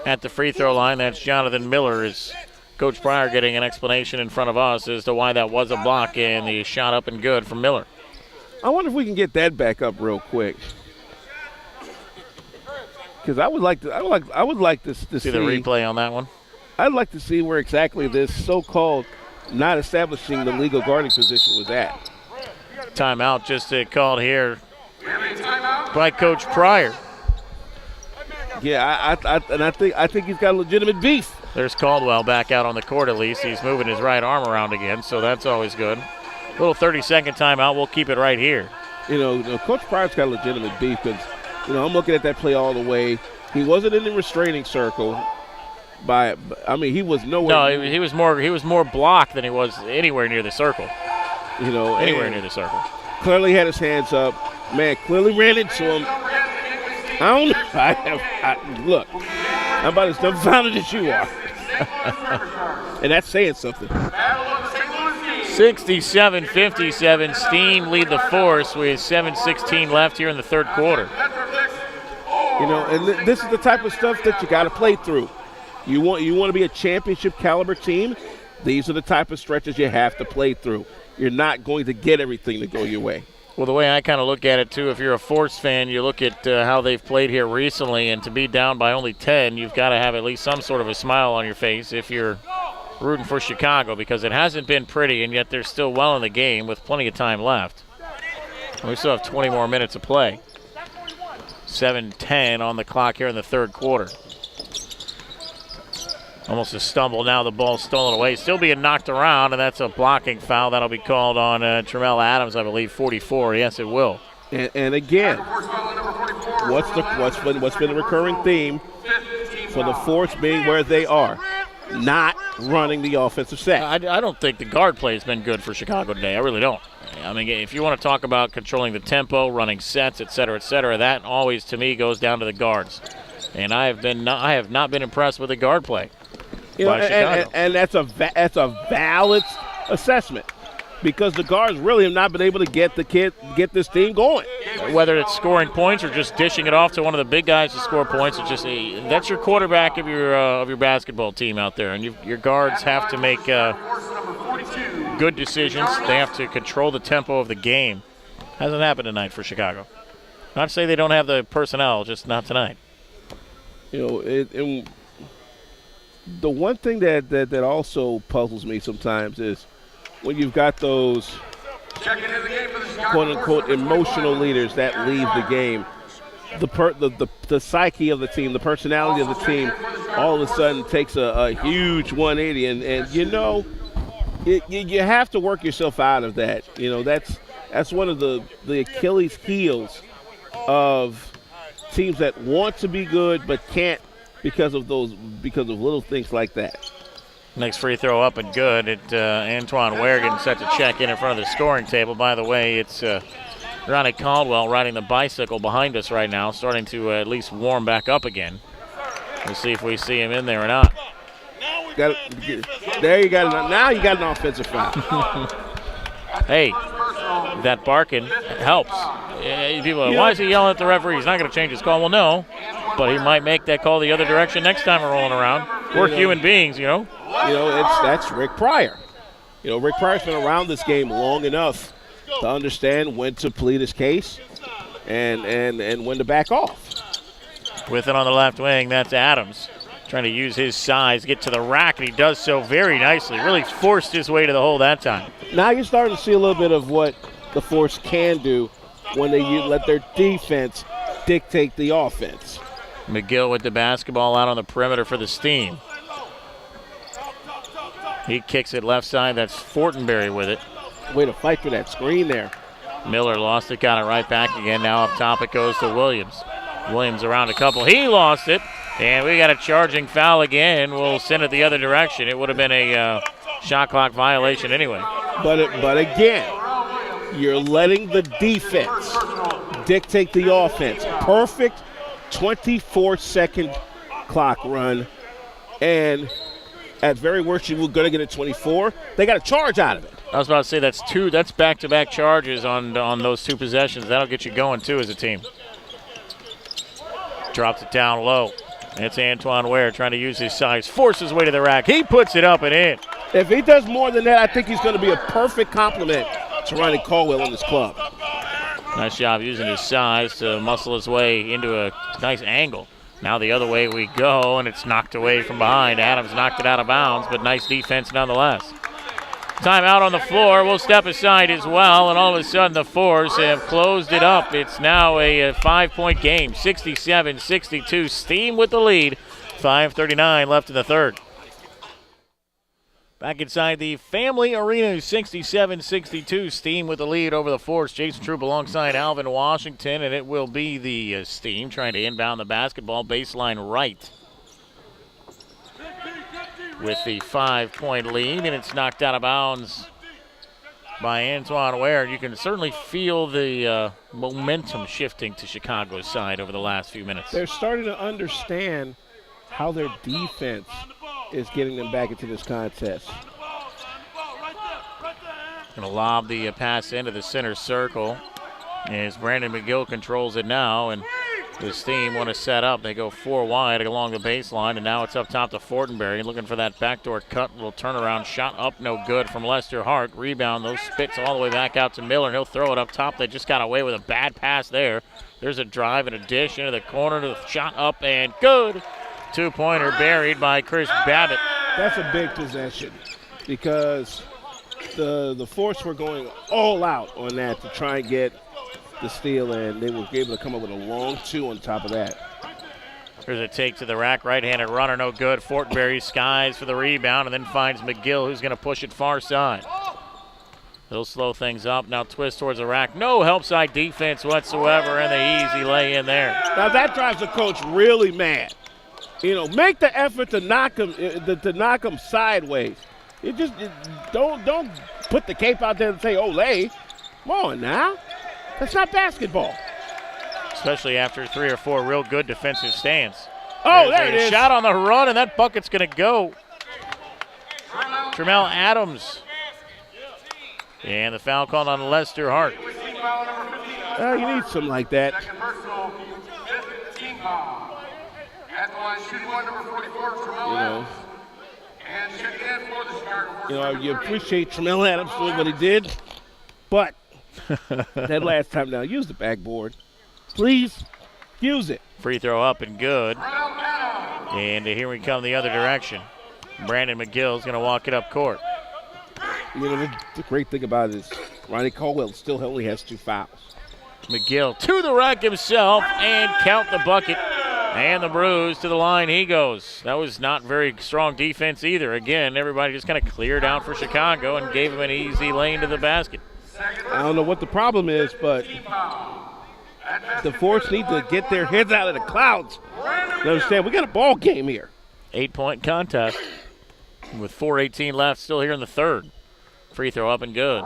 At the free throw line, that's Jonathan Miller. Is Coach Pryor getting an explanation in front of us as to why that was a block, and the shot up and good from Miller. I wonder if we can get that back up real quick. Because I would like to see the replay on that one. I'd like to see where exactly this so-called not establishing the legal guarding position was at. Timeout just called here by Coach Pryor. Yeah, I think he's got legitimate beef. There's Caldwell back out on the court at least. He's moving his right arm around again, so that's always good. Little 30-second timeout. We'll keep it right here. Coach Pryor's got legitimate beef because, I'm looking at that play all the way. He wasn't in the restraining circle. He was nowhere. No, he was more blocked than he was anywhere near the circle. Anywhere near the circle. Clearly had his hands up. Man, clearly ran into him. I don't know. Look, I'm about as dumbfounded as you are. And that's saying something. 67-57. Steam lead the Force with 7:16 left here in the third quarter. And this is the type of stuff that you got to play through. You want to be a championship caliber team. These are the type of stretches you have to play through. You're not going to get everything to go your way. Well, the way I kind of look at it, too, if you're a Force fan, you look at how they've played here recently, and to be down by only 10, you've got to have at least some sort of a smile on your face if you're rooting for Chicago, because it hasn't been pretty, and yet they're still well in the game with plenty of time left. We still have 20 more minutes of play. 7:10 on the clock here in the third quarter. Almost a stumble now. The ball's stolen away. Still being knocked around, and that's a blocking foul. That'll be called on Tramell Adams, I believe, 44. Yes, it will. And again, what's been the recurring theme for the Force being where they are? Not running the offensive set. I don't think the guard play has been good for Chicago today. I really don't. I mean, if you want to talk about controlling the tempo, running sets, et cetera, that always, to me, goes down to the guards. And I have not been impressed with the guard play. And that's a valid assessment because the guards really have not been able to get this team going. Whether it's scoring points or just dishing it off to one of the big guys to score points, it's just that's your quarterback of your basketball team out there, and your guards have to make good decisions. They have to control the tempo of the game. Hasn't happened tonight for Chicago. Not to say they don't have the personnel, just not tonight. The one thing that also puzzles me sometimes is when you've got those quote-unquote emotional leaders that leave the game, the psyche of the team, the personality of the team all of a sudden takes a huge 180, and you have to work yourself out of that. That's one of the Achilles heels of teams that want to be good but can't because of little things like that. Next free throw up and good. Antoine Ware getting set to check in front of the scoring table. By the way, it's Ronnie Caldwell riding the bicycle behind us right now, starting to at least warm back up again. We'll see if we see him in there or not. There you got it. Now you got an offensive foul. Hey, that barking helps. People are, why is he yelling at the referee? He's not going to change his call. Well, no, but he might make that call the other direction next time we're rolling around. We're human beings, That's Rick Pryor. Rick Pryor's been around this game long enough to understand when to plead his case and when to back off. With it on the left wing, that's Adams. Trying to use his size, get to the rack, and he does so very nicely. Really forced his way to the hole that time. Now you're starting to see a little bit of what the Force can do when they let their defense dictate the offense. McGill with the basketball out on the perimeter for the Steam. He kicks it left side. That's Fortenberry with it. Way to fight for that screen there. Miller lost it, got it right back again. Now up top it goes to Williams. Williams around a couple. He lost it. And we got a charging foul again. We'll send it the other direction. It would have been a shot clock violation anyway. But again, you're letting the defense dictate the offense. Perfect 24-second clock run. And at very worst, you're going to get a 24. They got a charge out of it. I was about to say that's back-to-back charges on those two possessions. That'll get you going, too, as a team. Drops it down low. It's Antoine Ware trying to use his size, force his way to the rack. He puts it up and in. If he does more than that, I think he's going to be a perfect complement to Ronnie Caldwell in this club. Nice job using his size to muscle his way into a nice angle. Now the other way we go, and it's knocked away from behind. Adams knocked it out of bounds, but nice defense nonetheless. Timeout on the floor. We'll step aside as well, and all of a sudden the Force have closed it up. It's now a 5-point game, 67-62. Steam with the lead. 5:39 left in the third. Back inside the Family Arena, 67-62. Steam with the lead over the Force. Jason Troop alongside Alvin Washington, and it will be the Steam trying to inbound the basketball baseline right with the 5-point lead, and it's knocked out of bounds by Antoine Ware. You can certainly feel the momentum shifting to Chicago's side over the last few minutes. They're starting to understand how their defense is getting them back into this contest. Going to lob the pass into the center circle as Brandon McGill controls it now, and the Steam want to set up. They go 4 wide along the baseline, and now it's up top to Fortenberry looking for that backdoor cut. Little turnaround shot up, no good from Lester Hart. Rebound, those spits all the way back out to Miller, and he'll throw it up top. They just got away with a bad pass there. There's a drive and a dish into the corner, to the shot up and good. 2-pointer buried by Chris Babbitt. That's a big possession because the Force were going all out on that to try and get the steal, and they were able to come up with a long 2 on top of that. Here's a take to the rack, right-handed runner, no good. Fortenberry skies for the rebound and then finds McGill, who's going to push it far side. He'll slow things up, now twist towards the rack. No help side defense whatsoever, and the easy lay in there. Now that drives the coach really mad. You know, make the effort to knock him sideways. Don't put the cape out there and say, "Olay." Come on now, that's not basketball. Especially after 3 or 4 real good defensive stands. Oh, there it is. Shot on the run, and that bucket's going to go. Tremel Adams. And the foul called on Lester Hart. You need something like that. You appreciate Tremel Adams doing what he did, but that last time now, use the backboard. Please, use it. Free throw up and good. And here we come the other direction. Brandon McGill's going to walk it up court. You know, the great thing about it is Ronnie Caldwell still only has 2 fouls. McGill to the rack himself and count the bucket. And the bruise to the line he goes. That was not very strong defense either. Again, everybody just kind of cleared out for Chicago and gave him an easy lane to the basket. I don't know what the problem is, but the Force need to get their heads out of the clouds. You understand, we got a ball game here. 8-point contest with 4:18 left, still here in the third. Free throw up and good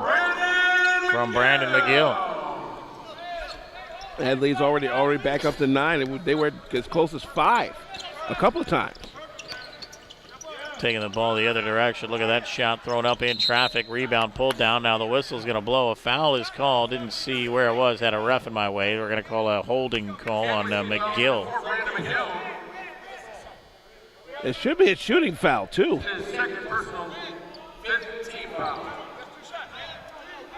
from Brandon McGill. Adley's already back up to 9. They were as close as 5 a couple of times. Taking the ball the other direction. Look at that shot thrown up in traffic. Rebound pulled down. Now the whistle's going to blow. A foul is called. Didn't see where it was. Had a ref in my way. We're going to call a holding call on McGill. It should be a shooting foul, too.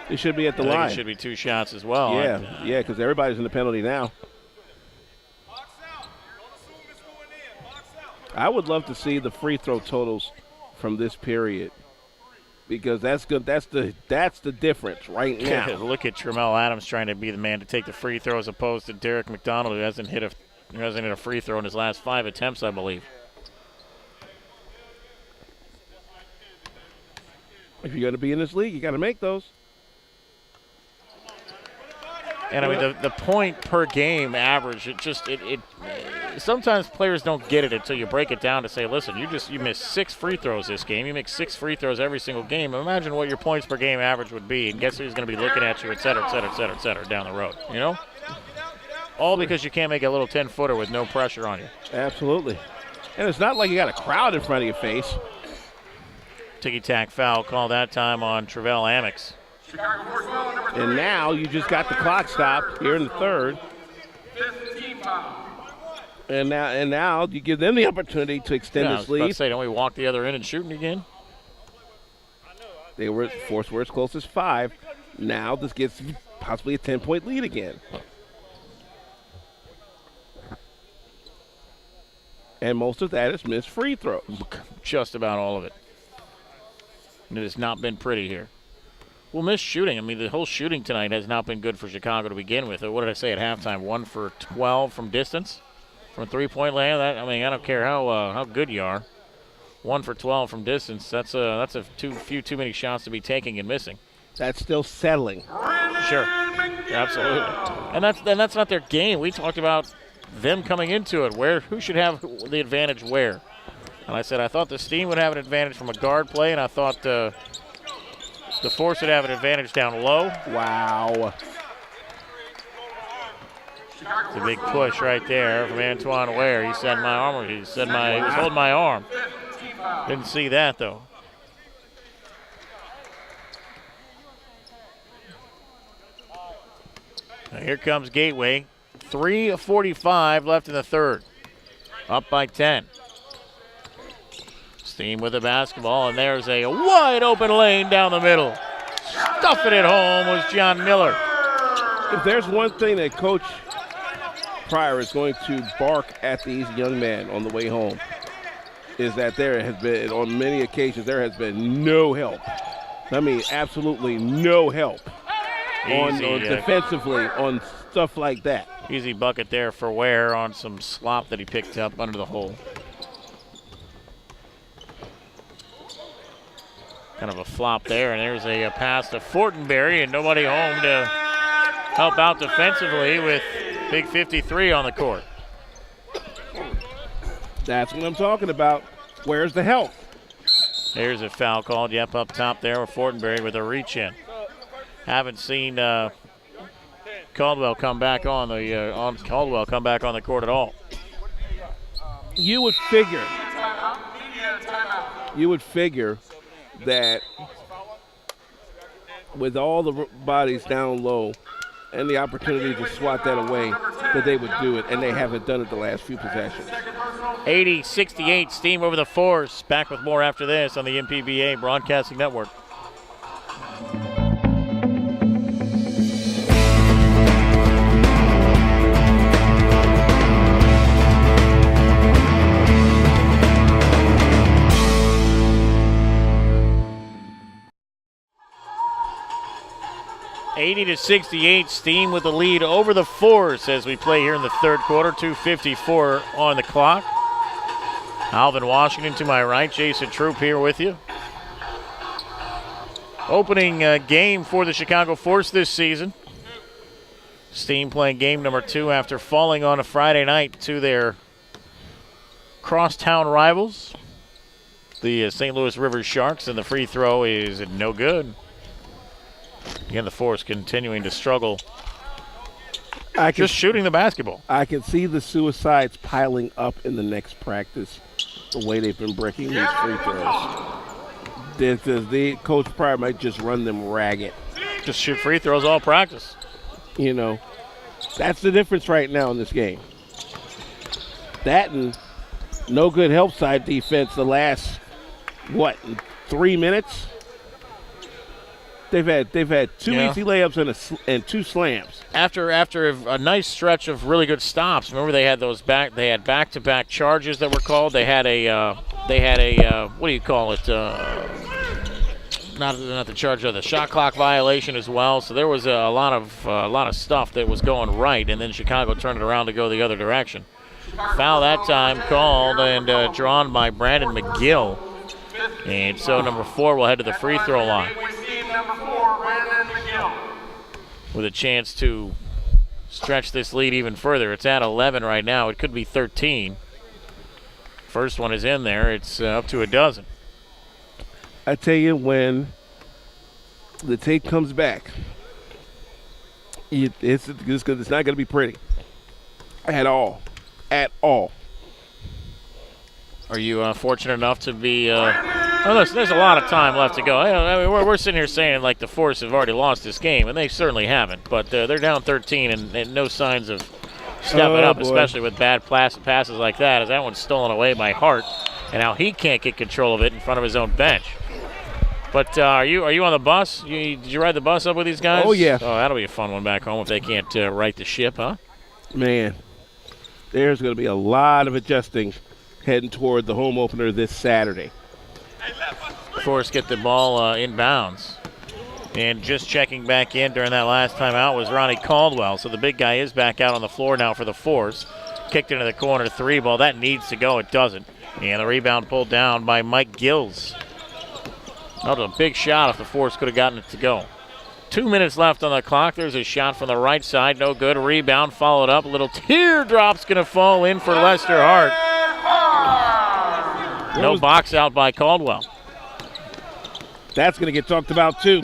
It should be at the line. It should be 2 shots as well. Yeah, because everybody's in the penalty now. I would love to see the free throw totals from this period because that's good. That's the difference right now. Look at Tremel Adams trying to be the man to take the free throw as opposed to Derek McDonald, who hasn't hit a free throw in his last 5 attempts, I believe. If you're going to be in this league, you got to make those. And I mean, the point per game average, sometimes players don't get it until you break it down to say, listen, you missed 6 free throws this game. You make 6 free throws every single game. Imagine what your points per game average would be, and guess who's going to be looking at you, et cetera, et cetera, et cetera, et cetera, down the road, you know? All because you can't make a little 10-footer with no pressure on you. Absolutely. And it's not like you got a crowd in front of your face. Ticky-tack foul call that time on Travell Amex. And now you just got the clock stopped here in the third. And now you give them the opportunity to extend this lead. I was about to say, don't we walk the other end and shooting again? Force were as close as 5. Now this gets possibly a 10-point lead again. And most of that is missed free throws. Just about all of it. And it has not been pretty here. Well, missed shooting. I mean, the whole shooting tonight has not been good for Chicago to begin with. What did I say at halftime? 1 for 12 from distance, from three-point land. I don't care how good you are. 1 for 12 from distance. That's too many shots to be taking and missing. That's still settling. Sure, absolutely. And that's not their game. We talked about them coming into it. Who should have the advantage where? And I said I thought the Steam would have an advantage from a guard play, and I thought the Force would have an advantage down low. Wow. It's a big push right there from Antoine Ware. He said my arm. He was holding my arm. Didn't see that though. Now here comes Gateway. 3:45 left in the third. Up by 10. Steam with the basketball, and there's a wide open lane down the middle. Stuffing it home was John Miller. If there's one thing that Coach Pryor is going to bark at these young men on the way home, is that there has been, on many occasions, there has been no help. I mean, absolutely no help on defensively on stuff like that. Easy bucket there for Ware on some slop that he picked up under the hole. Kind of a flop there, and there's a pass to Fortenberry, and nobody home to help out defensively with big 53 on the court. That's what I'm talking about. Where's the help? There's a foul called, up top there with Fortenberry with a reach-in. Haven't seen Caldwell come back on the court at all. You would figure that with all the bodies down low and the opportunity to swat that away, that they would do it, and they haven't done it the last few possessions. 80-68, Steam over the Force. Back with more after this on the MPBA Broadcasting Network. (80-68), Steam with the lead over the Force as we play here in the third quarter. 2:54 on the clock. Alvin Washington to my right, Jason Troop here with you. Opening game for the Chicago Force this season. Steam playing game number 2 after falling on a Friday night to their crosstown rivals, the St. Louis River Sharks, and the free throw is no good. Again, the Force continuing to struggle just shooting the basketball. I can see the suicides piling up in the next practice, the way they've been breaking these free throws. The Coach Pryor might just run them ragged. Just shoot free throws all practice. You know, that's the difference right now in this game. That and no good help side defense the last, 3 minutes? They've had 2 easy layups and 2 slams. After a nice stretch of really good stops. Remember they had back-to-back charges that were called. They had a what do you call it? Not the charge of the shot clock violation as well. So there was a lot of stuff that was going right, and then Chicago turned it around to go the other direction. Foul that time called and drawn by Brandon McGill. And so number 4 will head to the free throw line with a chance to stretch this lead even further. It's at 11 right now. It could be 13. First one is in there. It's up to a dozen. I tell you, when the tape comes back, it's not going to be pretty at all. At all. Are you fortunate enough to be listen, there's a lot of time left to go. I mean, we're sitting here saying like the Force have already lost this game, and they certainly haven't. But they're down 13 and no signs of stepping up, especially with bad passes like that, as that one's stolen away by Hart, and now he can't get control of it in front of his own bench. But are you on the bus? Did you ride the bus up with these guys? Oh, yeah. Oh, that'll be a fun one back home if they can't right the ship, huh? Man, there's going to be a lot of adjusting heading toward the home opener this Saturday. Force get the ball inbounds. And just checking back in during that last timeout was Ronnie Caldwell. So the big guy is back out on the floor now for the Force. Kicked into the corner, 3 ball. That needs to go. It doesn't. And the rebound pulled down by Mike Gills. That was a big shot if the Force could have gotten it to go. 2 minutes left on the clock. There's a shot from the right side. No good. Rebound followed up. A little teardrop's going to fall in for Lester Hart. No box out by Caldwell. That's going to get talked about, too.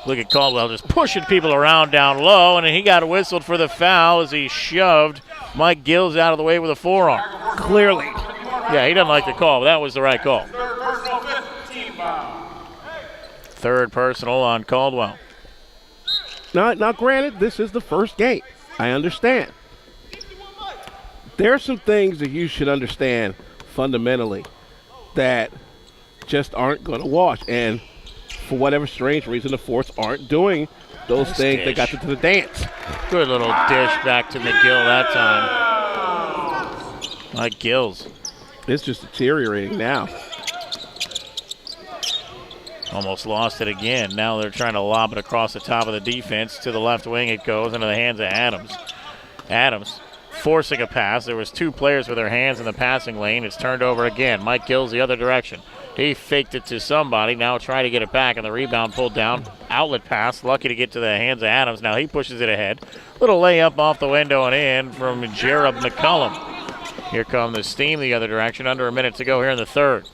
Look at Caldwell just pushing people around down low, and he got whistled for the foul as he shoved Mike Gills out of the way with a forearm. Clearly. Yeah, he doesn't like the call, but that was the right call. Third personal on Caldwell. Now, granted, this is the first game. I understand. There are some things that you should understand fundamentally that just aren't going to wash. And for whatever strange reason, the Force aren't doing those things that got you to the dance. Good little dish back to McGill that time. Mike Gills. It's just deteriorating now. Almost lost it again. Now they're trying to lob it across the top of the defense. To the left wing it goes into the hands of Adams. Adams forcing a pass. There was 2 players with their hands in the passing lane. It's turned over again. Mike Gills the other direction. He faked it to somebody. Now trying to get it back, and the rebound pulled down. Outlet pass. Lucky to get to the hands of Adams. Now he pushes it ahead. Little layup off the window and in from Jared McCullum. Here come the Steam the other direction. Under a minute to go here in the third.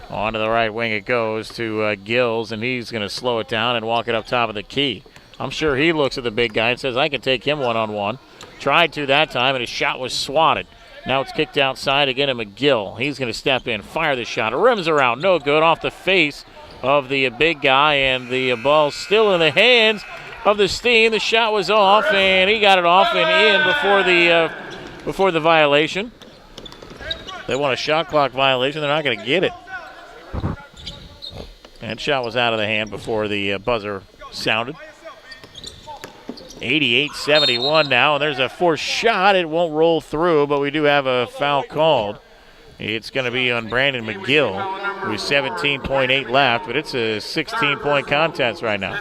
On to the right wing it goes to Gills, and he's going to slow it down and walk it up top of the key. I'm sure he looks at the big guy and says, I can take him one-on-one. Tried to that time, and his shot was swatted. Now it's kicked outside again to McGill. He's going to step in, fire the shot. Rims around, no good, off the face of the big guy, and the ball still in the hands of the Steam. The shot was off, and he got it off and in before the violation. They want a shot clock violation. They're not going to get it. And shot was out of the hand before the buzzer sounded. 88-71 now, and there's a forced shot. It won't roll through, but we do have a foul called. It's going to be on Brandon McGill, with 17.8 left, but it's a 16-point contest right now.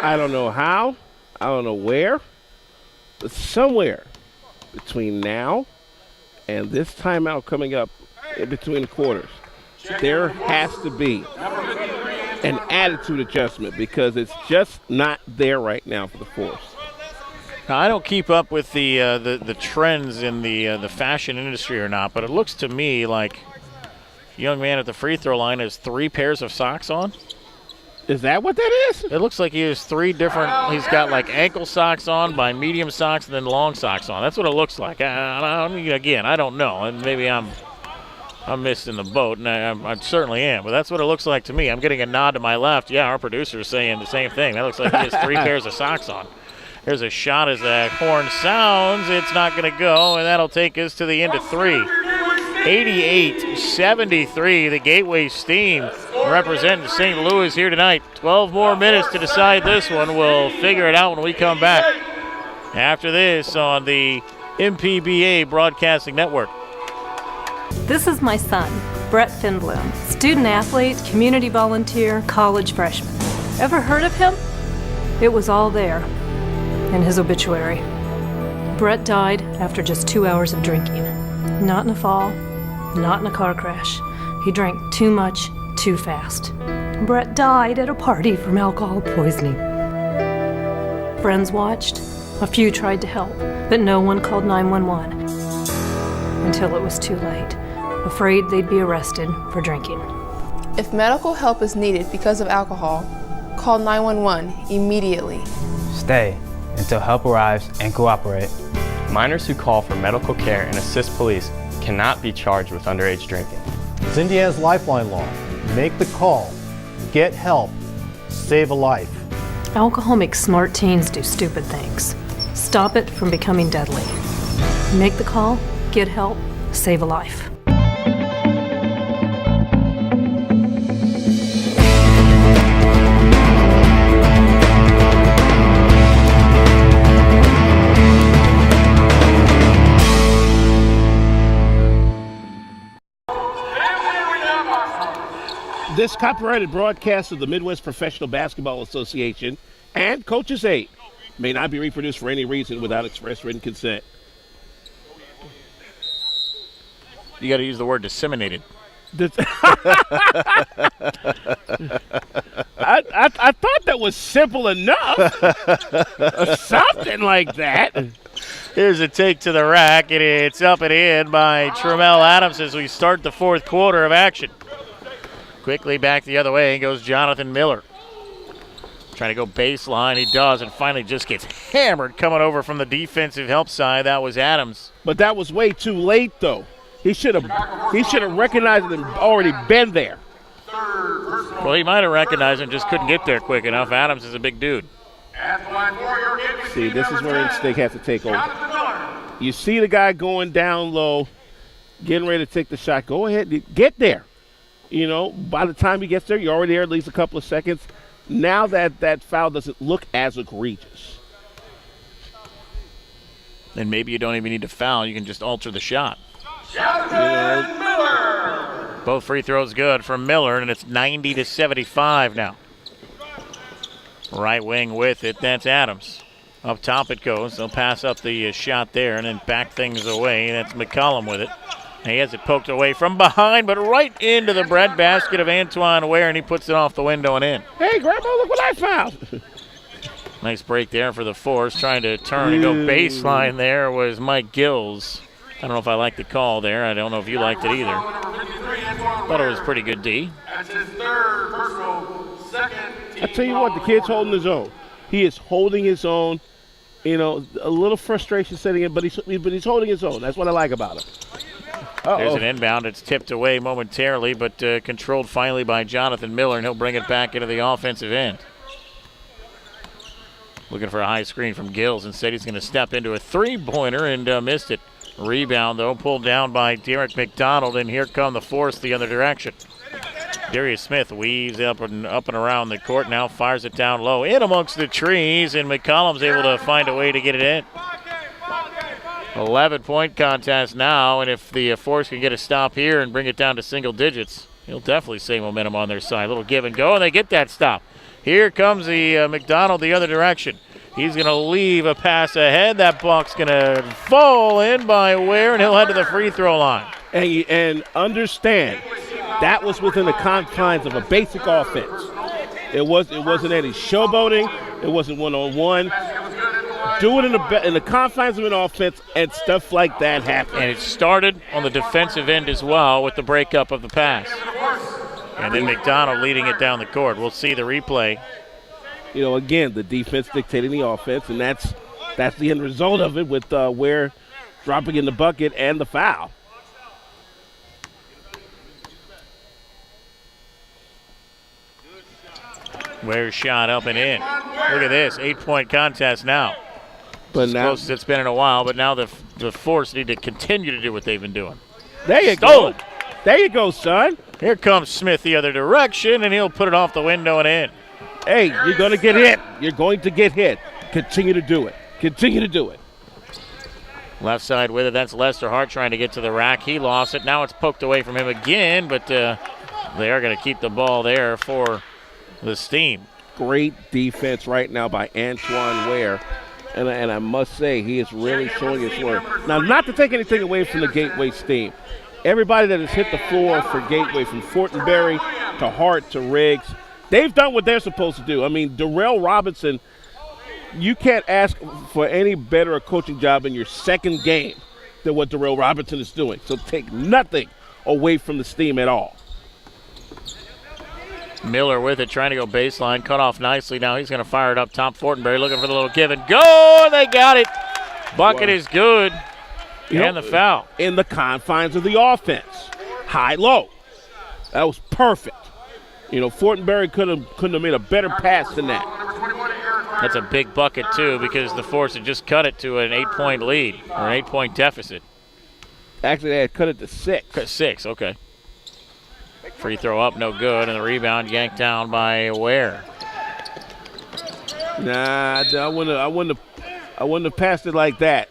I don't know how, I don't know where, but somewhere between now and this timeout coming up in between the quarters, there has to be an attitude adjustment because it's just not there right now for the Force. Now, I don't keep up with the trends in the fashion industry or not, but it looks to me like the young man at the free throw line has 3 pairs of socks on. Is that what that is? It looks like he has 3 different. He's got like ankle socks on, by medium socks, and then long socks on. That's what it looks like. Again, I don't know, and maybe I'm missing the boat, and I certainly am. But that's what it looks like to me. I'm getting a nod to my left. Yeah, our producer is saying the same thing. That looks like he has 3 pairs of socks on. There's a shot as the horn sounds. It's not going to go, and that'll take us to the end of 3. 88-73, the Gateway Steam representing St. Louis here tonight. 12 more minutes to decide this one. We'll figure it out when we come back after this on the MPBA Broadcasting Network. This is my son, Brett Finbloom, student athlete, community volunteer, college freshman. Ever heard of him? It was all there in his obituary. Brett died after just 2 hours of drinking. Not in a fall, not in a car crash. He drank too much, too fast. Brett died at a party from alcohol poisoning. Friends watched. A few tried to help, but no one called 911 until it was too late, afraid they'd be arrested for drinking. If medical help is needed because of alcohol, call 911 immediately. Stay until help arrives and cooperate. Minors who call for medical care and assist police cannot be charged with underage drinking. It's Indiana's Lifeline law. Make the call, get help, save a life. Alcohol makes smart teens do stupid things. Stop it from becoming deadly. Make the call, get help, save a life. This copyrighted broadcast of the Midwest Professional Basketball Association and Coach's Aid may not be reproduced for any reason without express written consent. You got to use the word disseminated. I thought that was simple enough. Something like that. Here's a take to the rack, and it's up and in by Trammell Adams as we start the fourth quarter of action. Quickly back the other way goes Jonathan Miller. Trying to go baseline, he does, and finally just gets hammered coming over from the defensive help side. That was Adams. But that was way too late, though. He should have recognized it and already been there. Well, he might have recognized him, just couldn't get there quick enough. Adams is a big dude. See, this is where instinct has to take over. You see the guy going down low, getting ready to take the shot. Go ahead, get there. You know, by the time he gets there, you're already there at least a couple of seconds. Now that foul doesn't look as egregious. And maybe you don't even need to foul. You can just alter the shot. Both free throws good from Miller, and it's 90-75 now. Right wing with it, that's Adams. Up top it goes. They'll pass up the shot there and then back things away. That's McCollum with it. He has it poked away from behind, but right into the breadbasket of Antoine Ware, and he puts it off the window and in. Hey, Grandma, look what I found. Nice break there for the Force. Trying to turn and go baseline there was Mike Gills. I don't know if I like the call there. I don't know if you liked it either. Thought it was pretty good D. That's his third personal, second. I tell you what, the kid's holding his own. He is holding his own. You know, a little frustration setting in, but he's holding his own. That's what I like about him. There's an inbound. It's tipped away momentarily, but controlled finally by Jonathan Miller, and he'll bring it back into the offensive end. Looking for a high screen from Gills. Instead, he's going to step into a three-pointer and missed it. Rebound, though, pulled down by Derek McDonald, and here come the Force the other direction. Darius Smith weaves up and around the court, now fires it down low, in amongst the trees, and McCollum's able to find a way to get it in. 11-point contest now, and if the Force can get a stop here and bring it down to single digits, he'll definitely save momentum on their side. A little give and go, and they get that stop. Here comes the McDonald the other direction. He's going to leave a pass ahead. That buck's going to fall in by Ware, and he'll head to the free throw line. And understand, that was within the confines of a basic offense. It wasn't any showboating. It wasn't one-on-one. Do it in the confines of an offense, and stuff like that happens. And it started on the defensive end as well with the breakup of the pass. And then McDonald leading it down the court. We'll see the replay. You know, again, the defense dictating the offense, and that's the end result of it with Ware dropping in the bucket and the foul. Ware's shot up and in. Look at this, 8-point contest now. But as now, close as it's been in a while, but now the Force need to continue to do what they've been doing. There you go. There you go, son. Here comes Smith the other direction, and he'll put it off the window and in. Hey, you're going to get hit. You're going to get hit. Continue to do it. Continue to do it. Left side with it. That's Lester Hart trying to get to the rack. He lost it. Now it's poked away from him again, but they are going to keep the ball there for the Steam. Great defense right now by Antoine Ware. And I must say, he is really showing his worth. Now, not to take anything away from the Gateway Steam. Everybody that has hit the floor for Gateway, from Fortenberry to Hart to Riggs, they've done what they're supposed to do. I mean, Darrell Robinson, you can't ask for any better a coaching job in your second game than what Darrell Robinson is doing. So take nothing away from the Steam at all. Miller with it, trying to go baseline, cut off nicely. Now he's going to fire it up top. Fortenberry looking for the little give and go. They got it. Bucket is good. And the foul. In the confines of the offense. High-low. That was perfect. You know, Fortenberry couldn't have made a better pass than that. That's a big bucket, too, because the Force had just cut it to an 8-point lead, or an 8-point deficit. Actually, they had cut it to 6. 6, okay. Free throw up, no good, and the rebound yanked down by Ware. Nah, I wouldn't have passed it like that.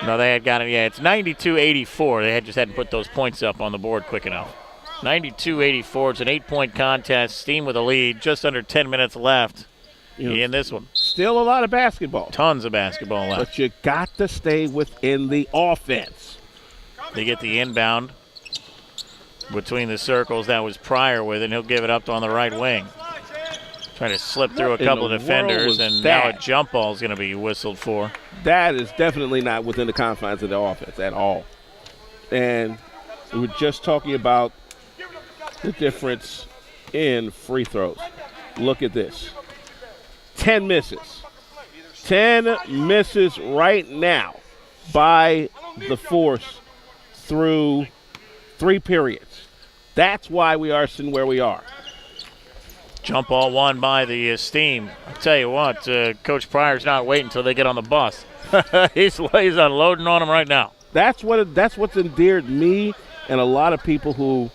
No, they had got it. Yeah, it's 92-84. They just hadn't put those points up on the board quick enough. 92-84. It's an 8-point contest. Steam with a lead. Just under 10 minutes left in this one. Still a lot of basketball. Tons of basketball left. But you got to stay within the offense. They get the inbound between the circles. That was Pryor with it, and he'll give it up on the right wing. Trying to slip through a couple of defenders, and now a jump ball is going to be whistled for. That is definitely not within the confines of the offense at all. And we were just talking about the difference in free throws. Look at this. 10 misses. 10 misses right now by the Force through 3 periods. That's why we are sitting where we are. Jump ball won by the Steam. I'll tell you what, Coach Pryor's not waiting until they get on the bus. he's unloading on them right now. That's what's endeared me and a lot of people who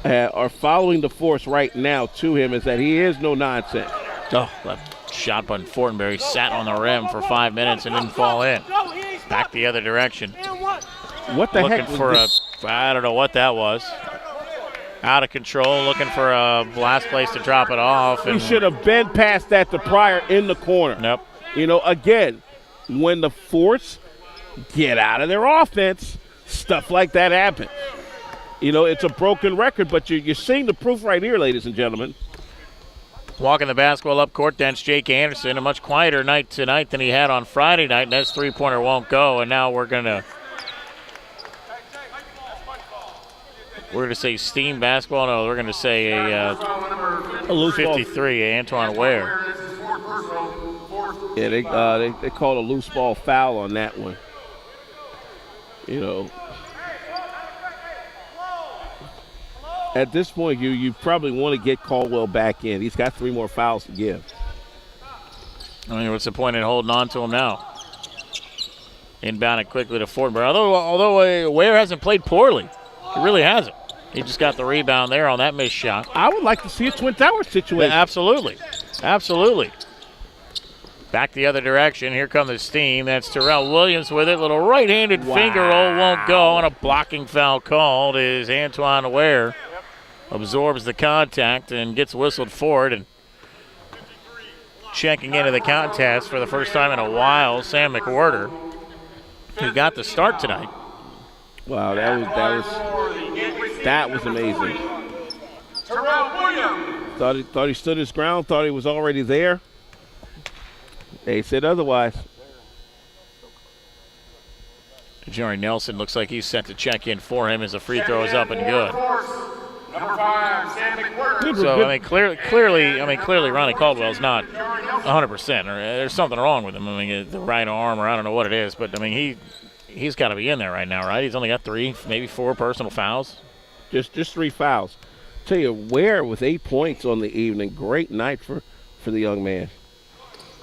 are following the Force right now to him, is that he is no nonsense. Oh, that shot by Fortenberry sat on the rim for 5 minutes and didn't fall in. Back the other direction. What the heck? Looking for I don't know what that was. Out of control, looking for a last place to drop it off. He should have been past that to Pryor in the corner. Nope. You know, again, when the Force get out of their offense, stuff like that happens. You know, it's a broken record, but you're seeing the proof right here, ladies and gentlemen. Walking the basketball up court, that's Jake Anderson. A much quieter night tonight than he had on Friday night, and that three-pointer won't go, and now we're going to say Steam basketball. No, we're going to say a loose 53, Antoine Ware. Yeah, they called a loose ball foul on that one. You know, at this point, you probably want to get Caldwell back in. He's got 3 more fouls to give. I mean, what's the point in holding on to him now? Inbound it quickly to Fortenberry. Although Ware hasn't played poorly. He really hasn't. He just got the rebound there on that missed shot. I would like to see a Twin Towers situation. Yeah, absolutely. Absolutely. Back the other direction. Here comes the Steam. That's Terrell Williams with it. Little right-handed finger roll won't go, and a blocking foul called is Antoine Ware. Absorbs the contact and gets whistled for it. And checking into the contest for the first time in a while, Sam McWhorter, who got the start tonight. Wow, that was amazing. Terrell Williams. Thought he stood his ground, thought he was already there. They said otherwise. Jerry Nelson looks like he's set to check in for him as the free throw is up and good. Number 5, Sam McWhorter. So I mean, clearly, Ronnie Caldwell's not 100%. Or there's something wrong with him. I mean, the right arm, or I don't know what it is, but I mean, he's got to be in there right now, right? He's only got 3, maybe 4 personal fouls. Just 3 fouls. Tell you, Ware with 8 points on the evening. Great night for the young man.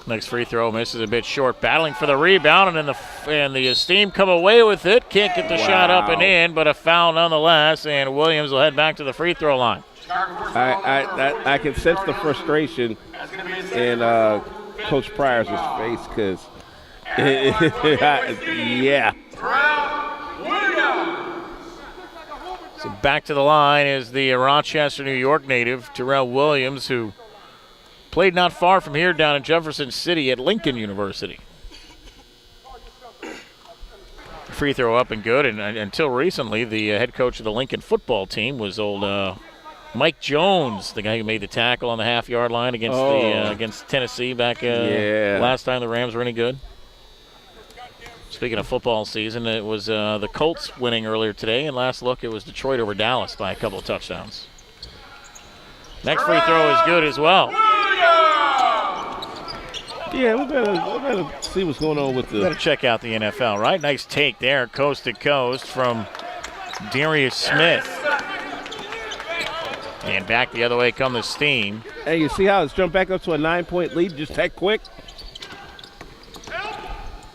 Next free throw misses a bit short. Battling for the rebound, and the Steam come away with it. Can't get the shot up and in, but a foul nonetheless, and Williams will head back to the free throw line. I can sense the frustration in Coach Pryor's face because, yeah. So back to the line is the Rochester, New York native, Terrell Williams, who played not far from here down in Jefferson City at Lincoln University. Free throw up and good, and until recently, the head coach of the Lincoln football team was old Mike Jones, the guy who made the tackle on the half-yard line against Tennessee back last time the Rams were any good. Speaking of football season, it was the Colts winning earlier today, and last look, it was Detroit over Dallas by a couple of touchdowns. Next free throw is good as well. Yeah, we better see what's going on with the. Better check out the NFL, right? Nice take there, coast to coast from Darius Smith. And back the other way come the Steam. Hey, you see how it's jumped back up to a 9-point lead just that quick?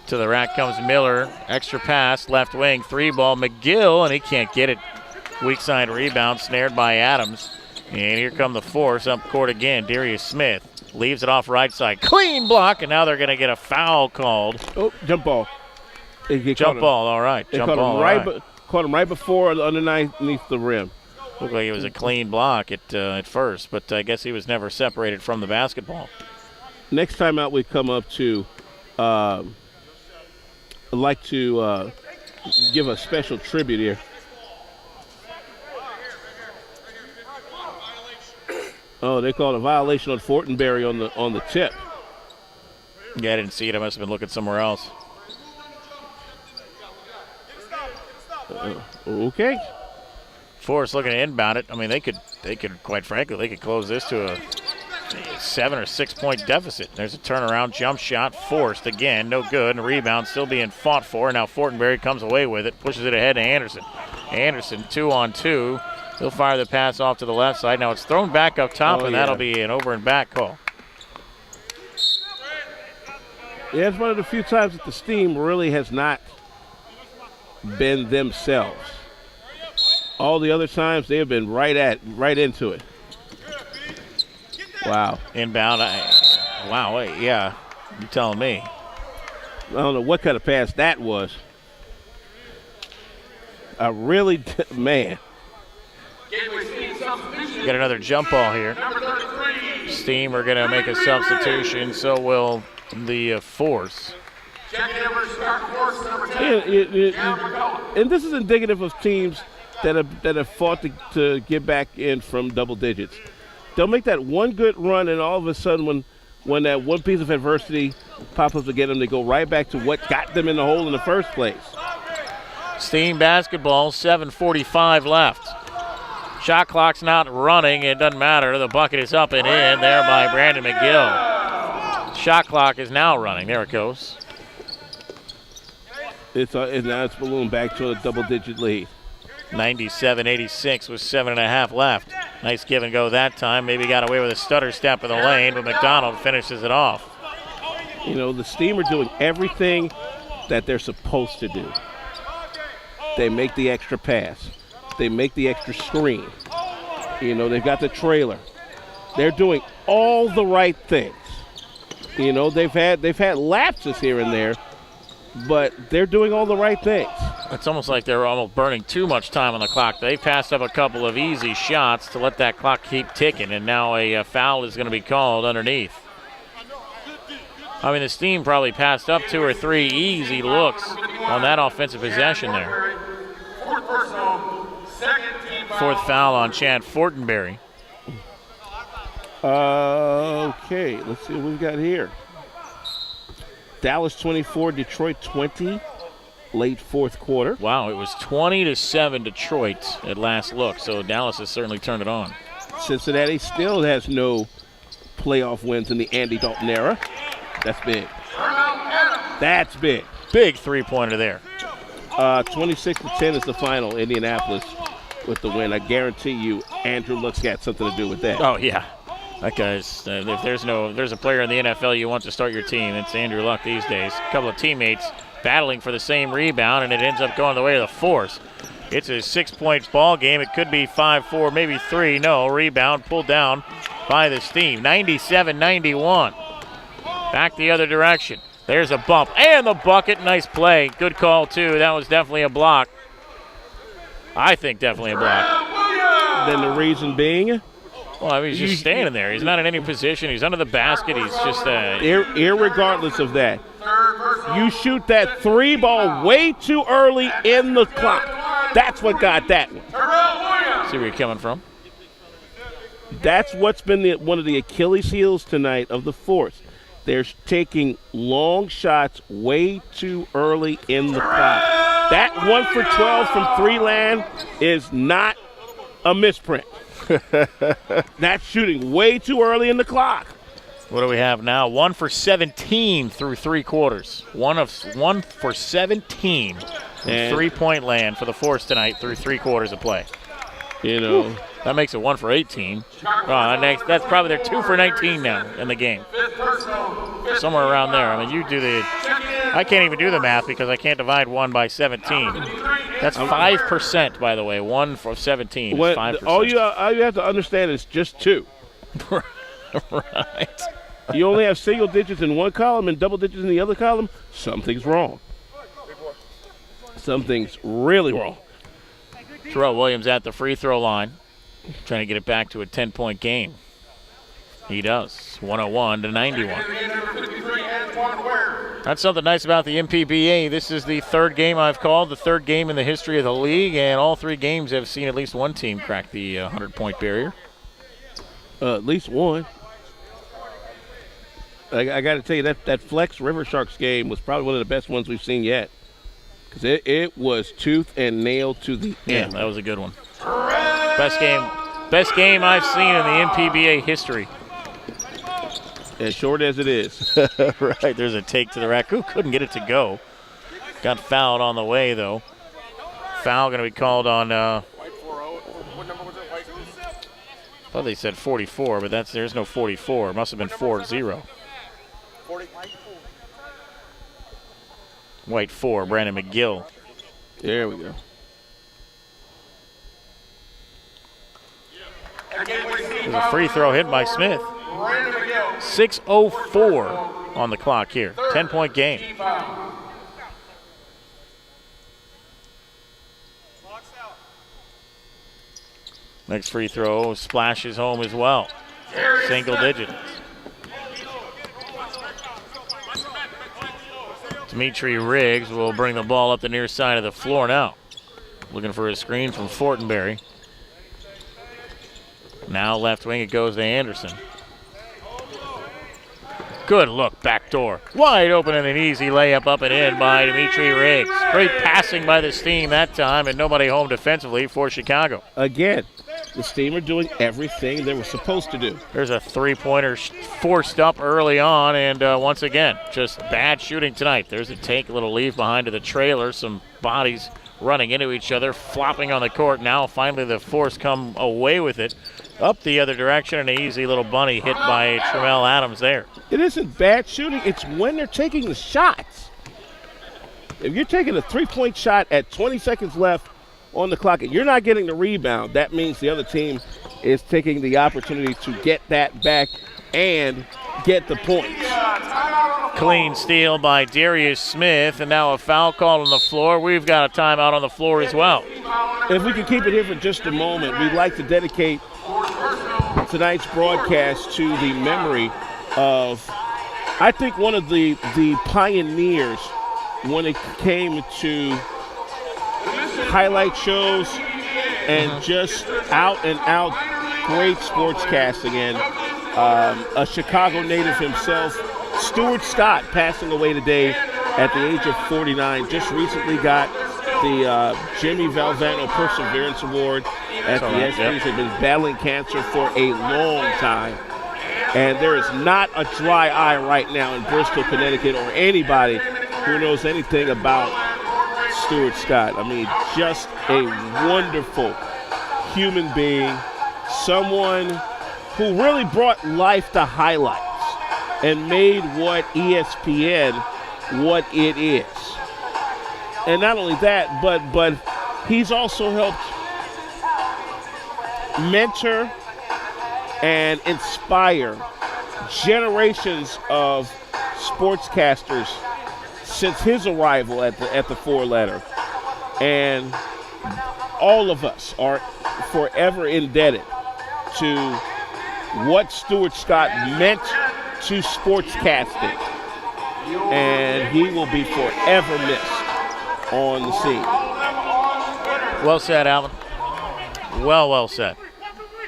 To the rack comes Miller. Extra pass, left wing, 3-ball. McGill, and he can't get it. Weak side rebound, snared by Adams. And here come the Force up court again. Darius Smith leaves it off right side. Clean block, and now they're going to get a foul called. Oh, jump ball. Jump ball, all right. Jump ball, caught him right before underneath the rim. Looked like it was a clean block at first, but I guess he was never separated from the basketball. Next time out we come up to, I'd like to give a special tribute here. Oh, they called a violation on Fortenberry on the tip. Yeah, I didn't see it. I must have been looking somewhere else. Okay. Forrest looking to inbound it. I mean, they could quite frankly, they could close this to a 7 or 6 point deficit. There's a turnaround jump shot forced again, no good, and a rebound still being fought for. Now Fortenberry comes away with it, pushes it ahead to Anderson. Anderson 2-on-2. He'll fire the pass off to the left side. Now it's thrown back up top, and that'll be an over and back call. Yeah, it's one of the few times that the Steam really has not been themselves. All the other times they have been right into it. Wow. Inbound. Wow, yeah. You telling me. I don't know what kind of pass that was. Man. Got another jump ball here. Steam are going to make a substitution, so will the Force. And this is indicative of teams that have fought to get back in from double digits. They'll make that one good run, and all of a sudden when that one piece of adversity pops up to get them, they go right back to what got them in the hole in the first place. Steam basketball, 7:45 left. Shot clock's not running. It doesn't matter. The bucket is up and in there by Brandon McGill. Shot clock is now running. There it goes. Now it's ballooned back to a double-digit lead. 97-86 with 7.5 left. Nice give and go that time. Maybe got away with a stutter step in the lane, but McDonald finishes it off. You know, the Steam are doing everything that they're supposed to do. They make the extra pass. They make the extra screen. You know, they've got the trailer. They're doing all the right things. You know, they've had lapses here and there, but they're doing all the right things. It's almost like they're almost burning too much time on the clock. They passed up a couple of easy shots to let that clock keep ticking, and now a foul is going to be called underneath. I mean, the Steam probably passed up 2 or 3 easy looks on that offensive possession there. Fourth foul on Chad Fortenberry. Okay, let's see what we've got here. Dallas 24, Detroit 20, late fourth quarter. Wow, it was 20-7 Detroit at last look, so Dallas has certainly turned it on. Cincinnati still has no playoff wins in the Andy Dalton era. That's big. That's big. Big three-pointer there. 26-10 is the final. Indianapolis with the win. I guarantee you Andrew Luck's got something to do with that. Oh, yeah. That guy's, if there's a player in the NFL you want to start your team, it's Andrew Luck these days. A couple of teammates battling for the same rebound, and it ends up going the way of the Force. It's a 6-point ball game. It could be 5-4, maybe 3. No, rebound pulled down by the Steam. 97-91. Back the other direction. There's a bump and the bucket. Nice play. Good call, too. That was definitely a block. I think definitely a block. Then the reason being? Well, I mean, he's just standing there. He's not in any position. He's under the basket. He's just irregardless of that, you shoot that 3 ball way too early in the clock. That's what got that one. See where you're coming from. That's what's been one of the Achilles heels tonight of the Force. They're taking long shots way too early in the clock. That 1 for 12 from 3 land is not a misprint. That's shooting way too early in the clock. What do we have now? 1 for 17 through 3 quarters. 1 for 17 from 3-point land for the Force tonight through 3 quarters of play. You know. That makes it 1 for 18. That's probably they're 2 for 19 now in the game. Somewhere around there. I mean, I can't even do the math because I can't divide 1 by 17. That's 5%, by the way. 1 for 17 is 5%. All you have to understand is just 2. Right. You only have single digits in one column and double digits in the other column. Something's wrong. Something's really wrong. Terrell Williams at the free throw line. Trying to get it back to a 10-point game. He does. 101-91. That's something nice about the MPBA. This is the third game I've called, the third game in the history of the league, and all three games have seen at least one team crack the 100-point barrier. At least one. I got to tell you, that Flex River Sharks game was probably one of the best ones we've seen yet. Because it was tooth and nail to the end. Yeah, that was a good one. Best game I've seen in the MPBA history. As short as it is. Right, there's a take to the rack. Who couldn't get it to go? Got fouled on the way, though. Foul going to be called on. I thought they said 44, but there's no 44. It must have been 4-0. White 4, Brandon McGill. There we go. There's a free throw hit by Smith. 6:04 on the clock here. 10-point game. Next free throw splashes home as well. Single digits. Dimitri Riggs will bring the ball up the near side of the floor now. Looking for a screen from Fortenberry. Now left wing it goes to Anderson. Good look, backdoor. Wide open and an easy layup up and in by Dimitri Riggs. Great passing by the Steam that time and nobody home defensively for Chicago. Again, the Steam are doing everything they were supposed to do. There's a three-pointer forced up early on, and once again, just bad shooting tonight. There's a take, a little leave behind to the trailer. Some bodies running into each other, flopping on the court. Now finally the Force come away with it. Up the other direction, and an easy little bunny hit by Tremel Adams there. It isn't bad shooting. It's when they're taking the shots. If you're taking a three-point shot at 20 seconds left on the clock and you're not getting the rebound, that means the other team is taking the opportunity to get that back and get the points. Clean steal by Darius Smith, and now a foul called on the floor. We've got a timeout on the floor as well. If we can keep it here for just a moment, we'd like to dedicate tonight's broadcast to the memory of, I think, one of the pioneers when it came to highlight shows and just out and out great sportscasting. And a Chicago native himself, Stuart Scott, passing away today at the age of 49. Just recently got the Jimmy Valvano Perseverance Award at the ESPYs. Had been battling cancer for a long time. And there is not a dry eye right now in Bristol, Connecticut, or anybody who knows anything about Stuart Scott. I mean, just a wonderful human being, someone who really brought life to highlights and made what ESPN what it is. And not only that, but he's also helped mentor and inspire generations of sportscasters since his arrival at the four-letter. And all of us are forever indebted to what Stuart Scott meant to sportscasting. And he will be forever missed on the scene. Well said, Alvin. Well said.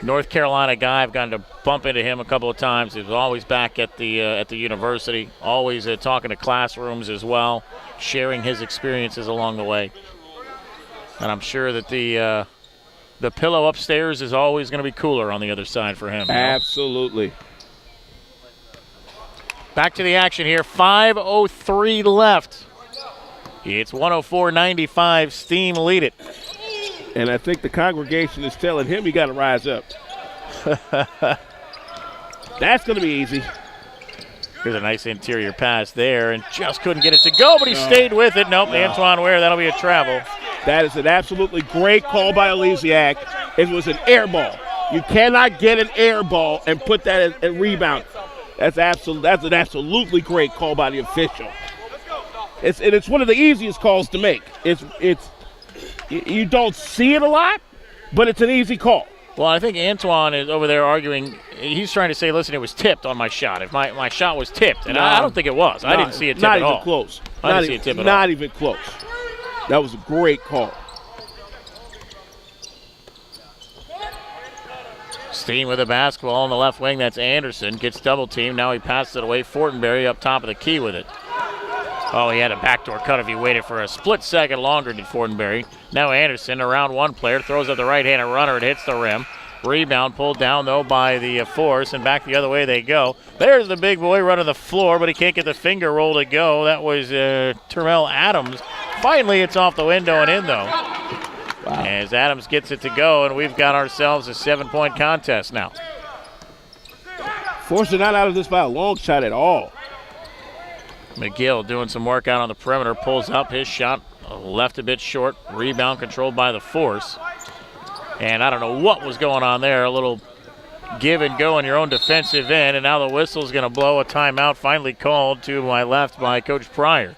North Carolina guy. I've gotten to bump into him a couple of times. He was always back at the university, always talking to classrooms as well, sharing his experiences along the way. And I'm sure that the pillow upstairs is always going to be cooler on the other side for him. Absolutely. Back to the action here. 5:03 left. It's 104-95. Steam lead it. And I think the congregation is telling him he got to rise up. That's going to be easy. Here's a nice interior pass there, and just couldn't get it to go, but he stayed with it. Nope, Antoine Ware, that'll be a travel. That is an absolutely great call by Elysiak. It was an air ball. You cannot get an air ball and put that as a rebound. That's an absolutely great call by the official. It's one of the easiest calls to make. You don't see it a lot, but it's an easy call. Well, I think Antoine is over there arguing. He's trying to say, listen, it was tipped on my shot. If my shot was tipped, and I don't think it was. I didn't see it tip at all. Not even close. I didn't see it tip at all. Not even close. That was a great call. Steen with the basketball on the left wing. That's Anderson. Gets double teamed. Now he passes it away. Fortenberry up top of the key with it. Oh, he had a backdoor cut if he waited for a split second longer, did Fortenberry. Now Anderson, around one player, throws up the right-handed runner. It hits the rim. Rebound pulled down, though, by the Force, and back the other way they go. There's the big boy running the floor, but he can't get the finger roll to go. That was Terrell Adams. Finally, it's off the window and in, though. Wow. As Adams gets it to go, and we've got ourselves a 7-point contest now. Force are not out of this by a long shot at all. McGill doing some work out on the perimeter, pulls up his shot, left a bit short. Rebound controlled by the Force. And I don't know what was going on there, a little give and go in your own defensive end, and now the whistle's going to blow. A timeout finally called to my left by Coach Pryor.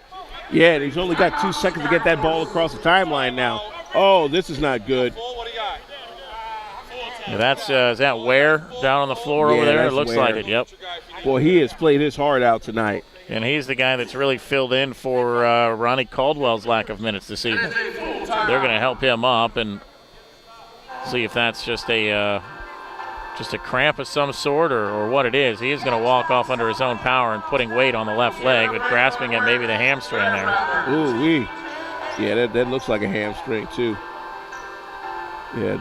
Yeah, and he's only got 2 seconds to get that ball across the timeline now. Oh, this is not good. Yeah, that's is that Ware down on the floor over there? It looks Ware. like it, yep. Boy, he has played his heart out tonight. And he's the guy that's really filled in for Ronnie Caldwell's lack of minutes this evening. They're going to help him up and see if that's just a cramp of some sort or what it is. He is going to walk off under his own power and putting weight on the left leg, but grasping at maybe the hamstring there. Ooh-wee. Yeah, that looks like a hamstring too. Yeah,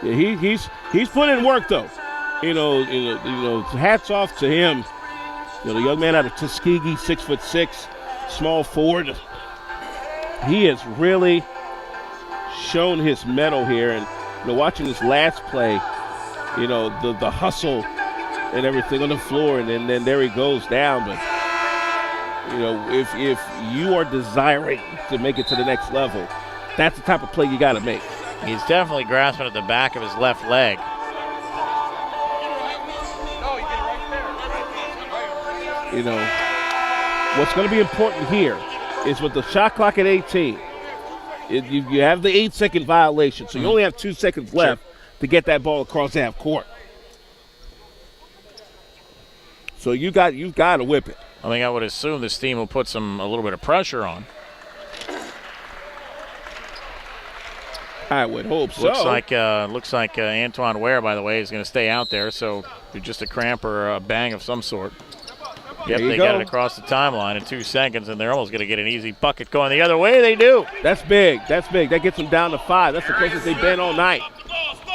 he's put in work though. You know, hats off to him. You know, the young man out of Tuskegee, 6'6", small forward. He has really shown his mettle here, and watching this last play, you know, the hustle and everything on the floor, and then there he goes down. But you know, if you are desiring to make it to the next level, that's the type of play you got to make. He's definitely grasping at the back of his left leg. You know, what's going to be important here is with the shot clock at 18, you have the 8-second violation, so you only have 2 seconds left to get that ball across half court. So you've got to whip it. I think I would assume this team will put a little bit of pressure on. I would hope so. Looks like Antoine Ware, by the way, is going to stay out there. So just a cramp or a bang of some sort. Yep, they got it across the timeline in 2 seconds, and they're almost going to get an easy bucket going the other way. They do. That's big. That's big. That gets them down to 5. That's the closest they've been all night.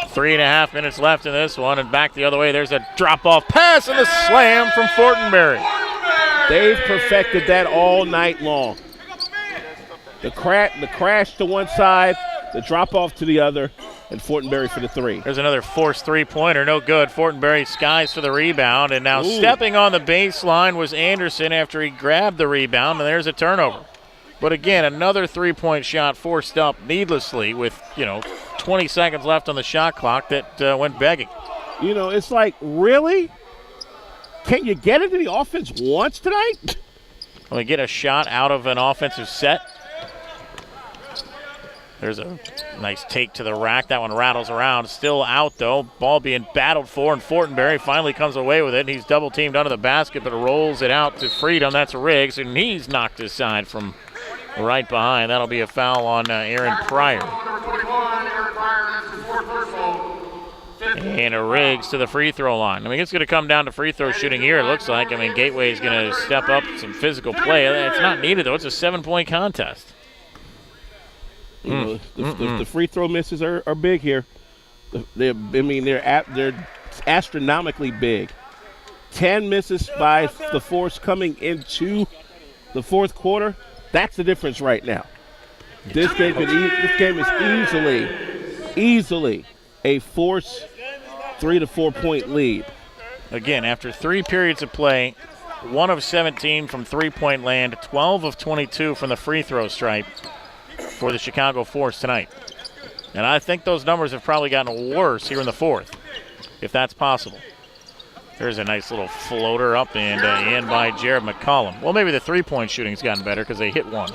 3.5 minutes left in this one, and back the other way. There's a drop-off pass and a slam from Fortenberry. They've perfected that all night long. The crash to one side, the drop-off to the other, and Fortenberry for the 3. There's another forced three-pointer, no good. Fortenberry skies for the rebound, and now stepping on the baseline was Anderson after he grabbed the rebound, and there's a turnover. But again, another three-point shot forced up needlessly with, 20 seconds left on the shot clock that went begging. You know, it's like, really? Can you get into the offense once tonight? Can we get a shot out of an offensive set? There's a nice take to the rack. That one rattles around. Still out, though. Ball being battled for, and Fortenberry finally comes away with it. He's double-teamed under the basket, but rolls it out to Freedom. That's Riggs, and he's knocked aside from right behind. That'll be a foul on Aaron Pryor. And a Riggs to the free throw line. I mean, it's going to come down to free throw shooting here, it looks like. I mean, Gateway is going to step up some physical play. It's not needed, though. It's a 7-point contest. The free throw misses are big here. They're astronomically big. 10 misses by the Force coming into the fourth quarter. That's the difference right now. This game is easily a Force 3 to 4 point lead. Again, after 3 periods of play, 1 of 17 from three-point land, 12 of 22 from the free throw stripe for the Chicago Force tonight. And I think those numbers have probably gotten worse here in the fourth, if that's possible. There's a nice little floater up and in by Jared McCollum. Well, maybe the three-point shooting's gotten better because they hit one.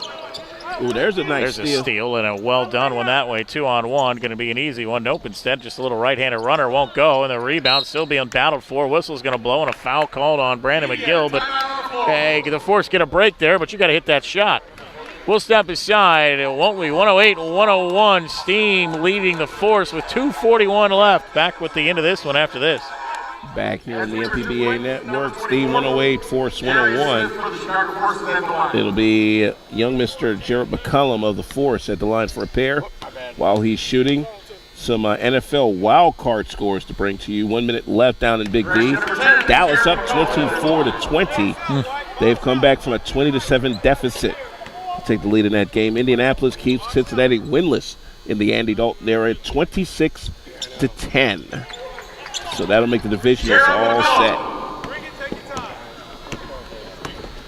Ooh, there's a nice There's a steal and a well done one that way. 2-on-1, going to be an easy one. Nope, instead just a little right-handed runner won't go, and the rebound still being battled for. Whistle's going to blow, and a foul called on Brandon McGill, but hey, the Force get a break there, but you got to hit that shot. We'll step aside, won't we? 108-101, Steam leading the Force with 2:41 left. Back with the end of this one after this. Back here on the MPBA network, Steam 108, Force 101. It'll be young Mr. Jarrett McCullum of the Force at the line for a pair while he's shooting. Some NFL wild card scores to bring to you. 1 minute left down in Big D. Dallas up 24-20. They've come back from a 20-7 deficit to take the lead in that game. Indianapolis keeps Cincinnati winless in the Andy Dalton era, 26-10. So that'll make the divisionals all set.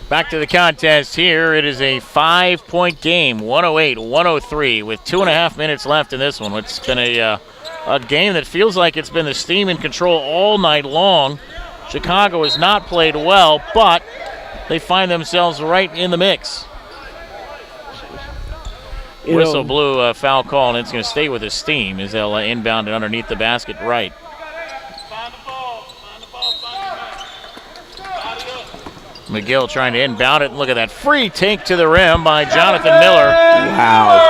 Back to the contest here. It is a 5-point game, 108-103, with 2.5 minutes left in this one. It's been a game that feels like it's been the Steam in control all night long. Chicago has not played well, but they find themselves right in the mix. Whistle blew a foul call, and it's going to stay with the Steam as they'll inbound it underneath the basket right. McGill trying to inbound it. Look at that free take to the rim by Jonathan Miller. Wow.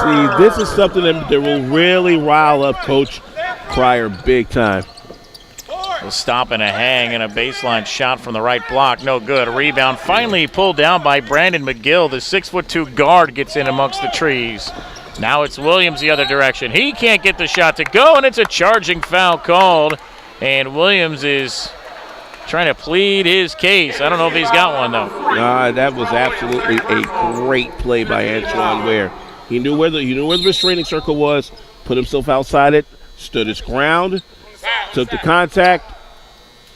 See, this is something that will really rile up Coach Pryor big time. A stop and a hang and a baseline shot from the right block. No good. A rebound finally pulled down by Brandon McGill. The 6'2" guard gets in amongst the trees. Now it's Williams the other direction. He can't get the shot to go, and it's a charging foul called. And Williams is trying to plead his case. I don't know if he's got one, though. That was absolutely a great play by Antoine Ware. He knew where the restraining circle was, put himself outside it, stood his ground, took the contact.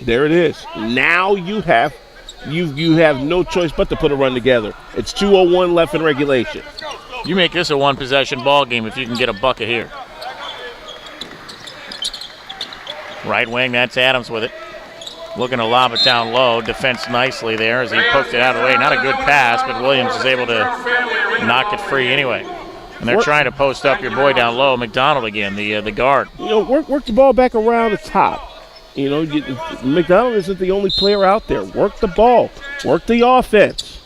There it is. Now you have no choice but to put a run together. It's 2:01 left in regulation. You make this a one-possession ball game if you can get a bucket here. Right wing, that's Adams with it. Looking to lob it down low. Defense nicely there as he poked it out of the way. Not a good pass, but Williams is able to knock it free anyway. And they're trying to post up your boy down low, McDonald again, the guard. Work the ball back around the top. McDonald isn't the only player out there. Work the ball. Work the offense.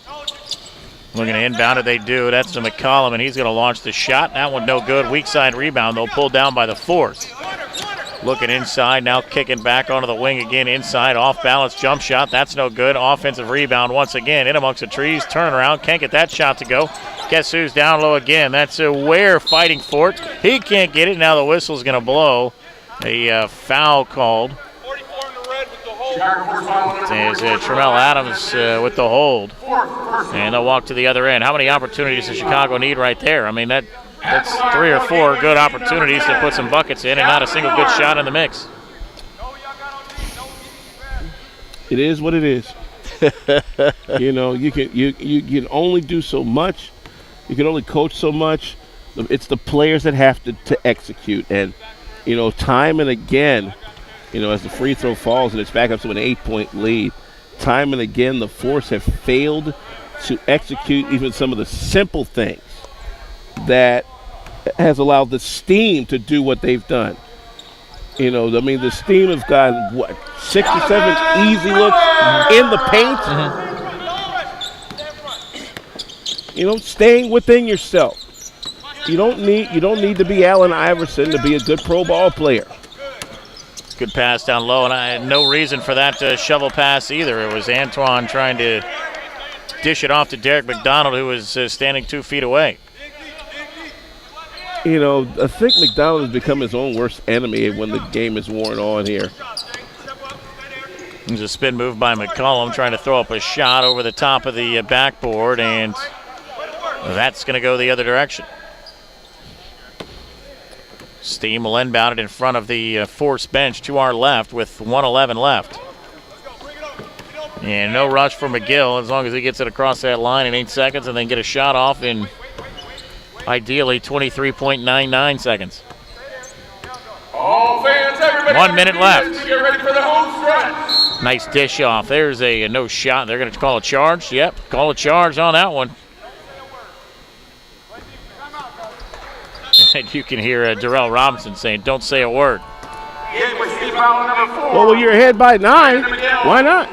Looking to inbound it, they do. That's to McCollum, and he's going to launch the shot. That one no good. Weak side rebound, though, pulled down by the Force. Looking inside, now kicking back onto the wing again inside. Off-balance jump shot. That's no good. Offensive rebound once again. In amongst the trees. Turnaround. Can't get that shot to go. Guess who's down low again? That's Ware fighting for it. He can't get it. Now the whistle's going to blow. A foul called. There's Tremel Adams with the hold. And they'll walk to the other end. How many opportunities does Chicago need right there? I mean, that's 3 or 4 good opportunities to put some buckets in and not a single good shot in the mix. It is what it is. You can only do so much. You can only coach so much. It's the players that have to execute. And, time and again, as the free throw falls and it's back up to an 8-point lead, time and again the Force have failed to execute even some of the simple things that has allowed the Steam to do what they've done. The Steam has gotten, 6 or 7 easy looks in the paint. Staying within yourself. You don't need to be Allen Iverson to be a good pro ball player. Good pass down low, and I had no reason for that shovel pass either. It was Antoine trying to dish it off to Derek McDonald, who was standing 2 feet away. I think McDonald has become his own worst enemy when the game is worn on here. There's a spin move by McCollum trying to throw up a shot over the top of the backboard, and that's going to go the other direction. Steam will inbound it in front of the Force bench to our left with 1:11 left. And no rush for McGill as long as he gets it across that line in 8 seconds and then get a shot off in ideally 23.99 seconds. All fans, everybody, 1 minute left. Get ready for the home stretch. Nice dish off. There's a no shot. They're going to call a charge. Yep, call a charge on that one. And you can hear Darrell Robinson saying, "Don't say a word." Well, when you're ahead by 9, why not?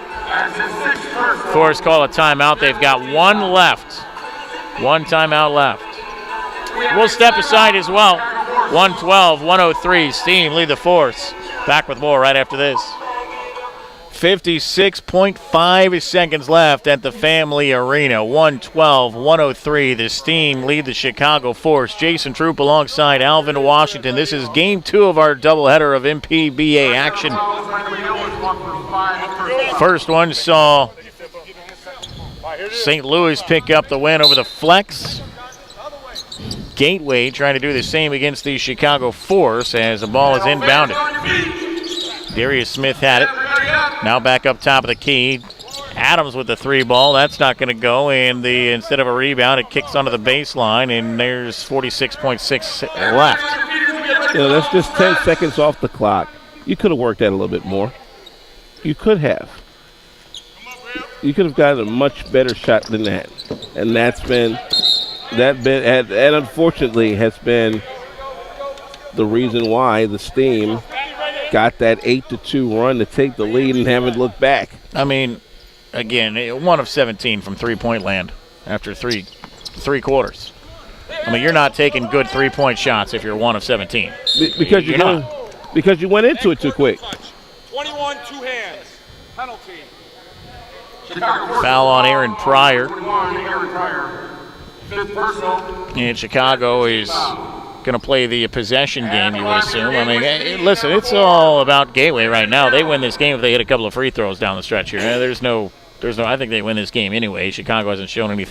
Forest call a timeout. They've got one left. One timeout left. We'll step aside as well. 112-103. Steam lead the Force. Back with more right after this. 56.5 seconds left at the Family Arena. 112-103. The Steam lead the Chicago Force. Jason Troop alongside Alvin Washington. This is game 2 of our doubleheader of MPBA action. First one saw St. Louis pick up the win over the Flex. Gateway trying to do the same against the Chicago Force as the ball is inbounded. Darius Smith had it. Now back up top of the key. Adams with the 3 ball. That's not going to go. And instead of a rebound, it kicks onto the baseline. And there's 46.6 left. That's just 10 seconds off the clock. You could have worked that a little bit more. You could have. You could have gotten a much better shot than that. And that unfortunately has been the reason why the Steam got that 8-2 run to take the lead and haven't looked back. I mean, again, 1 of 17 from three-point land after three quarters. I mean, you're not taking good three-point shots if you're 1 of 17. Because you went into it too quick. 21, 2 hands. Penalty. Foul on Aaron Pryor. And Chicago is going to play the possession game, you would assume. I mean, listen, it's all about Gateway right now. They win this game if they hit a couple of free throws down the stretch here. There's no. I think they win this game anyway. Chicago hasn't shown any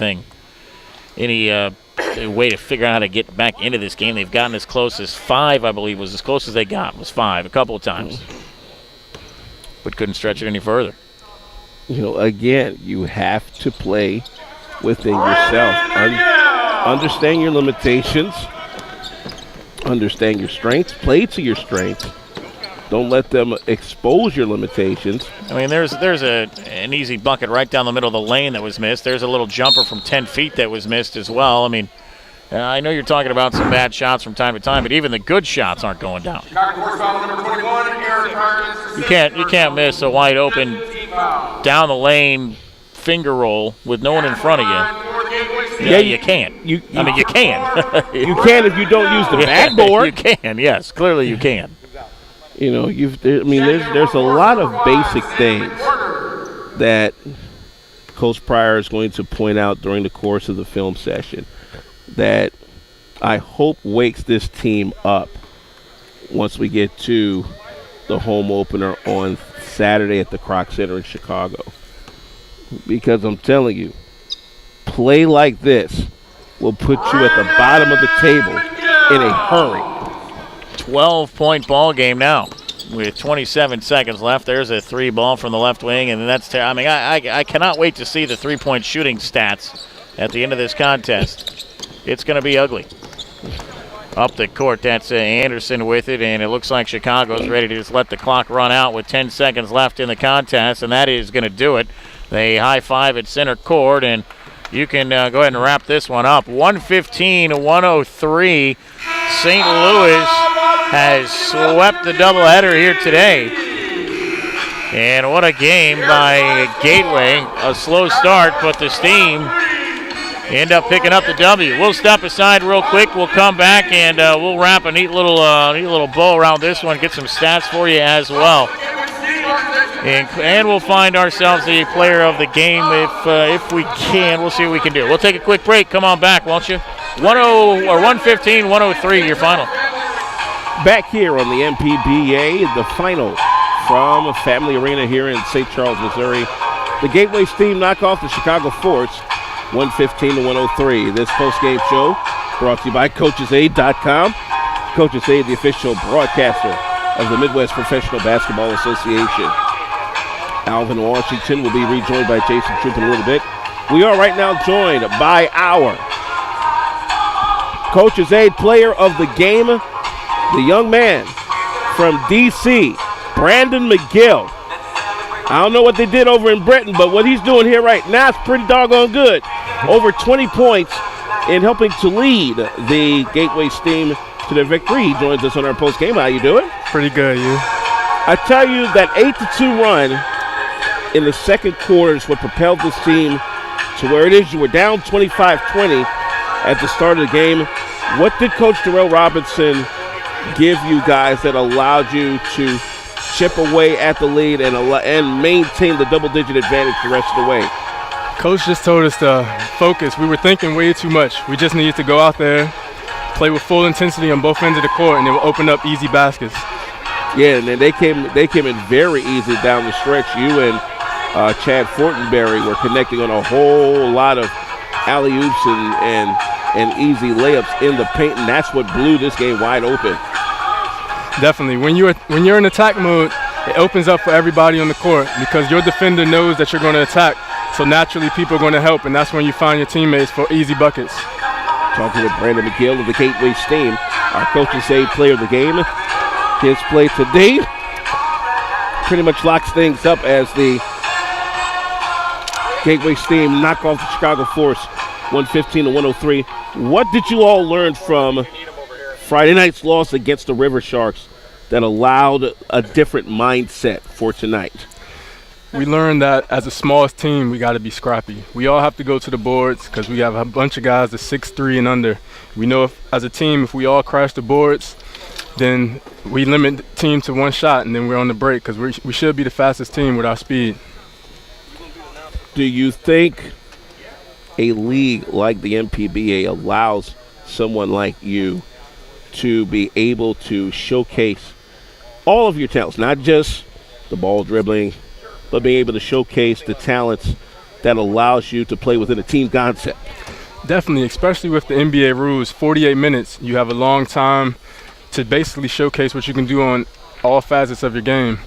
way to figure out how to get back into this game. They've gotten as close as 5, I believe, was as close as they got. Was 5 a couple of times, but couldn't stretch it any further. Again, you have to play within yourself. Understand your limitations. Understand your strengths. Play to your strengths. Don't let them expose your limitations. I mean, there's an easy bucket right down the middle of the lane that was missed. There's a little jumper from 10 feet that was missed as well. I mean, I know you're talking about some bad shots from time to time, but even the good shots aren't going down. You can't miss a wide open down the lane finger roll with no one in front of you. Yeah, you can. You can. You can if you don't use the backboard. You can, yes. Clearly you can. There's a lot of basic things that Coach Pryor is going to point out during the course of the film session that I hope wakes this team up once we get to the home opener on Saturday at the Kroc Center in Chicago. Because I'm telling you, play like this will put you at the bottom of the table in a hurry. 12-point ball game now with 27 seconds left. There's a 3 ball from the left wing, and that's I cannot wait to see the 3-point shooting stats at the end of this contest. It's going to be ugly. Up the court, that's Anderson with it, and it looks like Chicago's ready to just let the clock run out with 10 seconds left in the contest, and that is going to do it. They high-five at center court, and you can go ahead and wrap this one up. 115-103. St. Louis has swept the doubleheader here today. And what a game by Gateway. A slow start, but the Steam end up picking up the W. We'll step aside real quick. We'll come back, and we'll wrap a neat little bow around this one, get some stats for you as well. And we'll find ourselves the player of the game if we can. We'll see what we can do. We'll take a quick break. Come on back, won't you? 115-103, your final. Back here on the MPBA, the final from Family Arena here in St. Charles, Missouri. The Gateway Steam knock off the Chicago Force, 115-103. This post-game show brought to you by CoachesAid.com. Coaches Aid, the official broadcaster of the Midwest Professional Basketball Association. Alvin Washington will be rejoined by Jason Troop in a little bit. We are right now joined by our Coach's Aid player of the game, the young man from D.C., Brandon McGill. I don't know what they did over in Britain, but what he's doing here right now is pretty doggone good. Over 20 points in helping to lead the Gateway Steam to their victory. He joins us on our post game. How you doing? Pretty good, you? I tell you, that 8-2 run in the second quarter is what propelled this team to where it is. You were down 25-20 at the start of the game. What did Coach Darrell Robinson give you guys that allowed you to chip away at the lead and maintain the double-digit advantage the rest of the way? Coach just told us to focus. We were thinking way too much. We just needed to go out there, play with full intensity on both ends of the court, and it will open up easy baskets. Yeah, and then they came in very easy down the stretch. You and Chad Fortenberry were connecting on a whole lot of alley-oops and easy layups in the paint, and that's what blew this game wide open. Definitely. When you're in attack mode, it opens up for everybody on the court because your defender knows that you're going to attack. So naturally, people are going to help, and that's when you find your teammates for easy buckets. Talking with Brandon McGill of the Gateway Steam, our Coach's Aid player of the game. His play today pretty much locks things up as the Gateway Steam knock off the Chicago Force 115-103. What did you all learn from Friday night's loss against the River Sharks that allowed a different mindset for tonight? We learned that as a smallest team, we got to be scrappy. We all have to go to the boards because we have a bunch of guys that's 6'3" and under. We know as a team, if we all crash the boards, then we limit the team to one shot, and then we're on the break because we should be the fastest team with our speed. Do you think a league like the MPBA allows someone like you to be able to showcase all of your talents, not just the ball dribbling, but being able to showcase the talents that allows you to play within a team concept? Definitely, especially with the NBA rules, 48 minutes, you have a long time to basically showcase what you can do on all facets of your game.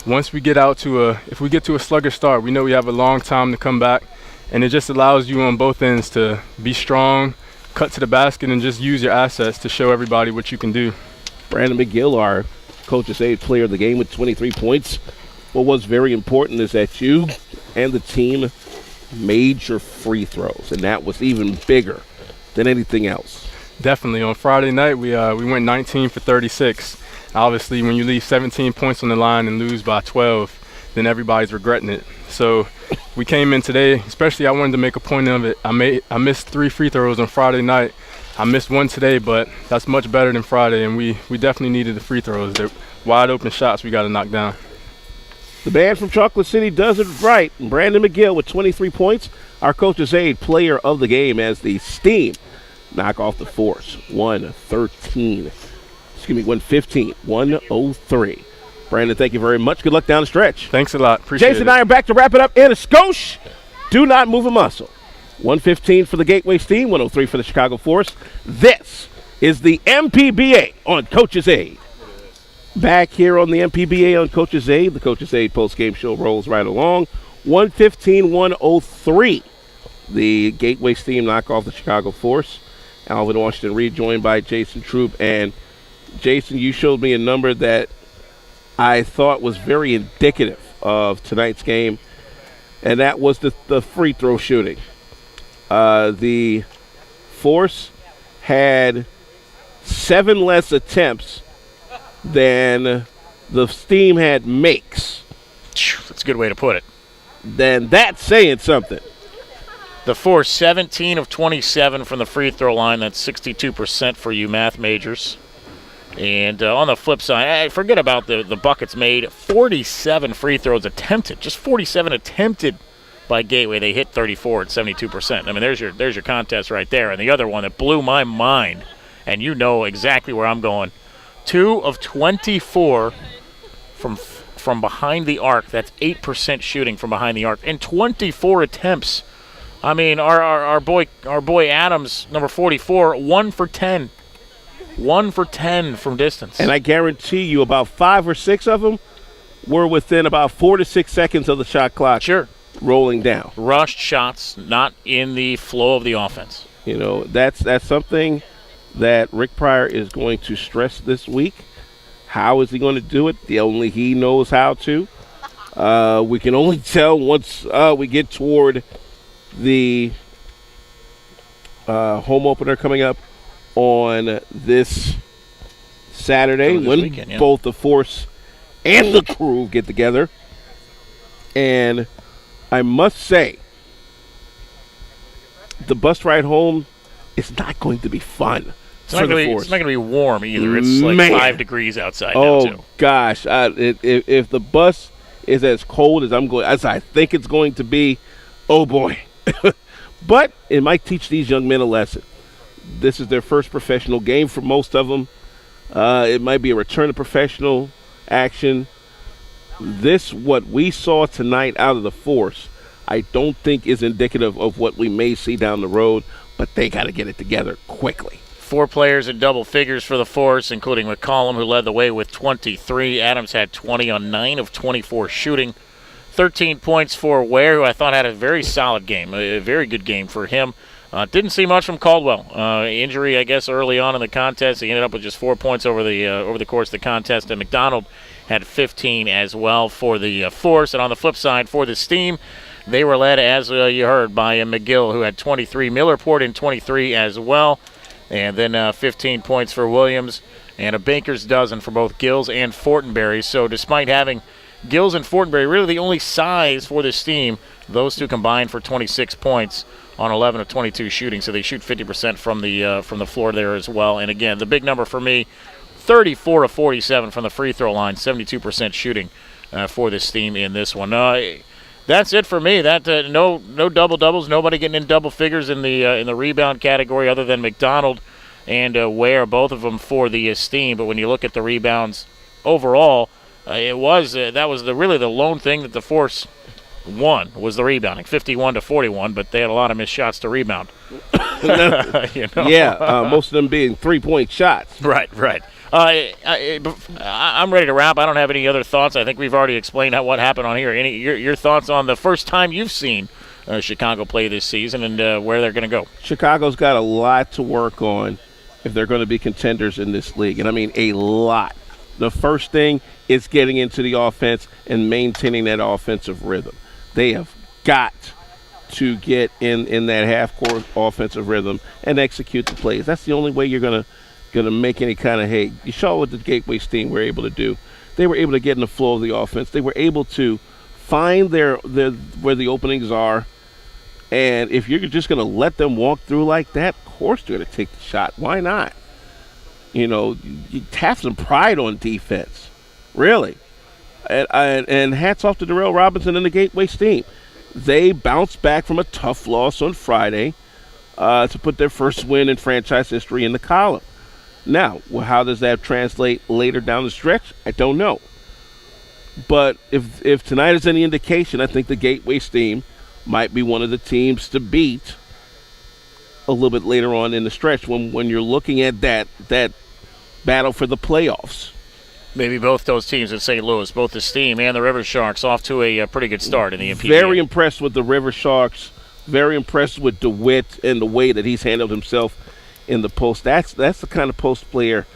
Once we get if we get to a sluggish start, we know we have a long time to come back, and it just allows you on both ends to be strong, cut to the basket, and just use your assets to show everybody what you can do. Brandon McGill, our Coach's Aid player of the game with 23 points. What was very important is that you and the team made your free throws, and that was even bigger than anything else. Definitely. On Friday night, we went 19 for 36. Obviously, when you leave 17 points on the line and lose by 12, then everybody's regretting it. So we came in today, especially I wanted to make a point of it. I missed 3 free throws on Friday night. I missed one today, but that's much better than Friday, and we definitely needed the free throws. They're wide open shots we got to knock down. The band from Chocolate City does it right. Brandon McGill with 23 points, our Coach's Aid player of the game as the Steam knock off the Force. 115-103. Brandon, thank you very much. Good luck down the stretch. Thanks a lot. Appreciate it. Jason and I are back to wrap it up in a skosh. Do not move a muscle. 115 for the Gateway Steam, 103 for the Chicago Force. This is the MPBA on Coach's Aid. Back here on the MPBA on Coach's Aid. The Coach's Aid postgame show rolls right along. 115-103. The Gateway Steam knock off the Chicago Force. Alvin Washington Reed joined by Jason Troop. And Jason, you showed me a number that I thought was very indicative of tonight's game, and that was the free throw shooting. The Force had 7 less attempts than the Steam had makes. That's a good way to put it. Then that's saying something. The Force, 17 of 27 from the free throw line. That's 62% for you math majors. And on the flip side, forget about the buckets made. 47 free throws attempted. Just 47 attempted by Gateway. They hit 34 at 72%. I mean, there's your contest right there. And the other one that blew my mind, and you know exactly where I'm going, 2 of 24 from behind the arc. That's 8% shooting from behind the arc. And 24 attempts. I mean, our boy Adams, number 44, 1 for 10. 1 for 10 from distance. And I guarantee you about 5 or 6 of them were within about 4 to 6 seconds of the shot clock. Sure. Rolling down. Rushed shots, not in the flow of the offense. You know, that's something that Rick Pryor is going to stress this week. How is he going to do it? Only he knows how to. We can only tell once we get toward the home opener coming up on this Saturday this when weekend, yeah. both the Force and the Crew get together. And I must say, the bus ride home is not going to be fun. It's not going to be warm either. It's like 5 degrees outside now, too. Oh, gosh. If the bus is as cold as I think it's going to be, oh, boy. But it might teach these young men a lesson. This is their first professional game for most of them. It might be a return to professional action. What we saw tonight out of the Force, I don't think is indicative of what we may see down the road, but they got to get it together quickly. 4 players in double figures for the Force, including McCollum, who led the way with 23. Adams had 20 on 9 of 24 shooting. 13 points for Ware, who I thought had a very solid game, a very good game for him. Didn't see much from Caldwell. Injury, I guess, early on in the contest. He ended up with just 4 points over the course of the contest. And McDonald had 15 as well for the Force. And on the flip side, for the Steam, they were led, as you heard, by McGill, who had 23. Miller poured in 23 as well. And then 15 points for Williams and a baker's dozen for both Gills and Fortenberry. So despite having Gills and Fortenberry really the only size for this team, those two combined for 26 points on 11 of 22 shooting. So they shoot 50% from the floor there as well. And again, the big number for me, 34 of 47 from the free throw line, 72% shooting for this team in this one. That's it for me. That no double doubles. Nobody getting in double figures in the rebound category other than McDonald and Ware, both of them for the Steam. But when you look at the rebounds overall, that was really the lone thing that the Force won was the rebounding, 51-41. But they had a lot of missed shots to rebound. Yeah, most of them being 3-point shots. Right. I'm ready to wrap. I don't have any other thoughts. I think we've already explained what happened on here. Your thoughts on the first time you've seen Chicago play this season and where they're going to go? Chicago's got a lot to work on if they're going to be contenders in this league, and I mean a lot. The first thing is getting into the offense and maintaining that offensive rhythm. They have got to get in that half-court offensive rhythm and execute the plays. That's the only way you're going to make any kind of hay. You saw what the Gateway Steam were able to do. They were able to get in the flow of the offense. They were able to find where the openings are. And if you're just going to let them walk through like that, of course they're going to take the shot. Why not? You have some pride on defense, really. And hats off to Darrell Robinson and the Gateway Steam. They bounced back from a tough loss on Friday to put their first win in franchise history in the column. Now, how does that translate later down the stretch? I don't know. But if tonight is any indication, I think the Gateway Steam might be one of the teams to beat a little bit later on in the stretch when you're looking at that battle for the playoffs. Maybe both those teams in St. Louis, both the Steam and the River Sharks, off to a pretty good start in the NPDA. Very impressed with the River Sharks. Very impressed with DeWitt and the way that he's handled himself in the post. That's the kind of post player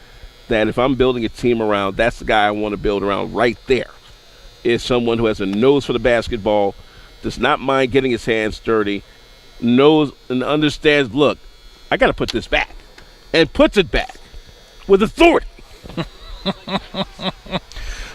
that if I'm building a team around, that's the guy I want to build around right there. Is someone who has a nose for the basketball, does not mind getting his hands dirty, knows and understands, look, I got to put this back, and puts it back with authority.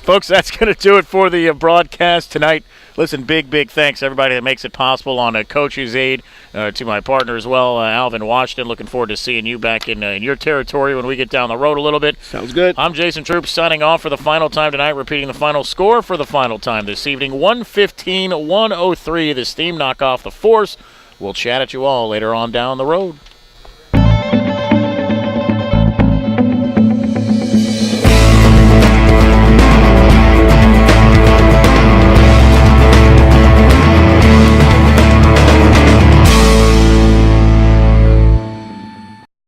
Folks, that's going to do it for the broadcast tonight. Listen, big thanks to everybody that makes it possible on Coach's Aid, to my partner as well, Alvin Washington. Looking forward to seeing you back in your territory when we get down the road a little bit. Sounds good. I'm Jason Troop signing off for the final time tonight, repeating the final score for the final time this evening, 115-103. The Steam knock off the Force. We'll chat at you all later on down the road.